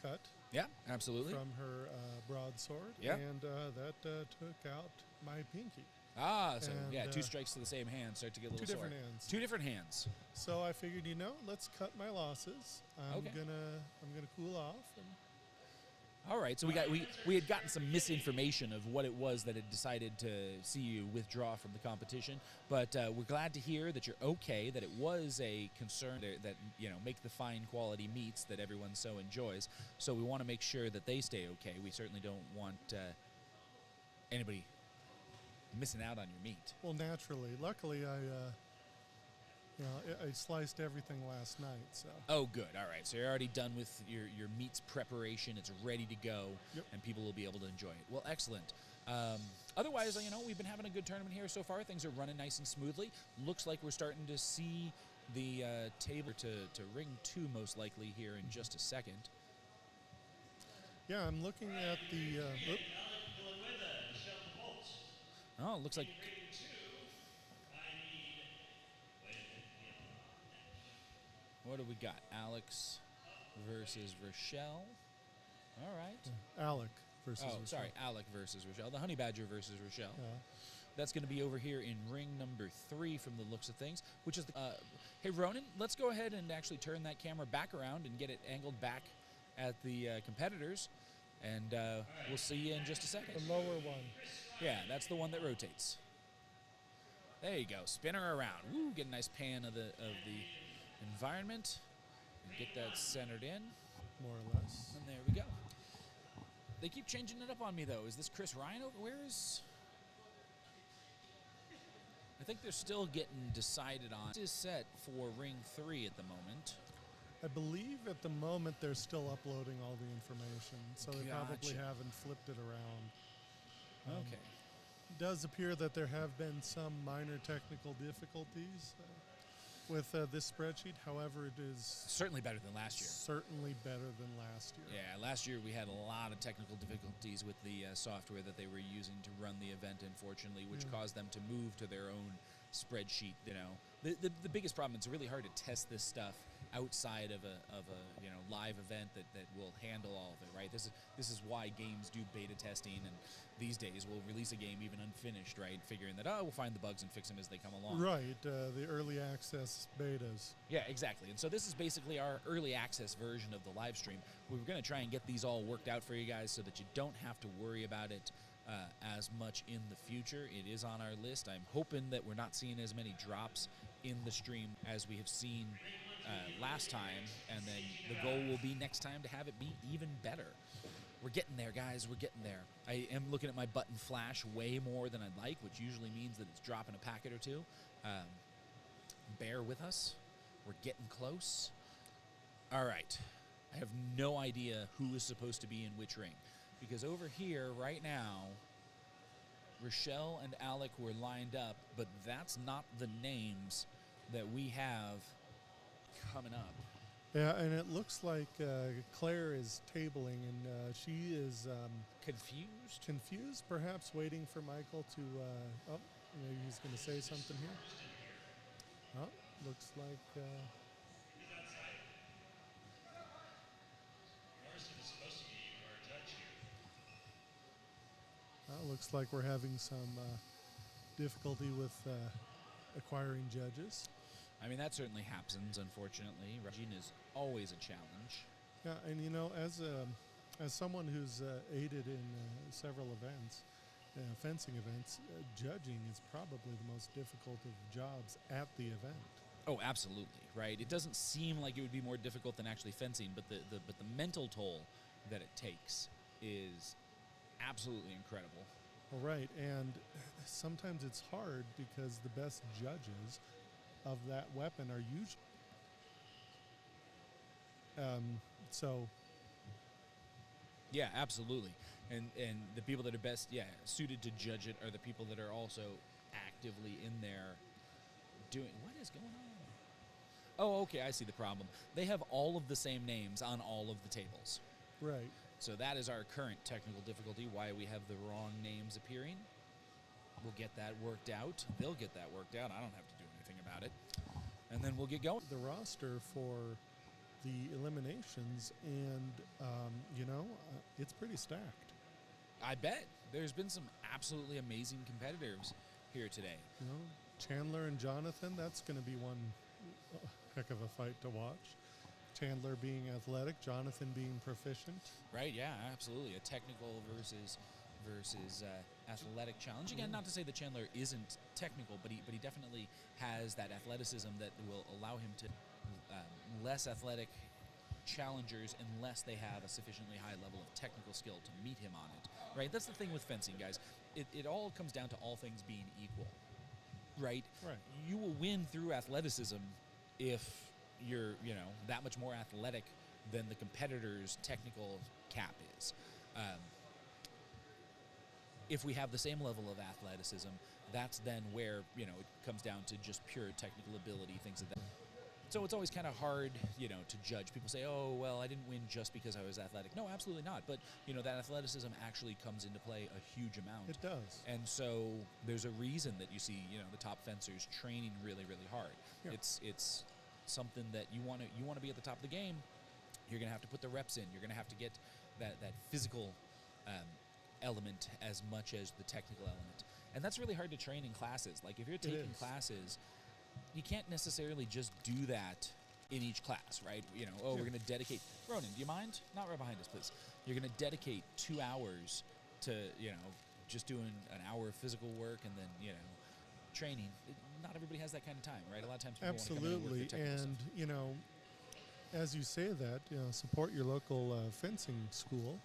cut Yeah, absolutely. from her broadsword, Yep. and that took out my pinky. Ah, so And, yeah, two strikes to the same hand start to get a little Two sore. different hands. Two different hands. So I figured, you know, let's cut my losses. I'm Okay. gonna cool off. And All right, so we had gotten some misinformation of what it was that had decided to see you withdraw from the competition, but we're glad to hear that you're okay. That it was a concern that you know, make the fine quality meats that everyone so enjoys. So we want to make sure that they stay okay. We certainly don't want anybody missing out on your meat. well, naturally, luckily, you know, I sliced everything last night. So Oh, good. All right. So you're already done with your meat's preparation. It's ready to go, Yep. and people will be able to enjoy it. Well, excellent. Otherwise, you know, we've been having a good tournament here so far. Things are running nice and smoothly. Looks like we're starting to see the table to ring 2 most likely here in just a second. yeah, I'm looking at the. Oop, Oh, it looks like what do we got? Alex versus Rochelle. All right. Alec versus. Oh, Rochelle. sorry, Alec versus Rochelle. The Honey Badger versus Rochelle. Yeah. That's going to be over here in ring number 3 from the looks of things, which is the, hey, Ronan, let's go ahead and actually turn that camera back around and get it angled back at the competitors, and we'll see you in just a second. The lower one. Yeah, that's the one that rotates. There you go. Spin her around. Woo, get a nice pan of the environment, and get that centered in, More or less. and there we go. They keep changing it up on me, though. Is this Chris Ryan over? Where is... I think they're still getting decided on. This is set for ring 3 at the moment. I believe at the moment they're still uploading all the information, so they probably Gotcha. haven't flipped it around. Okay. does appear that there have been some minor technical difficulties with this spreadsheet. However, it is Certainly better than last year. certainly better than last year. Yeah, last year we had a lot of technical difficulties with the software that they were using to run the event, unfortunately, which caused them to move to their own spreadsheet. You know, the biggest problem, it's really hard to test this stuff outside of a live event that will handle all of it, right? This is why games do beta testing, and these days we'll release a game even unfinished, right? Figuring that, we'll find the bugs and fix them as they come along. Right, the early access betas. Yeah, exactly. And so this is basically our early access version of the live stream. We were going to try and get these all worked out for you guys so that you don't have to worry about it as much in the future. It is on our list. I'm hoping that we're not seeing as many drops in the stream as we have seen last time, and then the goal will be next time to have it be even better. We're getting there, guys. We're getting there. I am looking at my button flash way more than I'd like, which usually means that it's dropping a packet or two. Bear with us. We're getting close. All right. I have no idea who is supposed to be in which ring, because over here right now, Rochelle and Alec were lined up, but that's not the names that we have coming up. Yeah, and it looks like Claire is tabling, and she is confused, perhaps waiting for Michael to. Maybe he's going to say something here. Oh, looks like. Looks like we're having some difficulty with acquiring judges. I mean, that certainly happens, unfortunately. Regine is always a challenge. Yeah, and you know, as someone who's aided in several events, fencing events, judging is probably the most difficult of jobs at the event. Oh, absolutely, right? It doesn't seem like it would be more difficult than actually fencing, but the mental toll that it takes is absolutely incredible. All right, and sometimes it's hard because the best judges of that weapon are usually Yeah, absolutely. And the people that are best suited to judge it are the people that are also actively in there doing. What is going on? Oh, okay, I see the problem. They have all of the same names on all of the tables. Right. So that is our current technical difficulty, why we have the wrong names appearing. We'll get that worked out. They'll get that worked out. I don't have to do anything about it. And then we'll get going. The roster for the eliminations, and, it's pretty stacked. I bet. There's been some absolutely amazing competitors here today. You know, Chandler and Jonathan, that's going to be one heck of a fight to watch. Chandler being athletic, Jonathan being proficient. Right, yeah, absolutely. A technical versus athletic challenge. Again, not to say that Chandler isn't technical, but he definitely has that athleticism that will allow him to less athletic challengers unless they have a sufficiently high level of technical skill to meet him on it. Right? That's the thing with fencing, guys. It all comes down to all things being equal. Right? Right. You will win through athleticism if you're, that much more athletic than the competitor's technical cap is. If we have the same level of athleticism, that's then where, it comes down to just pure technical ability, things like that. So it's always kind of hard, to judge. People say, oh, well, I didn't win just because I was athletic. No, absolutely not. But, that athleticism actually comes into play a huge amount. It does. And so there's a reason that you see, the top fencers training really, really hard. Yeah. It's something that you want to be at the top of the game. You're going to have to put the reps in. You're going to have to get that physical element as much as the technical element. And that's really hard to train in classes. Like if you're taking classes, you can't necessarily just do that in each class, right? We're going to dedicate. Ronan, do you mind? Not right behind us, please. You're going to dedicate 2 hours to, just doing an hour of physical work and then, training. Not everybody has that kind of time, right? A lot of times people absolutely, want to come in and work their technical and stuff. as you say that, support your local fencing school.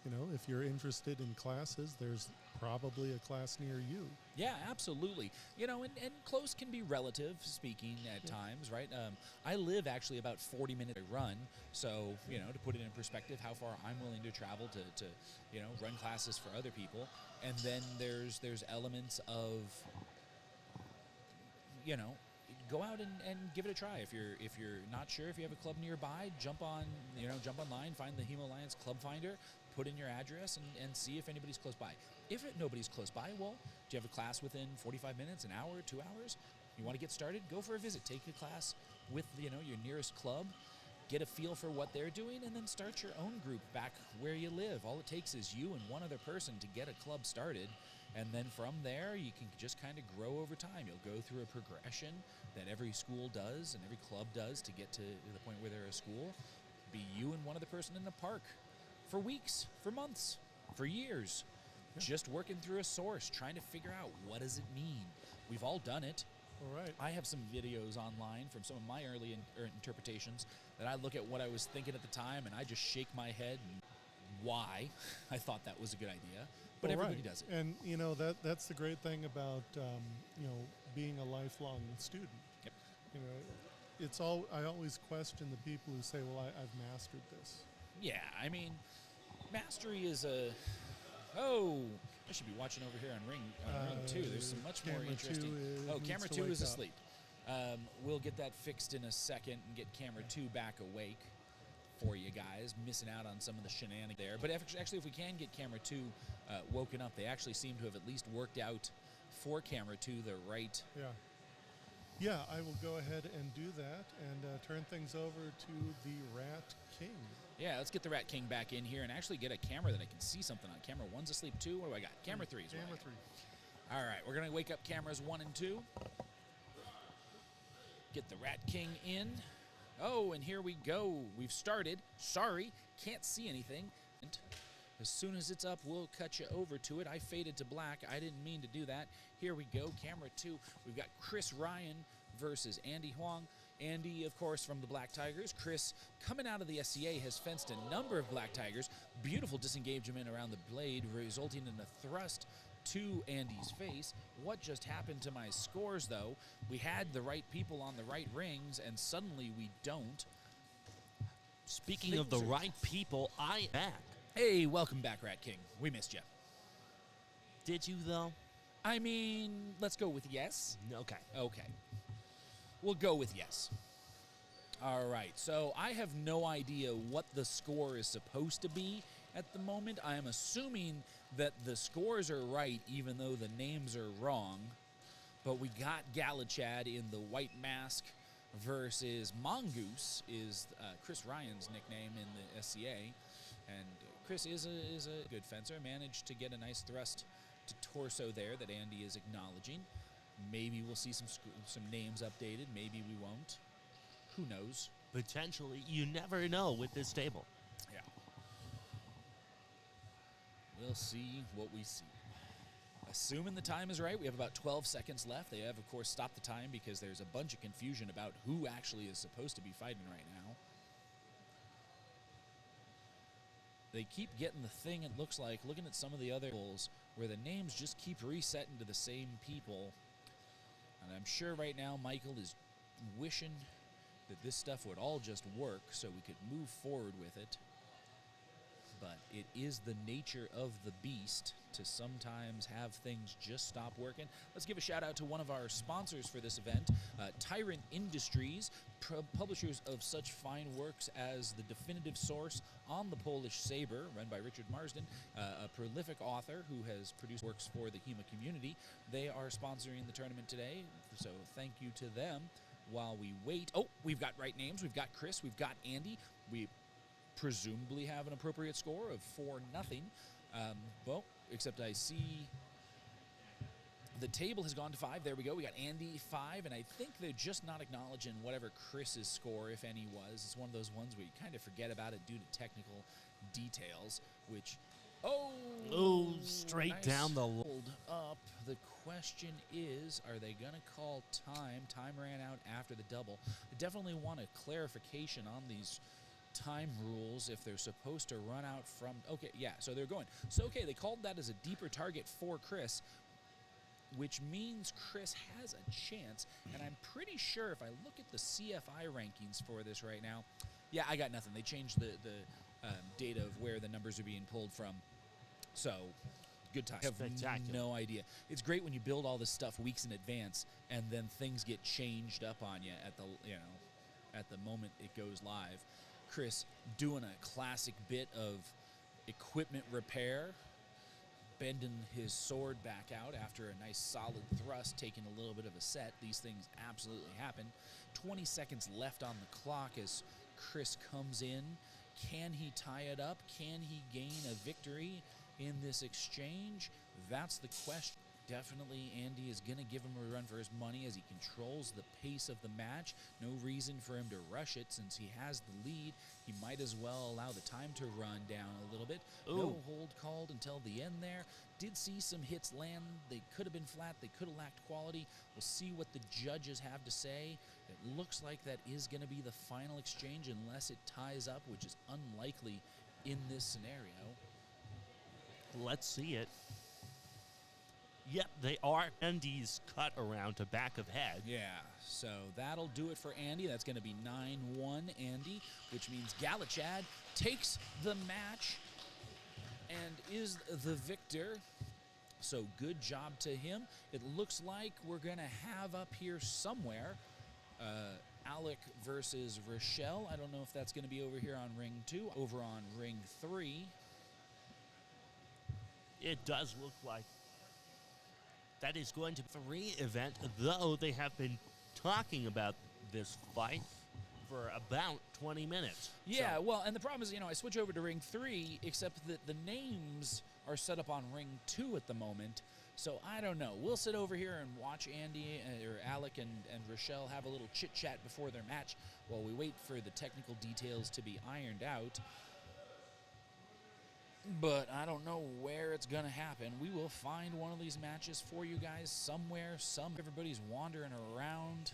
you know, if you're interested in classes, there's probably a class near you. Yeah, absolutely. You know, and close can be relative speaking at times, right? I live actually about 40 minutes run, so, you know, to put it in perspective, how far I'm willing to travel to you know, run classes for other people. And then there's elements of, you know, go out and give it a try. If you're not sure if you have a club nearby, jump online, find the Hemo Alliance Club Finder, put in your address, and see if anybody's close by. If nobody's close by, well, do you have a class within 45 minutes, an hour, 2 hours? You want to get started? Go for a visit. Take a class with, you know, your nearest club. Get a feel for what they're doing, and then start your own group back where you live. All it takes is you and one other person to get a club started, and then from there, you can just kind of grow over time. You'll go through a progression that every school does and every club does to get to the point where they're a school. Be you and one other person in the park for weeks, for months, for years, just working through a source, trying to figure out what does it mean. We've all done it. All right. I have some videos online from some of my early interpretations that I look at what I was thinking at the time, and I just shake my head and why I thought that was a good idea. But Well, everybody right. does it. And, you know, that's the great thing about, you know, being a lifelong student. Yep. You know, I always question the people who say, well, I've mastered this. Yeah, I mean, mastery is a... Oh, I should be watching over here on Ring 2. There's some much more camera interesting... 2 Oh, needs camera to 2 wake is up. asleep. We'll get that fixed in a second and get camera 2 back awake for you guys. Missing out on some of the shenanigans there. But actually, if we can get camera 2 woken up, they actually seem to have at least worked out for camera 2 the right... Yeah. Yeah, I will go ahead and do that and turn things over to the Rat King. Yeah, let's get the Rat King back in here and actually get a camera that I can see something on. Camera 1's asleep too. What do I got? Camera 3 is what I Camera got. 3. All right, we're going to wake up cameras 1 and 2. Get the Rat King in. Oh, and here we go. We've started. Sorry, can't see anything. And as soon as it's up, we'll cut you over to it. I faded to black. I didn't mean to do that. Here we go. Camera 2. We've got Chris Ryan versus Andy Huang. Andy, of course, from the Black Tigers. Chris, coming out of the SCA, has fenced a number of Black Tigers. Beautiful disengagement around the blade, resulting in a thrust to Andy's face. What just happened to my scores, though? We had the right people on the right rings, and suddenly we don't. Speaking of the right people, I am back. Hey, welcome back, Rat King. We missed you. Did you, though? I mean, let's go with yes. Okay. Okay. We'll go with yes. All right, so I have no idea what the score is supposed to be at the moment. I am assuming that the scores are right, even though the names are wrong. But we got Galachad in the white mask versus Mongoose is Chris Ryan's nickname in the SCA. And Chris is a good fencer, managed to get a nice thrust to torso there that Andy is acknowledging. Maybe we'll see some names updated. Maybe we won't. Who knows? Potentially. You never know with this table. Yeah. We'll see what we see. Assuming the time is right, we have about 12 seconds left. They have, of course, stopped the time because there's a bunch of confusion about who actually is supposed to be fighting right now. They keep getting the thing, it looks like, looking at some of the other polls, where the names just keep resetting to the same people. And I'm sure right now Michael is wishing that this stuff would all just work so we could move forward with it. But it is the nature of the beast to sometimes have things just stop working. Let's give a shout out to one of our sponsors for this event, Tyrant Industries, publishers of such fine works as The Definitive Source on the Polish Saber, run by Richard Marsden, a prolific author who has produced works for the HEMA community. They are sponsoring the tournament today, so thank you to them. While we wait, oh, we've got right names. We've got Chris, we've got Andy. We presumably have an appropriate score of 4-0. Well, except I see the table has gone to 5. There we go. We got Andy 5, and I think they're just not acknowledging whatever Chris's score, if any, was. It's one of those ones where you kind of forget about it due to technical details, which, Oh, straight nice down the hold up. The question is, are they going to call time? Time ran out after the double. I definitely want a clarification on these time rules if they're supposed to run out from... Okay, yeah, so they're going. So, okay, they called that as a deeper target for Chris, which means Chris has a chance. And I'm pretty sure if I look at the CFI rankings for this right now, yeah, I got nothing. They changed the data of where the numbers are being pulled from. So, good time. I have no idea. It's great when you build all this stuff weeks in advance, and then things get changed up on you at the, at the moment it goes live. Chris doing a classic bit of equipment repair, bending his sword back out after a nice solid thrust, taking a little bit of a set. These things absolutely happen. 20 seconds left on the clock as Chris comes in. Can he tie it up? Can he gain a victory in this exchange? That's the question. Definitely Andy is going to give him a run for his money as he controls the pace of the match. No reason for him to rush it since he has the lead. He might as well allow the time to run down a little bit. Ooh. No hold called until the end there. Did see some hits land. They could have been flat. They could have lacked quality. We'll see what the judges have to say. It looks like that is going to be the final exchange unless it ties up, which is unlikely in this scenario. Let's see it. Yep, they are Andy's cut around to back of head. Yeah, so that'll do it for Andy. That's going to be 9-1 Andy, which means Galachad takes the match and is the victor. So good job to him. It looks like we're going to have up here somewhere Alec versus Rochelle. I don't know if that's going to be over here on ring 2. Over on ring 3. It does look like that is going to be a free event, though they have been talking about this fight for about 20 minutes. Yeah, so. Well, and the problem is, I switch over to ring 3, except that the names are set up on ring 2 at the moment. So I don't know. We'll sit over here and watch Andy or Alec and Rochelle have a little chit-chat before their match while we wait for the technical details to be ironed out. But I don't know where it's going to happen. We will find one of these matches for you guys somewhere. Everybody's wandering around,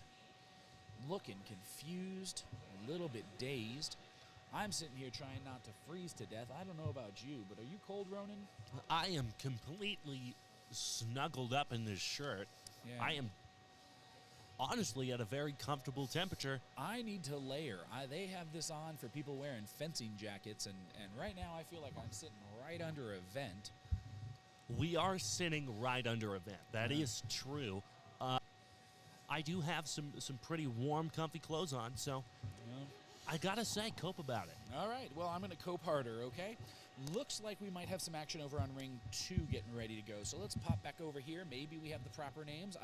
looking confused, a little bit dazed. I'm sitting here trying not to freeze to death. I don't know about you, but are you cold, Ronan? I am completely snuggled up in this shirt. Yeah. I am honestly at a very comfortable temperature. I need to layer. They have this on for people wearing fencing jackets, and right now I feel like I'm sitting right under a vent. We are sitting right under a vent. That is true. I do have some pretty warm, comfy clothes on, so I gotta say, cope about it. All right, well, I'm gonna cope harder, okay? Looks like we might have some action over on ring 2 getting ready to go, so let's pop back over here. Maybe we have the proper names.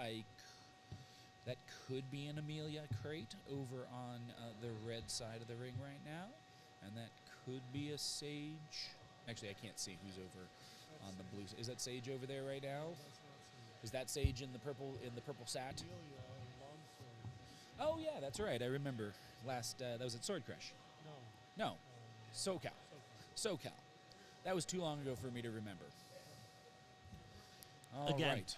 That could be an Amelia crate over on the red side of the ring right now. And that could be a Sage. Actually, I can't see who's over on the blue. Is that Sage over there right now? Is that Sage in the purple sat? Oh yeah, that's right. I remember last that was at Sword Crush. No. SoCal. That was too long ago for me to remember. All Again. right.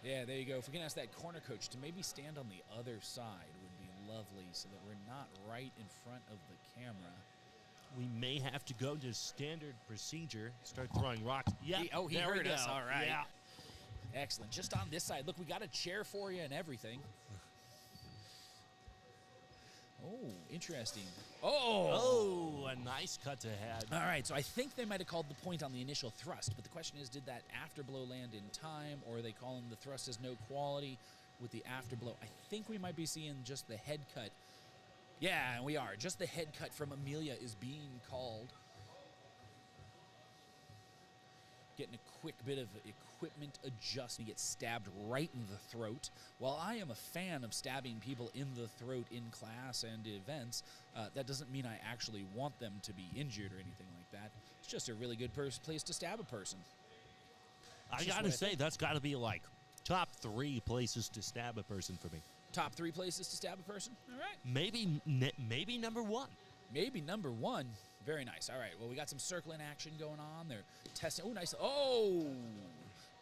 Yeah, there you go. If we can ask that corner coach to maybe stand on the other side would be lovely so that we're not right in front of the camera. We may have to go to standard procedure, start throwing rocks. Yeah, he heard us. All right. Yeah. Excellent. Just on this side. Look, we got a chair for you and everything. Oh, interesting. Oh, a nice cut to head. All right, so I think they might have called the point on the initial thrust, but the question is, did that afterblow land in time, or are they calling the thrust as no quality with the afterblow? I think we might be seeing just the head cut. Yeah, we are. Just the head cut from Amelia is being called. Getting a quick bit of equipment adjustment. He gets stabbed right in the throat. While I am a fan of stabbing people in the throat in class and events, that doesn't mean I actually want them to be injured or anything like that. It's just a really good place to stab a person. I gotta say, that's gotta be like top 3 places to stab a person for me. Top 3 places to stab a person? All right. Maybe number 1. Maybe number 1. Very nice. All right. Well, we got some circling action going on. They're testing. Oh, nice. Oh,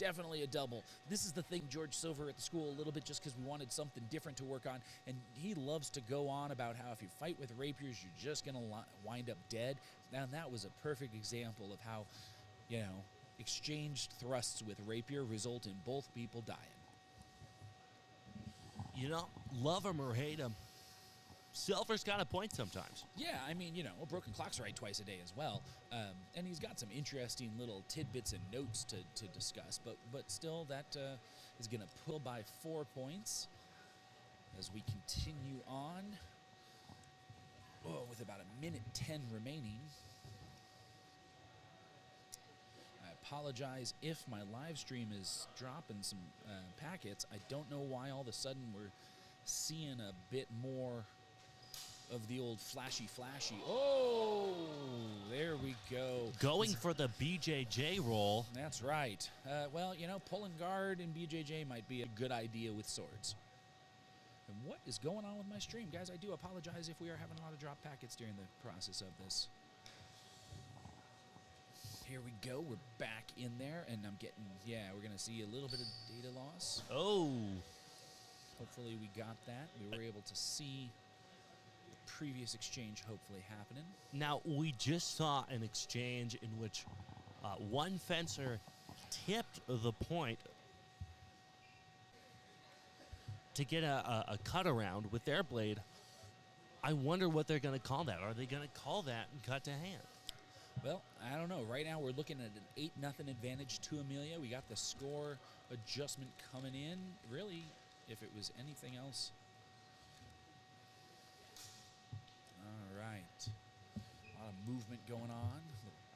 Definitely a double. This is the thing, George Silver at the school a little bit just because we wanted something different to work on. And he loves to go on about how if you fight with rapiers, you're just going to wind up dead. Now, that was a perfect example of how, you know, exchanged thrusts with rapier result in both people dying. You know, love him or hate him, Silver's got a point sometimes. Yeah, I mean, you know, a broken clock's right twice a day as well. And he's got some interesting little tidbits and notes to discuss. But still, that is going to pull by 4 points as we continue on. Oh, with about 1:10 remaining. I apologize if my live stream is dropping some packets. I don't know why all of a sudden we're seeing a bit more of the old flashy. Oh, there we go. Going for the BJJ roll. That's right. Well, you know, pulling guard in BJJ might be a good idea with swords. And what is going on with my stream? Guys, I do apologize if we are having a lot of drop packets during the process of this. Here we go. We're back in there, and I'm getting, yeah, we're going to see a little bit of data loss. Oh. Hopefully we got that. We were able to see the previous exchange hopefully happening. Now, we just saw an exchange in which one fencer tipped the point to get a cut around with their blade. I wonder what they're going to call that. Are they going to call that and cut to hand? Well, I don't know. Right now we're looking at an 8-0 advantage to Amelia. We got the score adjustment coming in. Really, if it was anything else. All right. A lot of movement going on.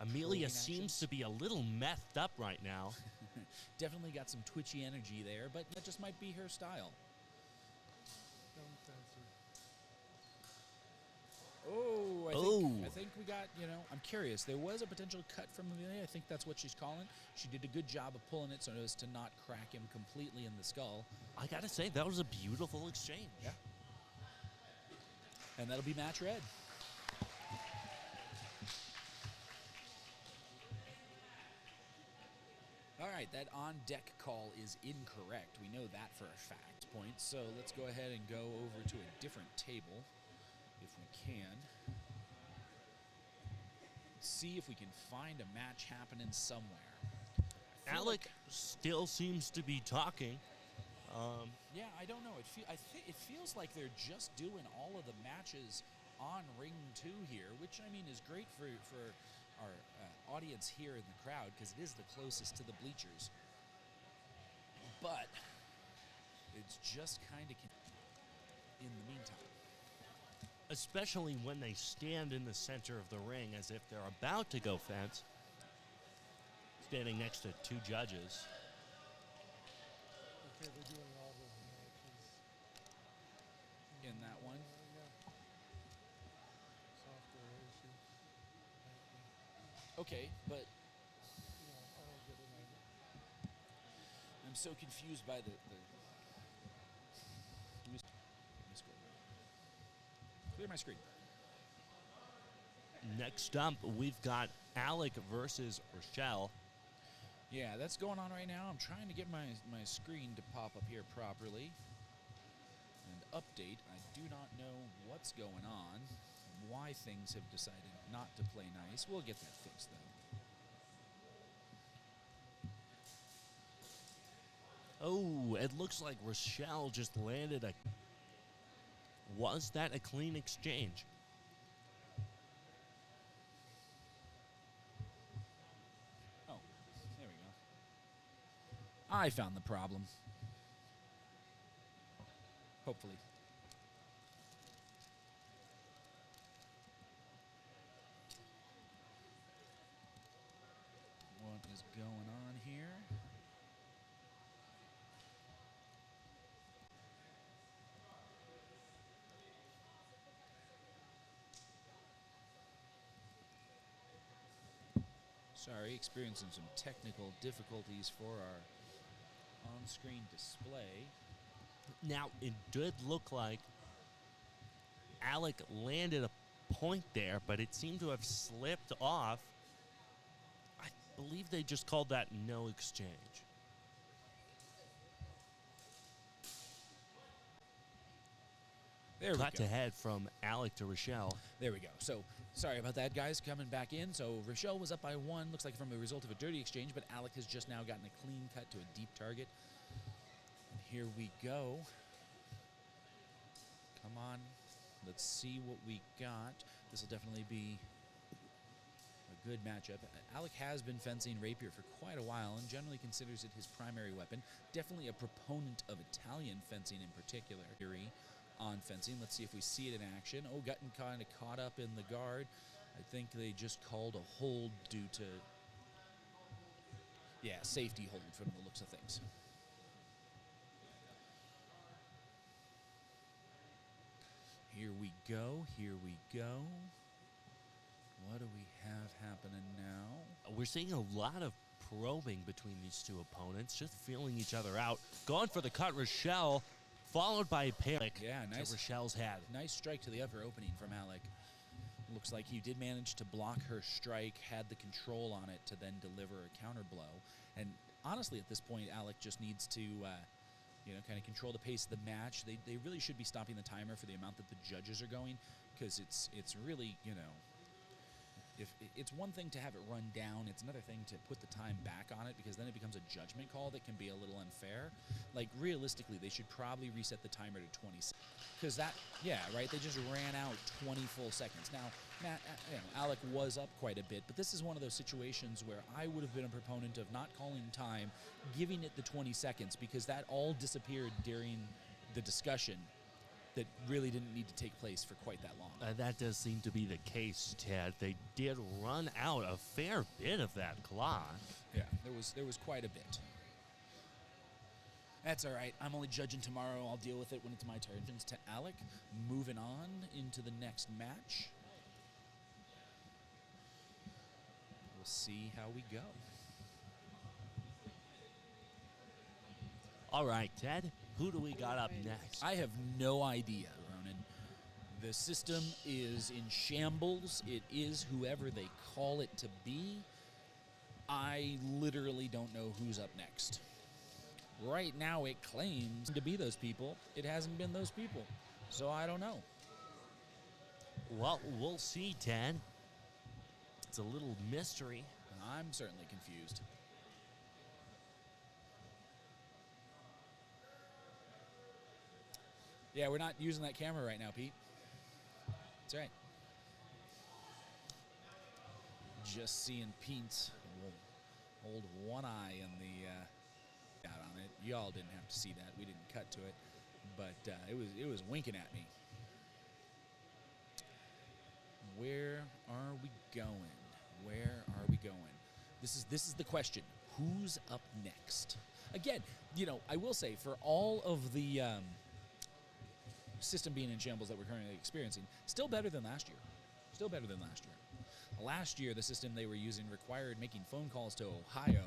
Amelia seems to be a little methed up right now. Definitely got some twitchy energy there, but that just might be her style. Oh, I think we got, you know, I'm curious. There was a potential cut from Amelia. I think that's what she's calling. She did a good job of pulling it so as to not crack him completely in the skull. I got to say, that was a beautiful exchange. Yeah. And that'll be match red. All right, that on-deck call is incorrect. We know that for a fact. Point. So let's go ahead and go over to a different table. If we can. See if we can find a match happening somewhere. Alec still seems to be talking. Yeah, I don't know. It feels like they're just doing all of the matches on Ring 2 here, which, I mean, is great for our audience here in the crowd because it is the closest to the bleachers. But it's just kind of in the meantime. Especially when they stand in the center of the ring as if they're about to go fence. Standing next to two judges. Okay, they're doing all the matches. In that one? Yeah. Software issue. Okay, but Yeah, I don't get it either. I'm so confused by the clear my screen. Next up, we've got Alec versus Rochelle. Yeah, that's going on right now. I'm trying to get my screen to pop up here properly. And update, I do not know what's going on, why things have decided not to play nice. We'll get that fixed, though. Oh, it looks like Rochelle just landed a... Was that a clean exchange? Oh, there we go. I found the problem. Hopefully. What is going on here? Sorry, experiencing some technical difficulties for our on-screen display. Now, it did look like Alec landed a point there, but it seemed to have slipped off. I believe they just called that no exchange. There we cut go. to head from Alec to Rochelle. There we go. So, sorry about that, guys. Coming back in. So, Rochelle was up by 1. Looks like from a result of a dirty exchange, but Alec has just now gotten a clean cut to a deep target. And here we go. Come on. Let's see what we got. This will definitely be a good matchup. Alec has been fencing Rapier for quite a while and generally considers it his primary weapon. Definitely a proponent of Italian fencing in particular. On fencing. Let's see if we see it in action. Oh, gotten kind of caught up in the guard. I think they just called a hold due to, yeah, safety hold from the looks of things. Here we go. Here we go. What do we have happening now? We're seeing a lot of probing between these two opponents, just feeling each other out. Going for the cut, Rochelle, followed by Panic nice. to Rochelle's head. Nice strike to the upper opening from Alec. Looks like he did manage to block her strike, had the control on it to then deliver a counter blow. And honestly, at this point, Alec just needs to, kind of control the pace of the match. They really should be stopping the timer for the amount that the judges are going, because it's really, if it's one thing to have it run down, it's another thing to put the time back on it, because then it becomes a judgment call that can be a little unfair. Like, realistically, they should probably reset the timer to 20 seconds. Because they just ran out 20 full seconds. Now, Alec was up quite a bit, but this is one of those situations where I would have been a proponent of not calling time, giving it the 20 seconds, because that all disappeared during the discussion that really didn't need to take place for quite that long. That does seem to be the case, Ted. They did run out a fair bit of that clock. Yeah, there was quite a bit. That's all right. I'm only judging tomorrow. I'll deal with it when it's my turn. To Alec, moving on into the next match. We'll see how we go. All right, Ted, who do we got up next? I have no idea, Ronan. The system is in shambles. It is whoever they call it to be. I literally don't know who's up next. Right now, it claims to be those people. It hasn't been those people, so I don't know. Well, we'll see, Ted. It's a little mystery. I'm certainly confused. Yeah, we're not using that camera right now, Pete. That's right. Just seeing Pete hold one eye in the out on it. Y'all didn't have to see that. We didn't cut to it, but it was winking at me. Where are we going? Where are we going? This is the question. Who's up next? Again, I will say, for all of the system being in shambles that we're currently experiencing, still better than last year. Still better than last year. Last year, the system they were using required making phone calls to Ohio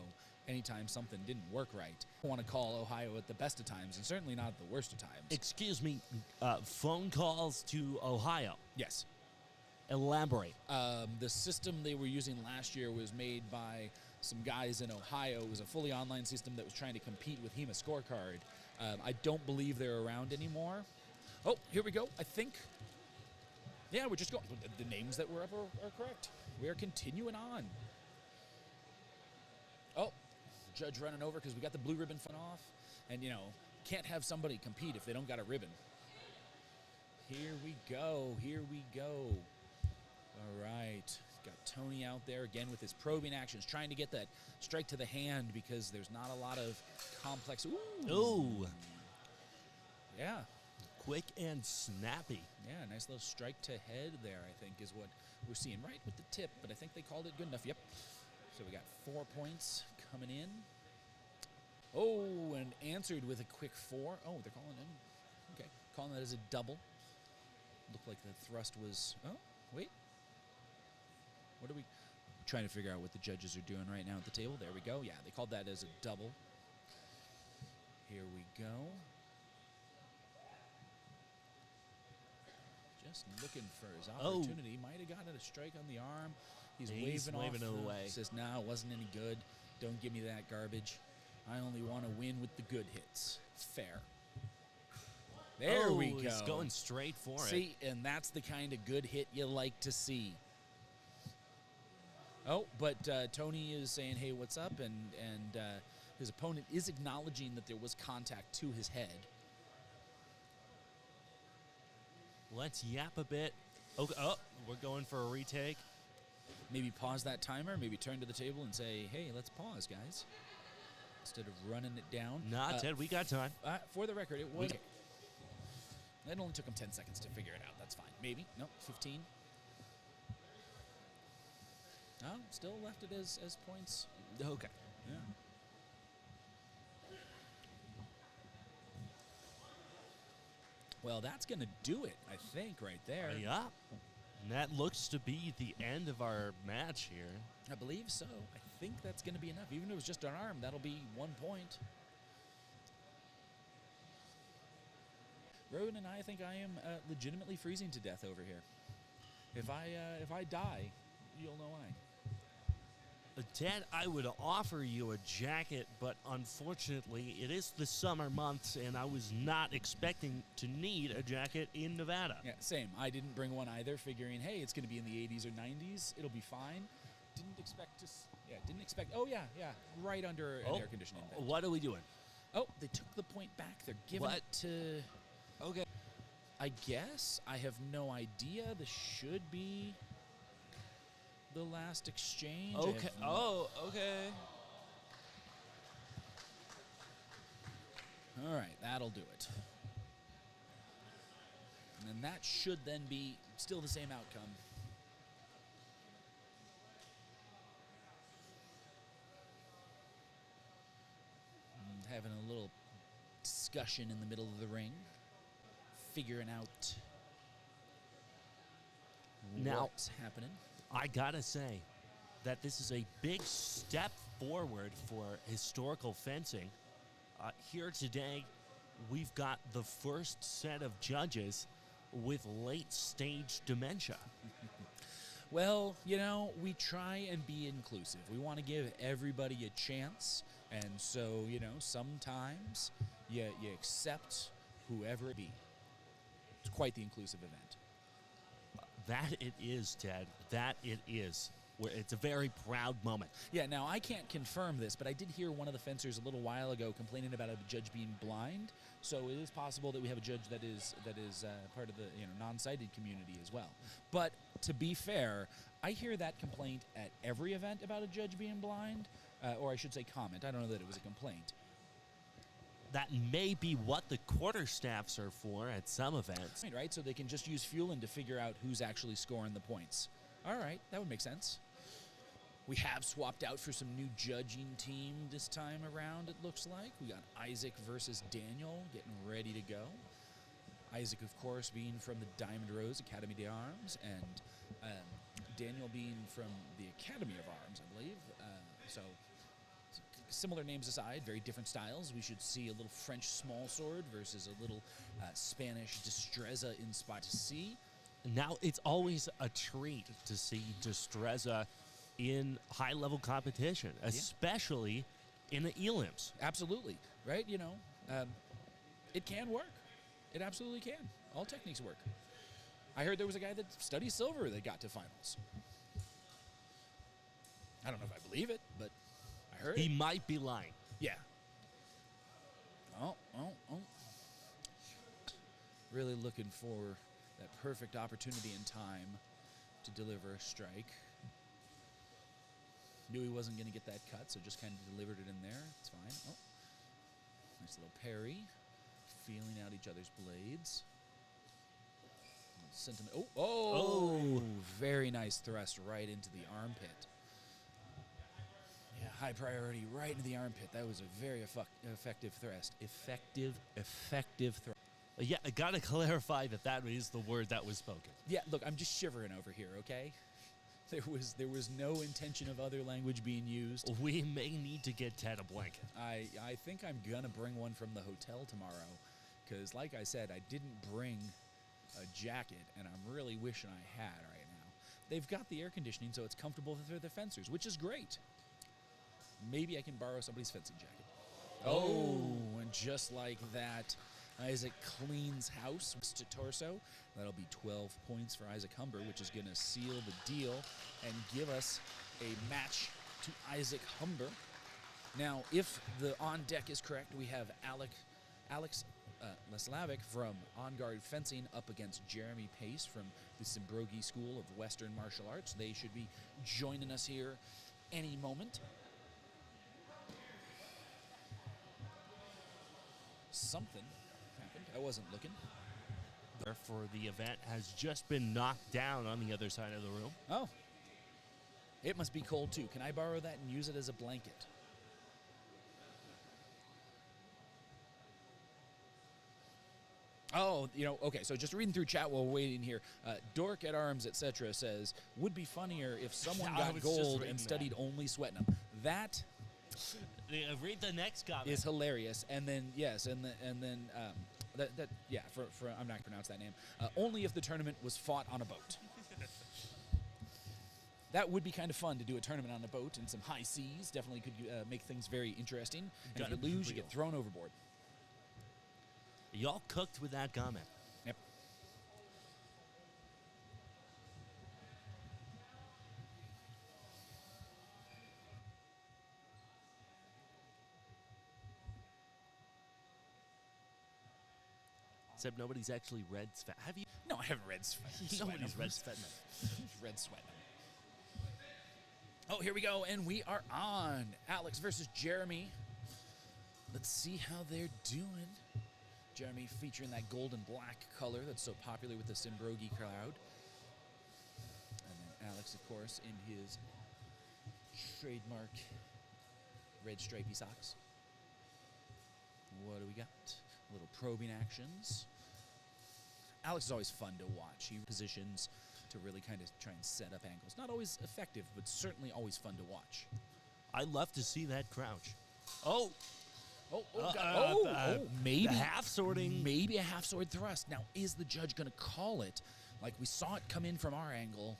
anytime something didn't work right. I want to call Ohio at the best of times, and certainly not at the worst of times. Excuse me, phone calls to Ohio. Yes. Elaborate. The system they were using last year was made by some guys in Ohio. It was a fully online system that was trying to compete with HEMA Scorecard. I don't believe they're around anymore. Oh, here we go. I think, we're just going. The names that were up are correct. We are continuing on. Oh, judge running over because we got the blue ribbon fun off. And, can't have somebody compete if they don't got a ribbon. Here we go. Here we go. All right. Got Tony out there again with his probing actions, trying to get that strike to the hand because there's not a lot of complex. Ooh. Yeah. Quick and snappy. Yeah, nice little strike to head there, I think, is what we're seeing. Right with the tip, but I think they called it good enough. Yep. So we got 4 points coming in. Oh, and answered with a quick 4. Oh, they're calling him. Okay, calling that as a double. Looked like the thrust was. Oh, wait. What are we trying to figure out what the judges are doing right now at the table? There we go. Yeah, they called that as a double. Here we go. Just looking for his opportunity. Might have gotten a strike on the arm. He's waving it away. Says, "No, it wasn't any good. Don't give me that garbage. I only want to win with the good hits." Fair. There we go. He's going straight for it. See, and that's the kind of good hit you like to see. Oh, but Tony is saying, hey, what's up? And his opponent is acknowledging that there was contact to his head. Let's yap a bit. Okay, oh, we're going for a retake. Maybe pause that timer, maybe turn to the table and say, hey, let's pause, guys. Instead of running it down. Nah, Ted, we got time. For the record, it was... It only took him 10 seconds to figure it out. That's fine. Maybe. No, 15. No, still left it as points. Okay. Yeah. Well, that's going to do it, I think, right there. Yeah. And that looks to be the end of our match here. I believe so. I think that's going to be enough. Even if it was just an arm, that'll be 1 point. Rowan and I think I am legitimately freezing to death over here. If I die, you'll know why. Ted, I would offer you a jacket, but unfortunately, it is the summer months, and I was not expecting to need a jacket in Nevada. Yeah, same. I didn't bring one either, figuring, hey, it's going to be in the 80s or 90s. It'll be fine. Didn't expect to... didn't expect... Oh, yeah, right under an air conditioning vent. What are we doing? Oh, they took the point back. They're giving it to... Okay. I guess. I have no idea. This should be the last exchange. Okay. Oh, okay. All right, that'll do it. And then that should then be still the same outcome. And having a little discussion in the middle of the ring. Figuring out what's happening. I gotta say that this is a big step forward for historical fencing. Here today, we've got the first set of judges with late-stage dementia. Well, you know, we try and be inclusive. We want to give everybody a chance, and so, you know, sometimes you accept whoever it be. It's quite the inclusive event. That it is, Ted. That it is. It's a very proud moment. Yeah, now I can't confirm this, but I did hear one of the fencers a little while ago complaining about a judge being blind. So it is possible that we have a judge that is part of the non-sighted community as well. But to be fair, I hear that complaint at every event about a judge being blind, or I should say comment. I don't know that it was a complaint. That may be what the quarterstaffs are for at some events. Right, so they can just use fueling to figure out who's actually scoring the points. All right, that would make sense. We have swapped out for some new judging team this time around, it looks like. We got Isaac versus Daniel getting ready to go. Isaac, of course, being from the Diamond Rose Academy d'Arms, and Daniel being from the Academy of Arms, I believe. So similar names aside, very different styles. We should see a little French small sword versus a little Spanish destreza in spot C. Now, it's always a treat to see destreza in high-level competition, especially in the elims. Absolutely, right? You know, it can work. It absolutely can. All techniques work. I heard there was a guy that studies silver that got to finals. I don't know if I believe it, but I heard He it. might be lying. Yeah. Oh. Really looking for that perfect opportunity in time to deliver a strike. Knew he wasn't going to get that cut, so just kind of delivered it in there. It's fine. Oh. Nice little parry. Feeling out each other's blades. Sentiment. Oh! Very nice thrust right into the armpit. Yeah, high priority right into the armpit. That was a very effective thrust. Effective thrust. Yeah, I gotta clarify that is the word that was spoken. Yeah, look, I'm just shivering over here, okay? There was no intention of other language being used. We may need to get Ted a blanket. I think I'm gonna bring one from the hotel tomorrow, because like I said, I didn't bring a jacket, and I'm really wishing I had right now. They've got the air conditioning, so it's comfortable for the fencers, which is great. Maybe I can borrow somebody's fencing jacket. Oh, and just like that, Isaac cleans house to torso. That'll be 12 points for Isaac Humber, which is going to seal the deal and give us a match to Isaac Humber. Now, if the on deck is correct, we have Alex Leslavic from On Guard Fencing up against Jeremy Pace from the Simbrogi School of Western Martial Arts. They should be joining us here any moment. Something happened. I wasn't looking. For the event has just been knocked down on the other side of the room. Oh. It must be cold too. Can I borrow that and use it as a blanket? Oh, okay, so just reading through chat while we're waiting here. Dork at Arms, etc. says, would be funnier if someone I got was just gold reading and that. studied only sweating them. That Read the next comment. is hilarious. And then, yes, and then for I'm not going to pronounce that name. Only if the tournament was fought on a boat. That would be kind of fun to do a tournament on a boat in some high seas. Definitely could make things very interesting. And if Gotta you be lose, you real. get thrown overboard. Y'all cooked with that comment. Yep. Except nobody's actually read Sven. Have you? No, I haven't read Nobody's read Svetman. Red Sweat. Oh, here we go, and we are on. Alex versus Jeremy. Let's see how they're doing. Jeremy featuring that gold and black color that's so popular with the Simbrogi crowd. And then Alex, of course, in his trademark red stripy socks. What do we got? Little probing actions. Alex is always fun to watch. He positions to really kind of try and set up angles. Not always effective, but certainly always fun to watch. I love to see that crouch. Oh, Maybe the half sorting. Maybe a half sword thrust. Now, is the judge going to call it? Like we saw it come in from our angle.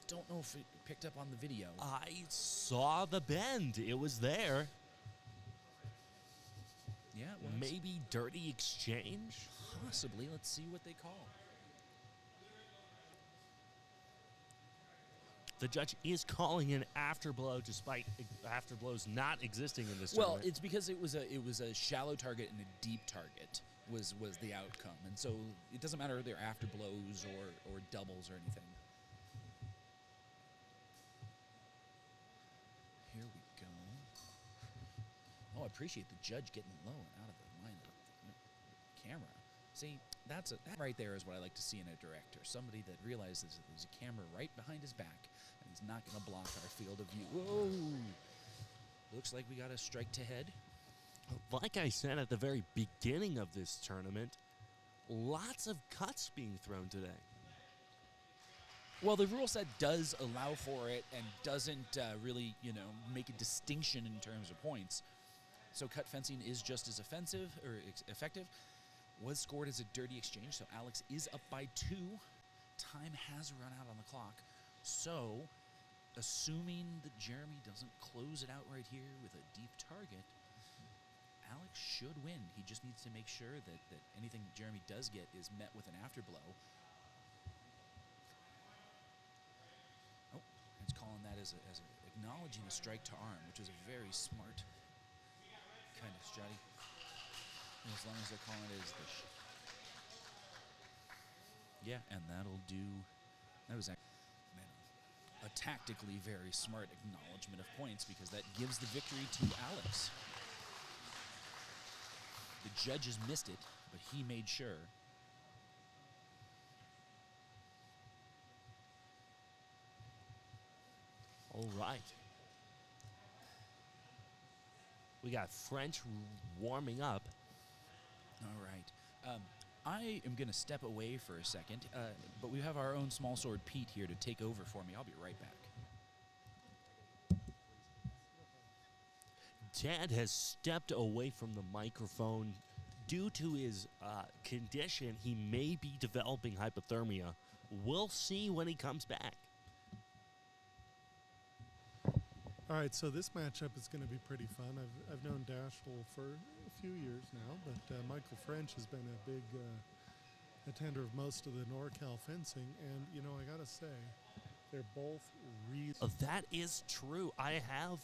Don't know if it picked up on the video. I saw the bend. It was there. Yeah, it was. Maybe dirty exchange. Possibly. Let's see what they call. The judge is calling an afterblow, despite afterblows not existing in this Well, tournament. it's because it was a shallow target and a deep target was the outcome, and so it doesn't matter if they're afterblows or doubles or anything. Here we go. Oh, I appreciate the judge getting low and out of the line of the camera. See, that right there is what I like to see in a director. Somebody that realizes that there's a camera right behind his back and he's not going to block our field of view. Whoa! Looks like we got a strike to head. Like I said at the very beginning of this tournament, lots of cuts being thrown today. Well, the rule set does allow for it and doesn't really, make a distinction in terms of points. So cut fencing is just as offensive or effective. Was scored as a dirty exchange, so Alex is up by 2. Time has run out on the clock. So, assuming that Jeremy doesn't close it out right here with a deep target, Alex should win. He just needs to make sure that anything that Jeremy does get is met with an afterblow. Oh, it's calling that as acknowledging a strike to arm, which is a very smart kind of strategy. As long as they're calling it as the yeah, and that'll do. That was a tactically very smart acknowledgement of points because that gives the victory to Alex. The judges missed it, but he made sure. All right. We got French warming up. All right. I am going to step away for a second, but we have our own small sword Pete here to take over for me. I'll be right back. Dad has stepped away from the microphone due to his condition. He may be developing hypothermia. We'll see when he comes back. All right, so this matchup is going to be pretty fun. I've known Dashel for few years now, but Michael French has been a big attender of most of the NorCal fencing, and you know, I gotta say, they're both really. That is true. I have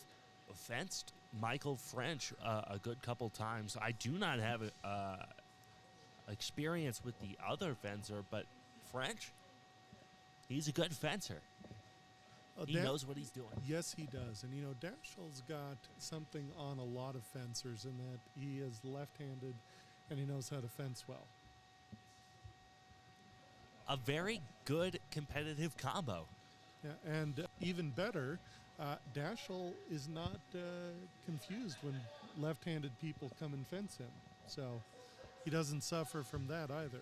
fenced Michael French a good couple times. I do not have experience with the other fencer, but French, he's a good fencer. He knows what he's doing. Yes, he does. And, you know, Dashiell's got something on a lot of fencers in that he is left-handed and he knows how to fence well. A very good competitive combo. Yeah, and even better, Dashiell is not confused when left-handed people come and fence him. So he doesn't suffer from that either.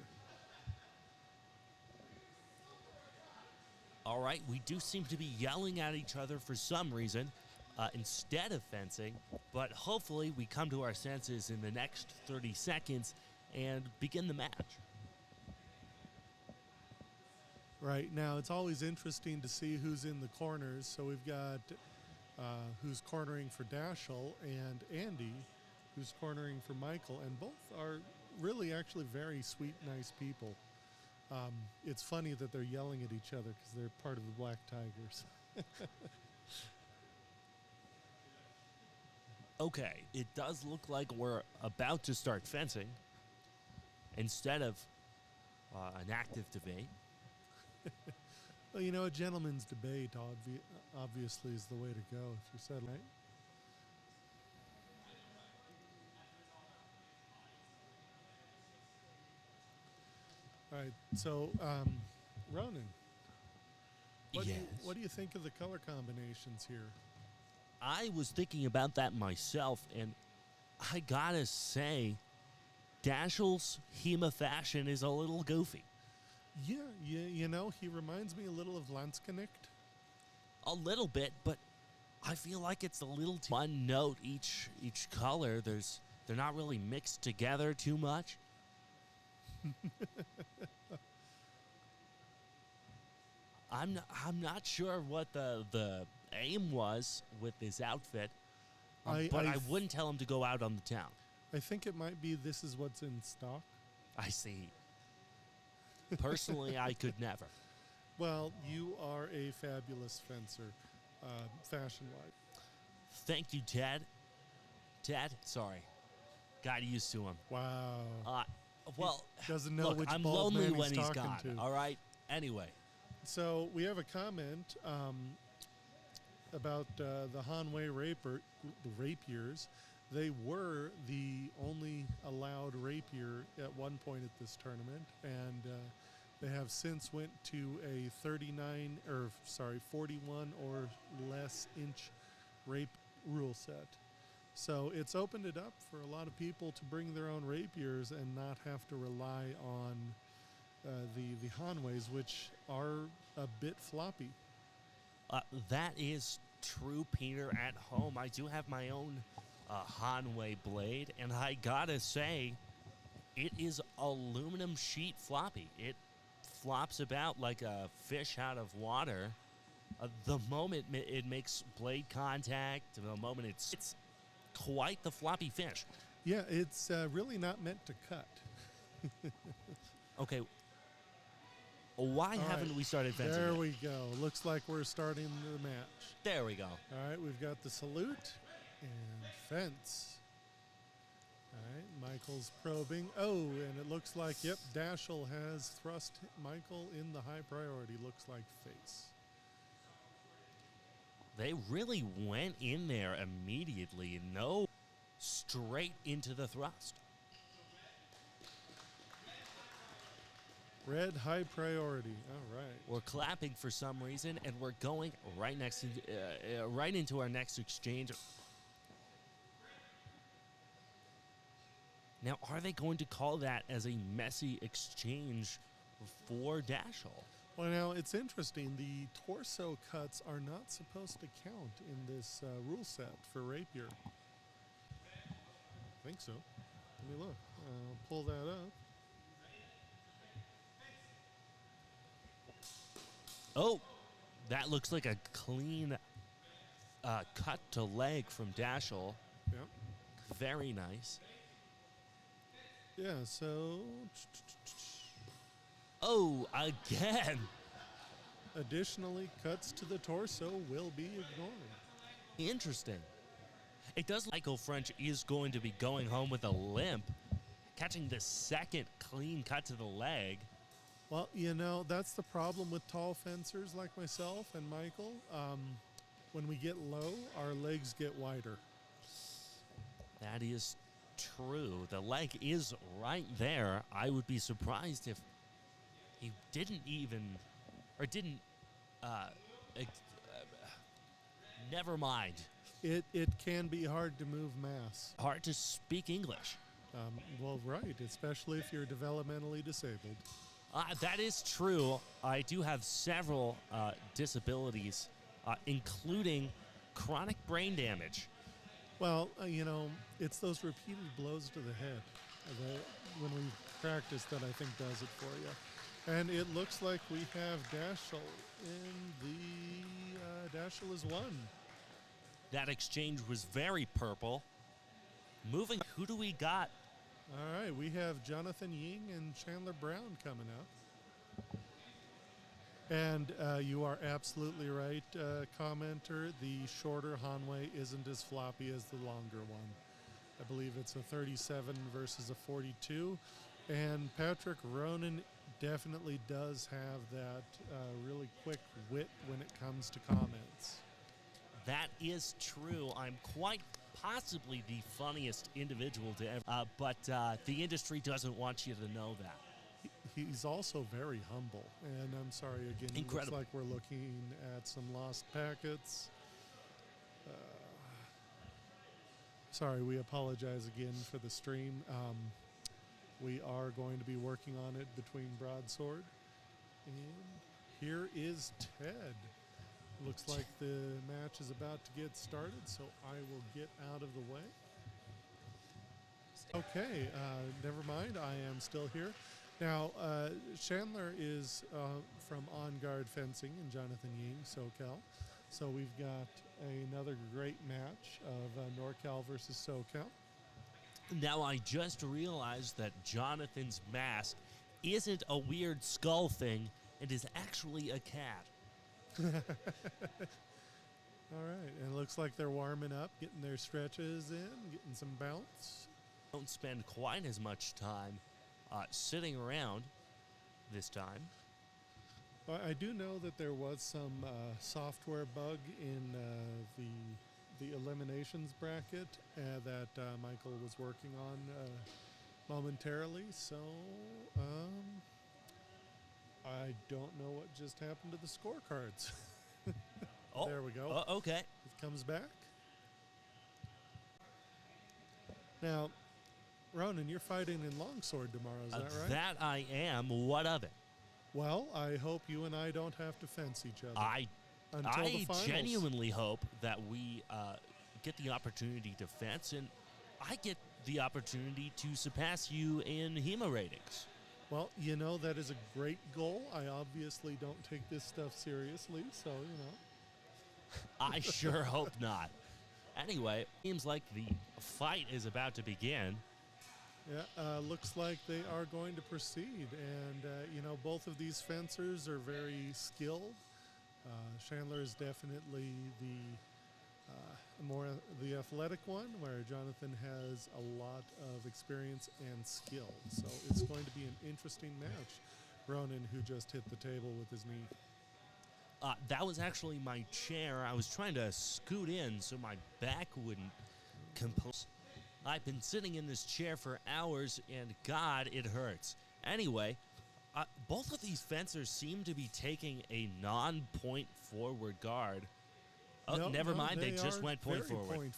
All right, we do seem to be yelling at each other for some reason instead of fencing, but hopefully we come to our senses in the next 30 seconds and begin the match. Right, now it's always interesting to see who's in the corners. So we've got who's cornering for Dashiell and Andy, who's cornering for Michael, and both are really actually very sweet, nice people. It's funny that they're yelling at each other because they're part of the Black Tigers. Okay, it does look like we're about to start fencing instead of an active debate. Well, you know, a gentleman's debate obviously is the way to go if you said right. All right, so Ronan, what do you think of the color combinations here? I was thinking about that myself, and I gotta say, Dashiell's Hema fashion is a little goofy. Yeah, you know, he reminds me a little of Landsknecht. A little bit, but I feel like it's a little too one note each color. They're not really mixed together too much. I'm not sure what the aim was with this outfit, but I wouldn't tell him to go out on the town. I think it might be this is what's in stock. I see. Personally, I could never. Well, you are a fabulous fencer, fashion-wise. Thank you, Ted. Ted, sorry. Got used to him. Wow. Well, he doesn't know look, which I'm bald lonely man when he's talking gone. to. All right. Anyway. So we have a comment about the Hanway rapiers. They were the only allowed rapier at one point at this tournament, and they have since went to a 41 or less inch rape rule set. So it's opened it up for a lot of people to bring their own rapiers and not have to rely on the Hanways, which are a bit floppy. That is true, Peter. At home, I do have my own Hanway blade, and I gotta say, it is aluminum sheet floppy. It flops about like a fish out of water. The moment it makes blade contact, the moment it's quite the floppy fish. Yeah, it's really not meant to cut. Okay. Why haven't we started fencing There yet? we go. Looks like we're starting the match. There we go. All right, we've got the salute and fence. All right, Michael's probing. Oh, and it looks like, yep, Dashiell has thrust Michael in the high priority. Looks like face. They really went in there immediately. No, straight into the thrust. Red high priority. All right. We're clapping for some reason, and we're going right right into our next exchange. Now, are they going to call that as a messy exchange for Dashiell? Well, now, it's interesting. The torso cuts are not supposed to count in this rule set for Rapier. I think so. Let me look. I'll pull that up. Oh, that looks like a clean cut to leg from Dashiell. Yep. Very nice. Yeah, so Oh, again. additionally, cuts to the torso will be ignored. Interesting. It does look like Michael French is going to be going home with a limp, catching the second clean cut to the leg. Well, that's the problem with tall fencers like myself and Michael. When we get low, our legs get wider. That is true. The leg is right there. I would be surprised if he didn't even, or didn't, never mind. It can be hard to move mass. Hard to speak English. Well, right, especially if you're developmentally disabled. That is true. I do have several disabilities, including chronic brain damage. Well, it's those repeated blows to the head that when we practice that I think does it for you. And it looks like we have Dashel in the Dashel is one. That exchange was very purple. Moving, who do we got? All right, we have Jonathan Ying and Chandler Brown coming up. And you are absolutely right, commenter. The shorter Hanwei isn't as floppy as the longer one. I believe it's a 37 versus a 42. And Patrick Ronan definitely does have that really quick wit when it comes to comments. That is true. I'm quite possibly the funniest individual to ever, but the industry doesn't want you to know that. He's also very humble, and I'm sorry again. It looks like we're looking at some lost packets. Sorry, we apologize again for the stream. We are going to be working on it between Broadsword. And here is Ted. Looks like the match is about to get started, so I will get out of the way. Okay, never mind. I am still here. Now, Chandler is from On Guard Fencing and Jonathan Ying, SoCal. So we've got another great match of NorCal versus SoCal. Now, I just realized that Jonathan's mask isn't a weird skull thing. It is actually a cat. All right, and it looks like they're warming up, getting their stretches in, getting some bounce. Don't spend quite as much time sitting around this time. I do know that there was some software bug in the eliminations bracket that Michael was working on momentarily, so I don't know what just happened to the scorecards. Oh, there we go. Okay. It comes back. Now, Ronan, you're fighting in Longsword tomorrow, is that right? That I am. What of it? Well, I hope you and I don't have to fence each other. I until the finals. Genuinely hope that we get the opportunity to fence, and I get the opportunity to surpass you in HEMA ratings. Well, that is a great goal. I obviously don't take this stuff seriously, so, I sure hope not. Anyway, seems like the fight is about to begin. Yeah, looks like they are going to proceed. And, both of these fencers are very skilled. Chandler is definitely the athletic one, where Jonathan has a lot of experience and skill. So it's going to be an interesting match. Ronan, who just hit the table with his knee. That was actually my chair. I was trying to scoot in so my back wouldn't compose. I've been sitting in this chair for hours, and God, it hurts. Anyway, both of these fencers seem to be taking a non-point forward guard. Oh, never mind. They just went point forward.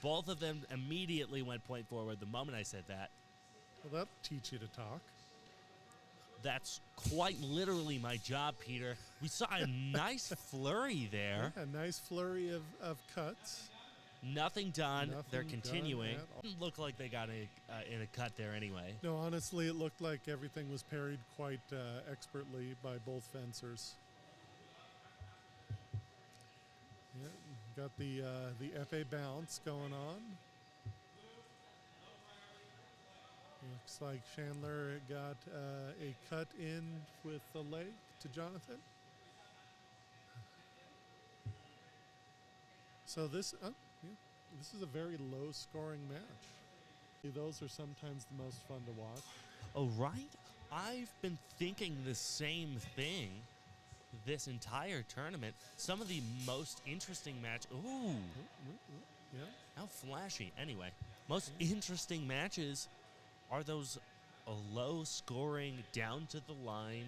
Both of them immediately went point forward the moment I said that. Well, that'll teach you to talk. That's quite literally my job, Peter. We saw a nice flurry there. Yeah, a nice flurry of cuts. Nothing done. Nothing They're continuing. done Didn't look like they got in a cut there anyway. No, honestly, it looked like everything was parried quite expertly by both fencers. Yeah, got the epee bounce going on. Looks like Chandler got a cut in with the leg to Jonathan. So this is a very low-scoring match. Those are sometimes the most fun to watch. Oh, right? I've been thinking the same thing this entire tournament. Some of the most interesting match. Ooh. Yeah. How flashy. Anyway, most interesting matches are those low-scoring, down-to-the-line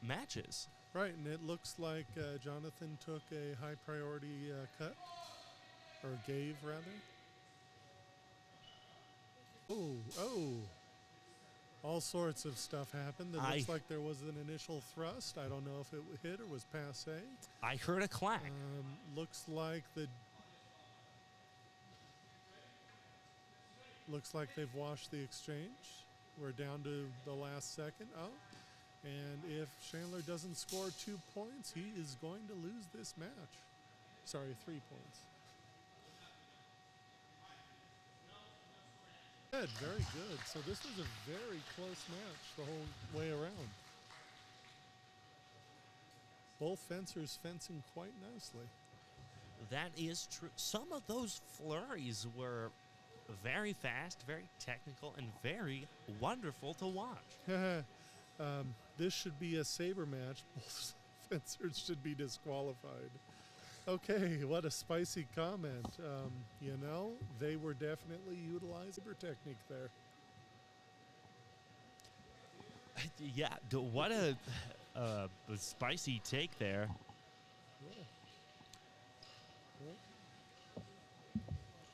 matches. Right, and it looks like Jonathan took a high-priority cut, or gave, rather. Oh. All sorts of stuff happened. It looks like there was an initial thrust. I don't know if it hit or was passé. I heard a clack. Looks like they've washed the exchange. We're down to the last second. Oh, and if Chandler doesn't score 2 points, he is going to lose this match. Sorry, 3 points. Good, very good. So this was a very close match the whole way around. Both fencers fencing quite nicely. That is true. Some of those flurries were very fast, very technical, and very wonderful to watch. This should be a saber match. Both fencers should be disqualified. Okay, what a spicy comment. They were definitely utilizing saber technique there. Yeah, what a spicy take there.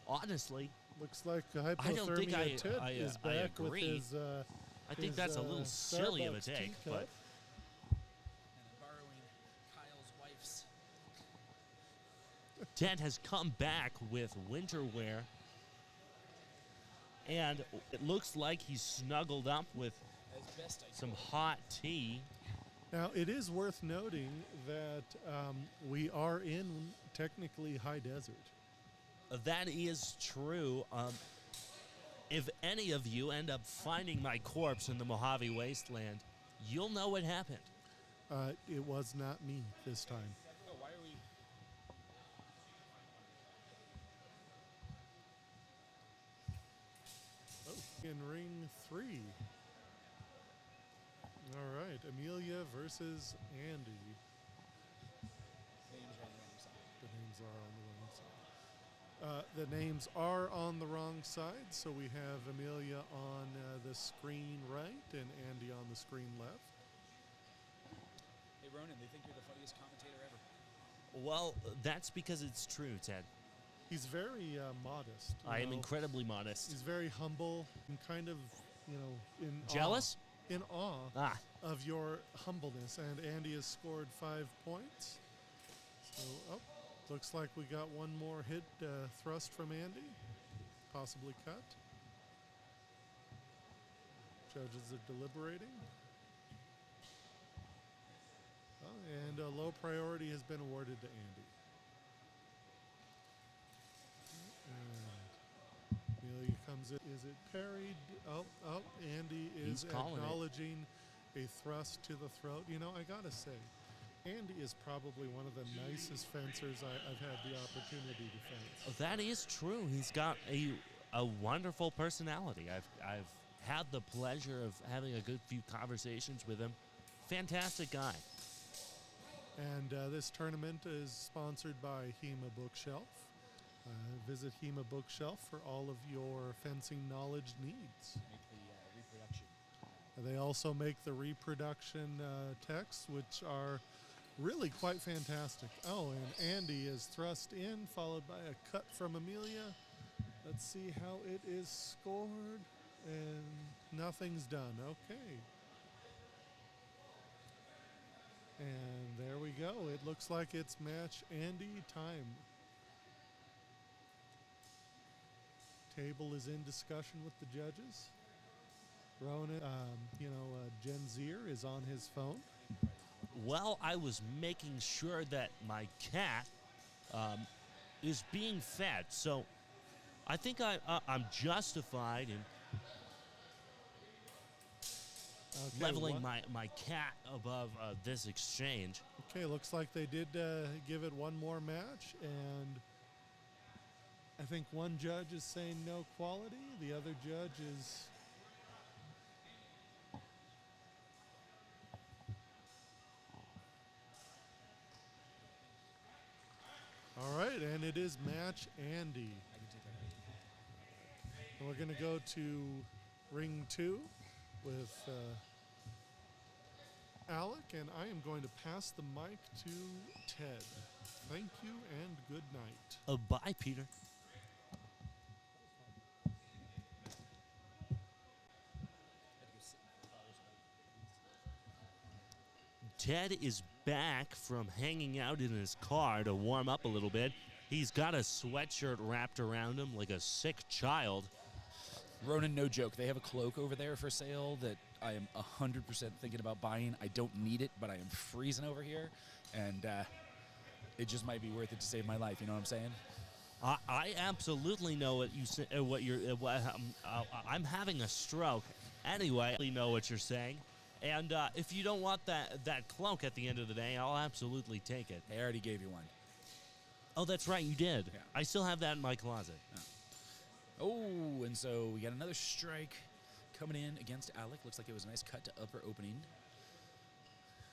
Honestly, looks like I don't think Hypothermia I is back agree. with his. I think that's a little silly of a take, but Borrowing Kyle's wife's. Ted has come back with winter wear, and it looks like he's snuggled up with some hot tea. Now, it is worth noting that we are in technically high desert. That is true. If any of you end up finding my corpse in the Mojave Wasteland, you'll know what happened. It was not me this time. Oh, why are we? In ring 3. All right, Amelia versus Andy. The names are on the wrong side, so we have Amelia on the screen right and Andy on the screen left. Hey, Ronan, they think you're the funniest commentator ever. Well, that's because it's true, Ted. He's very modest. I am incredibly modest. He's very humble and kind of, in jealous? In awe of your humbleness. And Andy has scored 5 points. So, looks like we got one more hit thrust from Andy, possibly cut. Judges are deliberating. And a low priority has been awarded to Andy. And Amelia comes in. Is it parried? Andy is acknowledging a thrust to the throat. I gotta say, Andy is probably one of the nicest fencers I've had the opportunity to fence. That is true. He's got a wonderful personality. I've had the pleasure of having a good few conversations with him. Fantastic guy. And this tournament is sponsored by HEMA Bookshelf. Visit HEMA Bookshelf for all of your fencing knowledge needs. Make the reproduction. They also make the reproduction texts, which are really quite fantastic. Oh, and Andy is thrust in, followed by a cut from Amelia. Let's see how it is scored. And nothing's done. Okay. And there we go. It looks like it's match Andy time. Table is in discussion with the judges. Ronan, Gen Zier is on his phone. Well, I was making sure that my cat is being fed, so I think I'm justified in Okay, leveling my cat above this exchange. Okay, looks like they did give it one more match, and I think one judge is saying no quality. The other judge is... All right, and it is match Andy. And we're going to go to ring 2 with Alec, and I am going to pass the mic to Ted. Thank you and good night. Bye, Peter. Ted is back from hanging out in his car to warm up a little bit. He's got a sweatshirt wrapped around him like a sick child. Ronan, no joke. They have a cloak over there for sale that I am 100% thinking about buying. I don't need it, but I am freezing over here, and it just might be worth it to save my life. You know what I'm saying? I absolutely know what you say. I'm having a stroke. Anyway, I know what you're saying. And if you don't want that cloak at the end of the day, I'll absolutely take it. I already gave you one. Oh, that's right, you did. Yeah. I still have that in my closet. Oh, and so we got another strike coming in against Alec. Looks like it was a nice cut to upper opening.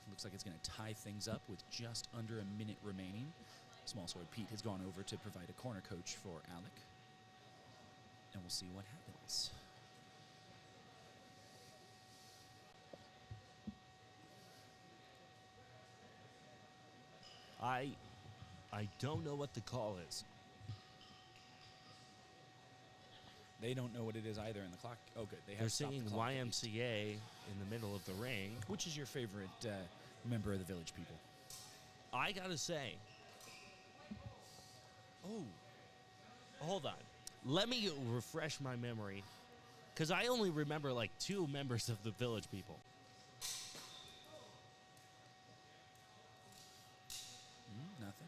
Looks like it's going to tie things up with just under a minute remaining. Small Sword Pete has gone over to provide a corner coach for Alec. And we'll see what happens. I don't know what the call is. They don't know what it is either in the clock. Oh, good. They're singing YMCA in the middle of the ring. Which is your favorite member of the Village People? I gotta say. Oh, hold on. Let me refresh my memory, because I only remember like 2 members of the Village People.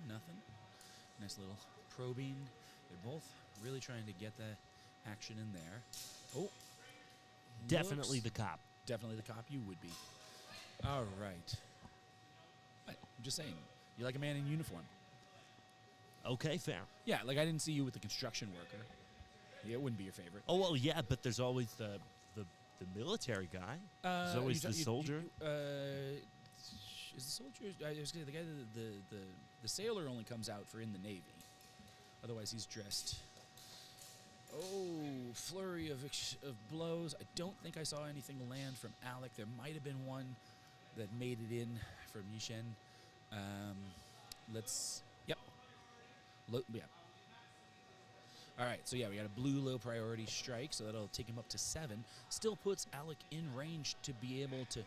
Nothing. Nice little probing. They're both really trying to get the action in there. Oh. Definitely the cop. Definitely the cop you would be. All right. I'm just saying, you're like a man in uniform. Okay, fair. Yeah, like I didn't see you with the construction worker. Yeah, it wouldn't be your favorite. Oh, well, yeah, but there's always the military guy. There's always the soldier. Is the soldier? I was gonna say, the guy, the sailor only comes out for in the Navy. Otherwise, he's dressed. Oh, flurry of blows. I don't think I saw anything land from Alec. There might have been one that made it in from Yishen. Yep. Yeah. All right, so yeah, we got a blue low priority strike, so that'll take him up to 7. Still puts Alec in range to be able to...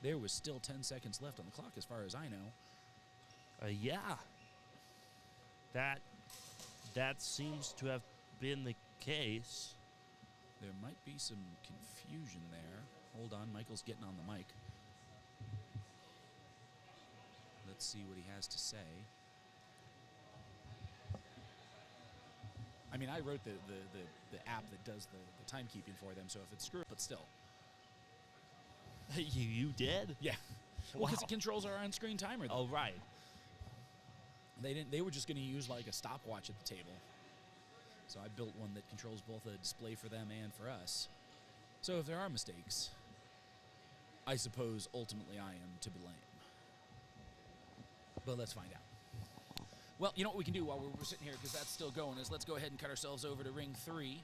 There was still 10 seconds left on the clock as far as I know. Yeah. That seems to have been the case. There might be some confusion there. Hold on, Michael's getting on the mic. Let's see what he has to say. I mean, I wrote the app that does the timekeeping for them, so if it's screwed, but still. You did? Yeah. Well, because it controls our on-screen timer, though. Oh, right. They were just going to use like a stopwatch at the table. So I built one that controls both a display for them and for us. So if there are mistakes, I suppose ultimately I am to blame. But let's find out. Well, you know what we can do while we're sitting here, because that's still going, is let's go ahead and cut ourselves over to ring 3,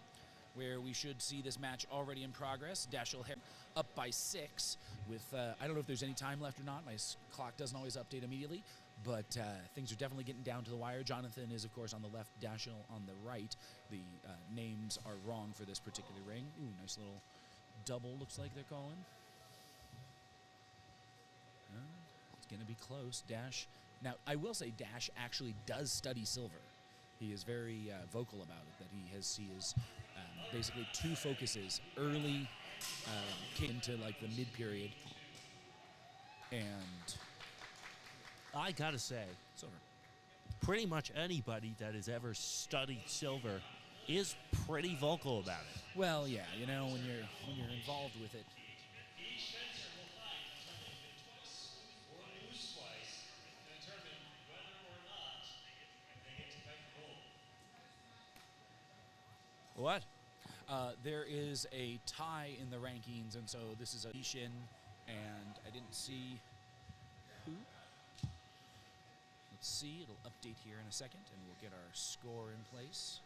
where we should see this match already in progress. Dashiell up by 6 with, I don't know if there's any time left or not. My clock doesn't always update immediately, but things are definitely getting down to the wire. Jonathan is, of course, on the left, Dashiell on the right. The names are wrong for this particular ring. Ooh, nice little double looks like they're calling. It's going to be close. Dash. Now, I will say Dash actually does study silver. He is very vocal about it, that he is basically 2 focuses early into like the mid-period. And I gotta say, silver. Pretty much anybody that has ever studied silver is pretty vocal about it. Well, yeah, you know, when you're involved with it. Each fencer will fight until they win twice or lose twice to determine whether or not they get to fight for gold. What? There is a tie in the rankings, and so this is a Shin, and I didn't see who. Let's see, it'll update here in a second, and we'll get our score in place.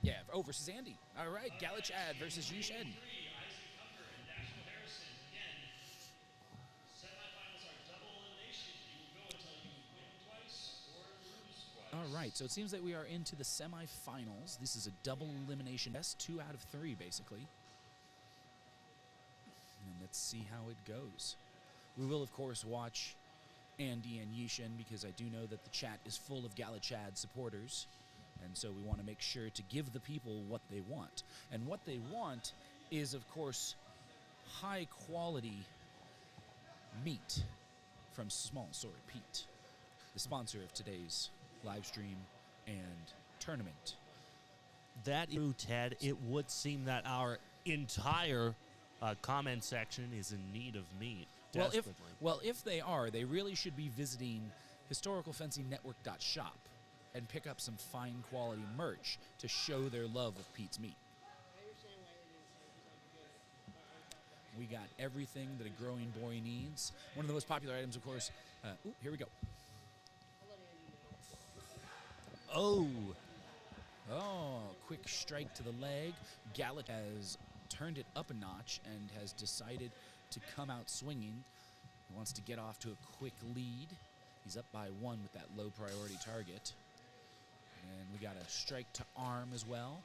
Yeah, versus Andy. All right, Galachad versus Yushen. All right, so it seems that we are into the semifinals. This is a double elimination test, 2 out of 3, basically. And let's see how it goes. We will, of course, watch Andy and Yishin because I do know that the chat is full of Galachad supporters. And so we want to make sure to give the people what they want. And what they want is, of course, high-quality meat from Small Sword Pete, the sponsor of today's live stream and tournament. That is true, Ted. It would seem that our entire comment section is in need of meat. Well, if they are, they really should be visiting historicalfencingnetwork.shop and pick up some fine quality merch to show their love of Pete's meat. We got everything that a growing boy needs. One of the most popular items, of course. Here we go. Oh, quick strike to the leg. Gallat has turned it up a notch and has decided to come out swinging. He wants to get off to a quick lead. He's up by 1 with that low priority target. And we got a strike to arm as well.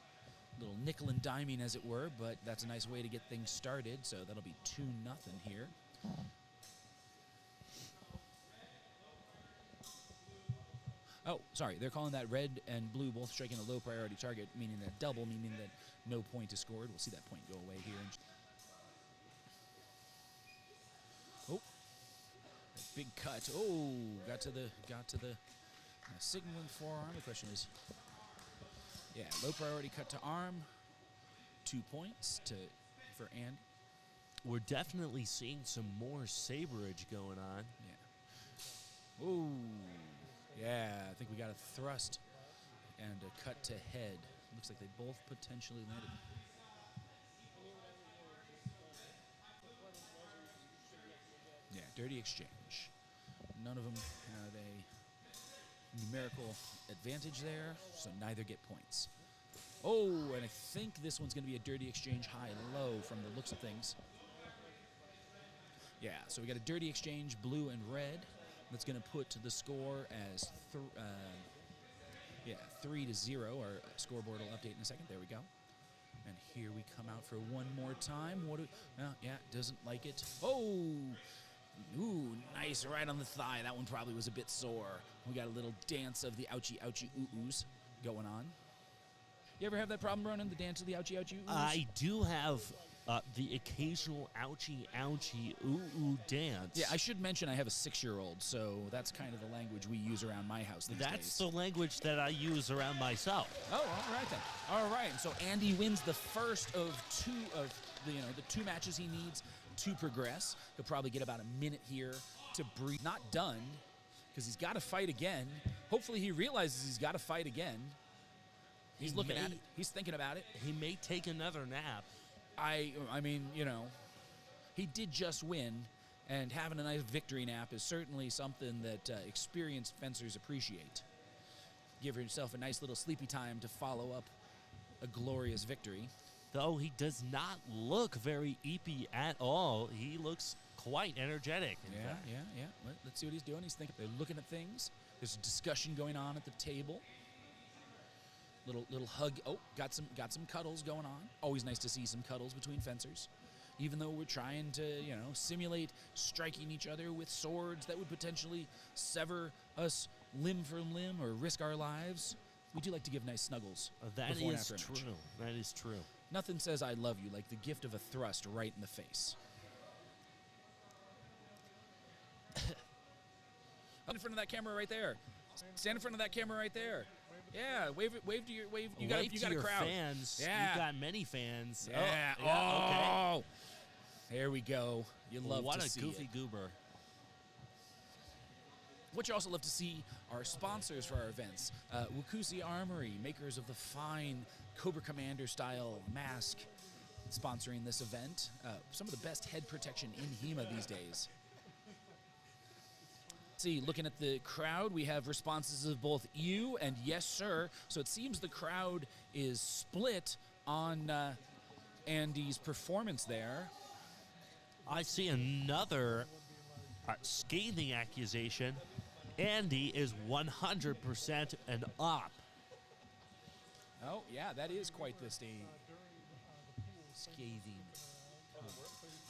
A little nickel and diming, as it were, but that's a nice way to get things started. So that'll be 2-0 here. Oh, sorry, they're calling that red and blue both striking a low priority target, meaning that double, meaning that no point is scored. We'll see that point go away here. Oh, that big cut. Oh, got to the signaling forearm. The question is, yeah, low priority cut to arm. 2 points for Andy. we're definitely seeing some more saberage going on. Yeah. Ooh. Yeah, I think we got a thrust and a cut to head. Looks like they both potentially landed. Yeah, dirty exchange. None of them had a numerical advantage there, so neither get points. Oh, and I think this one's going to be a dirty exchange high-low from the looks of things. Yeah, so we got a dirty exchange blue and red. That's going to put the score as 3-0. Our scoreboard will update in a second. There we go. And here we come out for one more time. What do we, yeah, doesn't like it. Oh, ooh, nice right on the thigh. That one probably was a bit sore. We got a little dance of the ouchie, ouchie, ooh-oohs going on. You ever have that problem, Ronan, the dance of the ouchie, ouchie, ooh-oohs? I do have the occasional ouchie, ouchie, ooh-ooh dance. Yeah, I should mention I have a 6-year-old, so that's kind of the language we use around my house these days. That's the language that I use around myself. Oh, all right then. All right, so Andy wins the first of the two matches he needs to progress. He'll probably get about a minute here to breathe. Not done, because he's got to fight again. Hopefully he realizes he's got to fight again. He's looking at it. He's thinking about it. He may take another nap. I mean, you know, he did just win, and having a nice victory nap is certainly something that experienced fencers appreciate. Give yourself a nice little sleepy time to follow up a glorious victory. Though he does not look very eepy at all. He looks quite energetic. Yeah. Let's see what he's doing. He's thinking. They're looking at things. There's a discussion going on at the table. Little hug. Oh, got some cuddles going on. Always nice to see some cuddles between fencers. Even though we're trying to, simulate striking each other with swords that would potentially sever us limb from limb or risk our lives, we do like to give nice snuggles. That before and is after a match. true. That is true. Nothing says I love you like the gift of a thrust right in the face. In front of that camera right there. Stand in front of that camera right there. Yeah, wave it. Wave to your wave. You Wave got to a your crowd. fans. Yeah. You've got many fans. Yeah. Oh, yeah, okay. There we go. You love What to a see goofy it. goober. What you also love to see are sponsors for our events. Wakusi Armory, makers of the fine Cobra Commander style mask, sponsoring this event. Some of the best head protection in HEMA these days. See, looking at the crowd, we have responses of both you and yes, sir. So it seems the crowd is split on Andy's performance there. I see another scathing accusation. Andy is 100% an op. Oh, yeah, that is quite the scathing.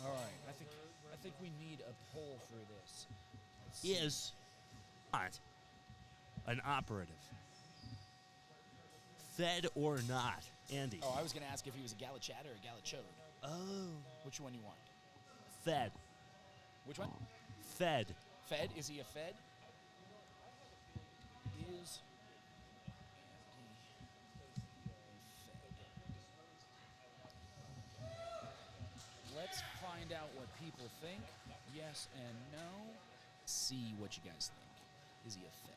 All right, I think we need a poll for this. Is not an operative. Fed or not, Andy. Oh, I was going to ask if he was a Galachad or a Galachode. Oh. Which one you want? Fed. Which one? Fed. Fed? Is he a Fed? Is Fed? Let's find out what people think. Yes and no. See what you guys think. Is he a Fed?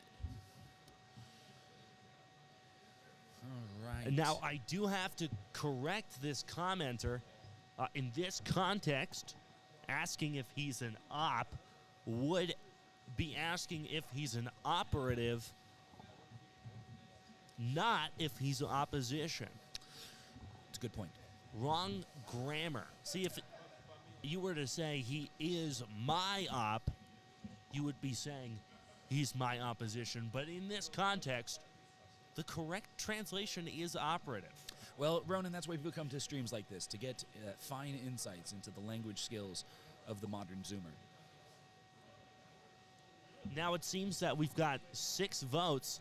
All right. Now, I do have to correct this commenter. In this context, asking if he's an op would be asking if he's an operative, not if he's opposition. That's a good point. Wrong grammar. See, if you were to say he is my op, you would be saying he's my opposition. But in this context, the correct translation is operative. Well, Ronan, that's why people come to streams like this, to get fine insights into the language skills of the modern Zoomer. Now it seems that we've got 6 votes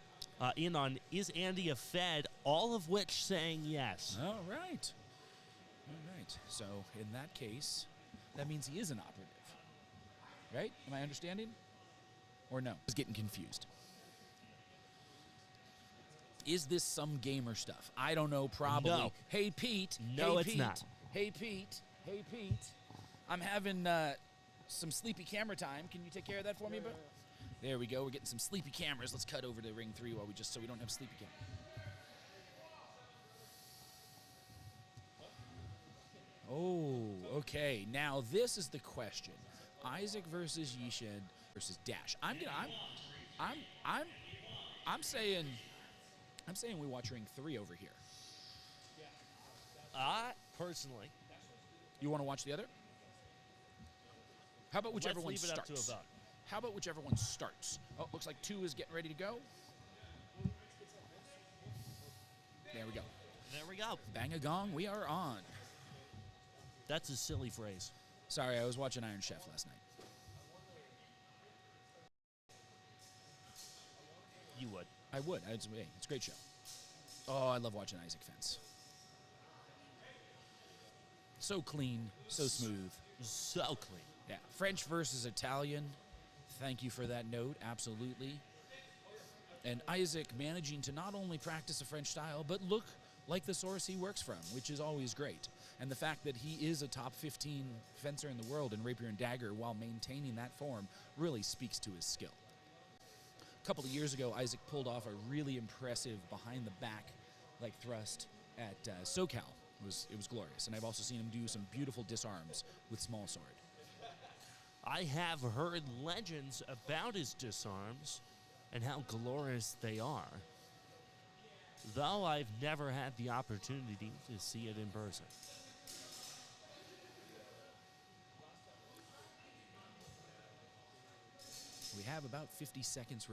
in on is Andy a Fed, all of which saying yes. All right. All right. So in that case, that means he is an operative. Right? Am I understanding? Or no? I was getting confused. Is this some gamer stuff? I don't know, probably. No. Hey, Pete. No, hey, it's Pete. not. Hey, Pete. Hey, Pete. I'm having some sleepy camera time. Can you take care of that for me, bro? There we go. We're getting some sleepy cameras. Let's cut over to Ring 3 while so we don't have sleepy cameras. Oh, okay. Now this is the question: Isaac versus Yished versus Dash. I'm saying we watch Ring 3 over here. Personally, You want to watch the other? How about whichever one let's leave it starts? up to a vote. How about whichever one starts? Oh, looks like 2 is getting ready to go. There we go. There we go. Bang a gong, we are on. That's a silly phrase. Sorry, I was watching Iron Chef last night. You would. I would. It's a great show. Oh, I love watching Isaac fence. So clean, so smooth. So clean. Yeah. French versus Italian. Thank you for that note. Absolutely. And Isaac managing to not only practice a French style, but look like the source he works from, which is always great. And the fact that he is a top 15 fencer in the world in Rapier and Dagger while maintaining that form really speaks to his skill. A couple of years ago, Isaac pulled off a really impressive behind-the-back thrust at SoCal. It was glorious. And I've also seen him do some beautiful disarms with small sword. I have heard legends about his disarms and how glorious they are, though I've never had the opportunity to see it in person. We have about 50 seconds.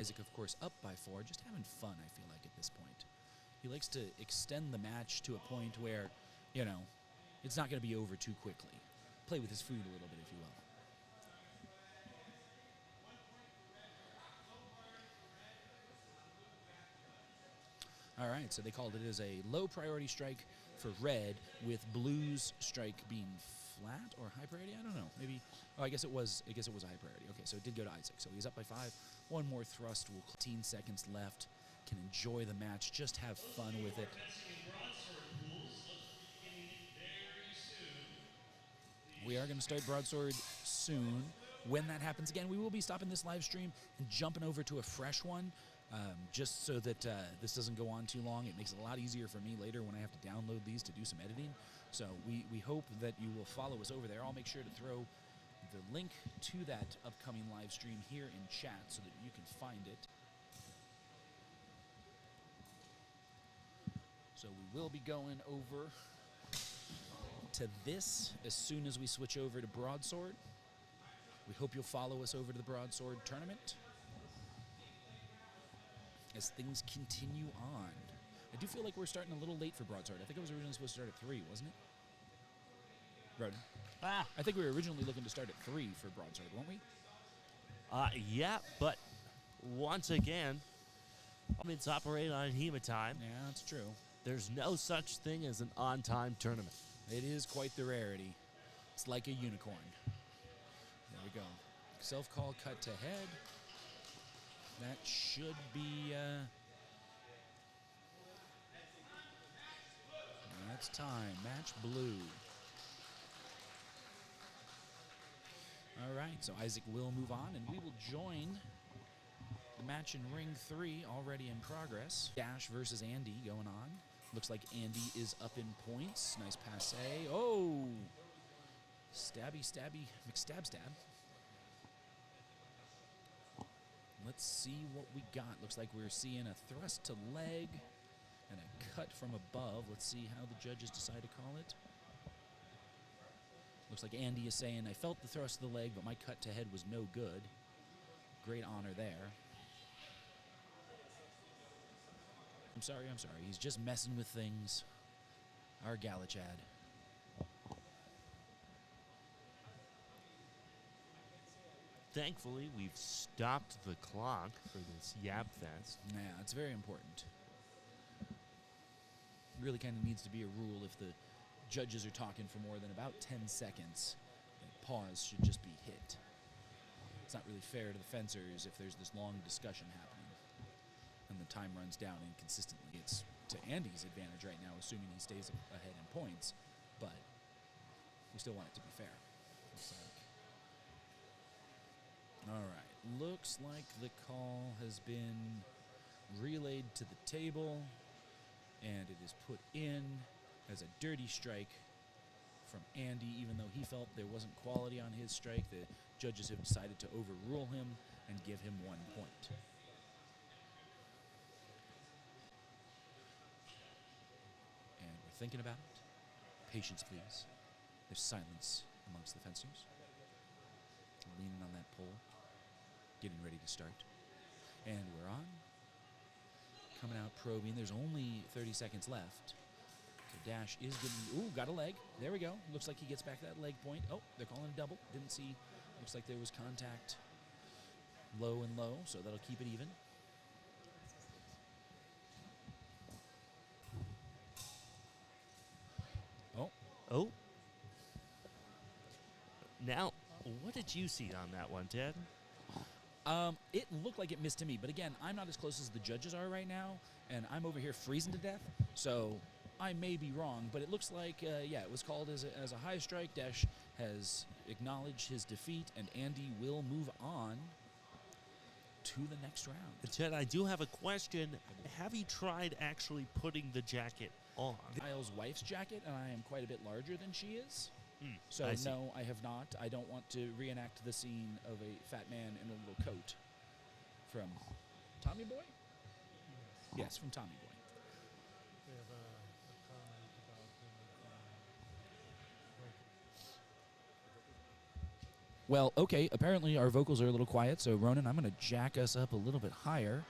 Isaac, of course, up by 4, just having fun, I feel like, at this point. He likes to extend the match to a point where, it's not going to be over too quickly. Play with his food a little bit, if you will. All right, so they called it as a low priority strike for red, with blue's strike being flat or high priority? I don't know. Maybe. Oh, I guess it was a high priority. Okay, so it did go to Isaac. So he's up by 5. One more thrust. 15 seconds left. Can enjoy the match. Just have fun with it. We are going to start broadsword soon. When that happens again, we will be stopping this live stream and jumping over to a fresh one, just so that this doesn't go on too long. It makes it a lot easier for me later when I have to download these to do some editing. So we hope that you will follow us over there. I'll make sure to throw the link to that upcoming live stream here in chat so that you can find it. So we will be going over to this as soon as we switch over to broadsword. We hope you'll follow us over to the broadsword tournament as things continue on. I do feel like we're starting a little late for broadsword. I think I was originally supposed to start at 3, wasn't it? Roden? I think we were originally looking to start at 3 for broadsword, weren't we? Yeah, but once again, it's operating on HEMA time. Yeah, that's true. There's no such thing as an on-time tournament. It is quite the rarity. It's like a unicorn. There we go. Self-call cut to head. That should be... that's time. Match blue. All right, so Isaac will move on, and we will join the match in Ring 3, already in progress. Dash versus Andy going on. Looks like Andy is up in points. Nice passe. Oh! Stabby, stabby, McStab stab. Let's see what we got. Looks like we're seeing a thrust to leg and a cut from above. Let's see how the judges decide to call it. Looks like Andy is saying, I felt the thrust of the leg, but my cut to head was no good. Great honor there. I'm sorry. He's just messing with things. Our Galachad. Thankfully, we've stopped the clock for this Yap Fest. Yeah, it's very important. Really kind of needs to be a rule if the judges are talking for more than about 10 seconds. The pause should just be hit. It's not really fair to the fencers if there's this long discussion happening and the time runs down inconsistently. It's to Andy's advantage right now, assuming he stays ahead in points, but we still want it to be fair. All right, looks like the call has been relayed to the table, and it is put in as a dirty strike from Andy. Even though he felt there wasn't quality on his strike, the judges have decided to overrule him and give him 1 point. And we're thinking about it. Patience, please. There's silence amongst the fencers. Leaning on that pole. Getting ready to start. And we're on. Coming out probing. There's only 30 seconds left. So Dash is getting... Ooh, got a leg. There we go. Looks like he gets back that leg point. Oh, they're calling a double. Didn't see. Looks like there was contact low and low, so that'll keep it even. Oh. Now, what did you see on that one, Ted? It looked like it missed to me, but again, I'm not as close as the judges are right now, and I'm over here freezing to death, so I may be wrong, but it looks like, yeah, it was called as a high strike. Dash has acknowledged his defeat, and Andy will move on to the next round. Ted, I do have a question. Have you tried actually putting the jacket on? Kyle's wife's jacket, and I am quite a bit larger than she is. So I see. no, I have not. I don't want to reenact the scene of a fat man in a little coat from Tommy Boy? Yes, from Tommy Boy. We have a comment about Well, okay, apparently our vocals are a little quiet, so Ronan, I'm going to jack us up a little bit higher.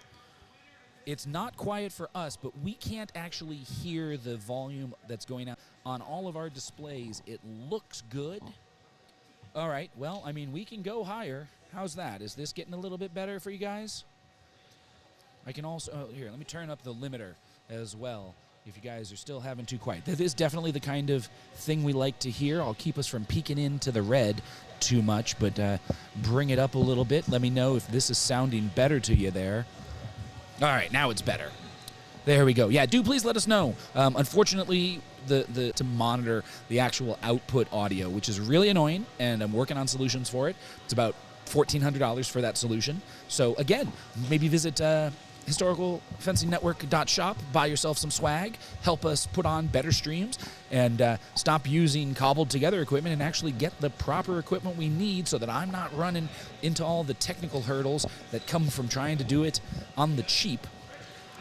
It's not quiet for us, but we can't actually hear the volume that's going out. On all of our displays, it looks good. All right, well, I mean, we can go higher. How's that? Is this getting a little bit better for you guys? I can also, here, let me turn up the limiter as well. if you guys are still having too quiet. That is definitely the kind of thing we like to hear. I'll keep us from peeking into the red too much, but bring it up a little bit. Let me know if this is sounding better to you there. All right, now it's better. There we go. Yeah, do please let us know. Unfortunately, to monitor the actual output audio, which is really annoying, and I'm working on solutions for it. It's about $1,400 for that solution. So again, maybe visit historicalfencingnetwork.shop, buy yourself some swag, help us put on better streams, and stop using cobbled together equipment and actually get the proper equipment we need so that I'm not running into all the technical hurdles that come from trying to do it on the cheap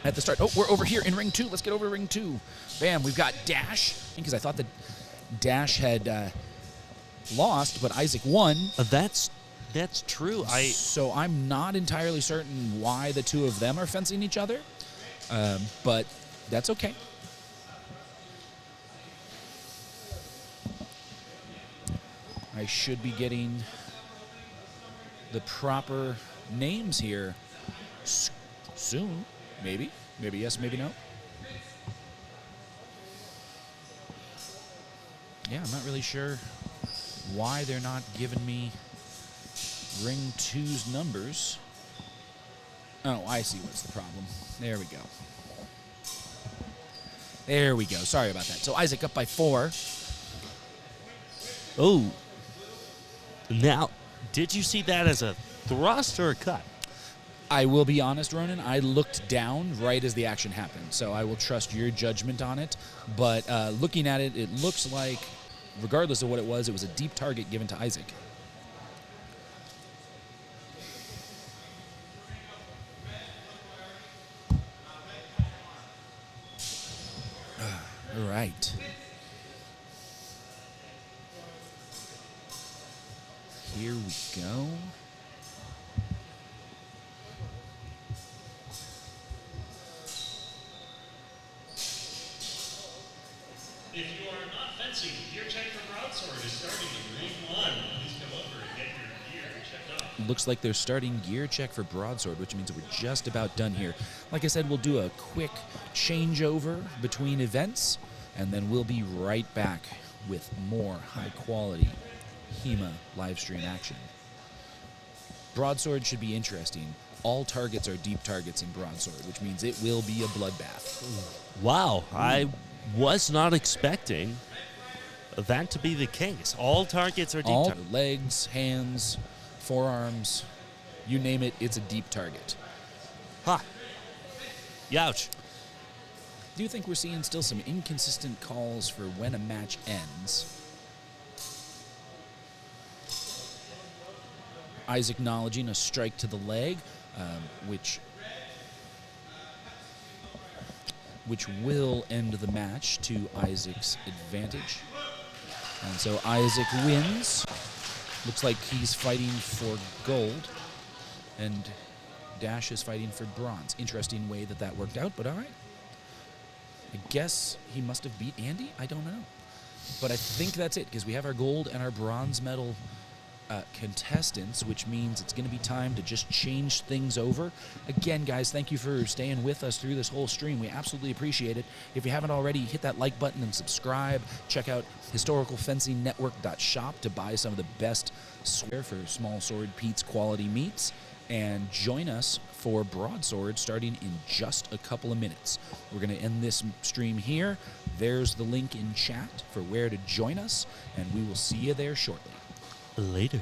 at the start. Oh, we're over here in ring 2. Let's get over to ring 2. Bam, we've got Dash, because I thought that Dash had lost, but Isaac won. That's true. So I'm not entirely certain why the two of them are fencing each other, but that's okay. I should be getting the proper names here soon. Maybe. Maybe yes, maybe no. Yeah, I'm not really sure why they're not giving me ring 2's numbers. Oh, I see what's the problem. There we go. There we go. Sorry about that. So Isaac up by 4. Oh. Now, did you see that as a thrust or a cut? I will be honest, Ronan, I looked down right as the action happened, so I will trust your judgment on it. But looking at it, it looks like, regardless of what it was a deep target given to Isaac. All right. Here we go. If you are not fencing, gear check for broadsword is starting in ring 1. Please come over and get your gear checked off. Looks like they're starting gear check for broadsword, which means we're just about done here. Like I said, we'll do a quick changeover between events, and then we'll be right back with more high-quality HEMA livestream action. Broadsword should be interesting. All targets are deep targets in broadsword, which means it will be a bloodbath. Wow, I was not expecting that to be the case. All targets are deep All targets. legs, hands, forearms, you name it, it's a deep target. Huh. Youch. Do you think we're seeing still some inconsistent calls for when a match ends? Isaac acknowledging a strike to the leg, which will end the match to Isaac's advantage. And so Isaac wins. Looks like he's fighting for gold, and Dash is fighting for bronze. Interesting way that worked out, but all right. I guess he must have beat Andy? I don't know. But I think that's it, because we have our gold and our bronze medal contestants, which means it's going to be time to just change things over. Again, guys, thank you for staying with us through this whole stream. We absolutely appreciate it. If you haven't already, hit that like button and subscribe. Check out historicalfencingnetwork.shop to buy some of the best swear for small sword Pete's quality meats. And join us for broadsword starting in just a couple of minutes. We're going to end this stream here. There's the link in chat for where to join us, and we will see you there shortly. Later.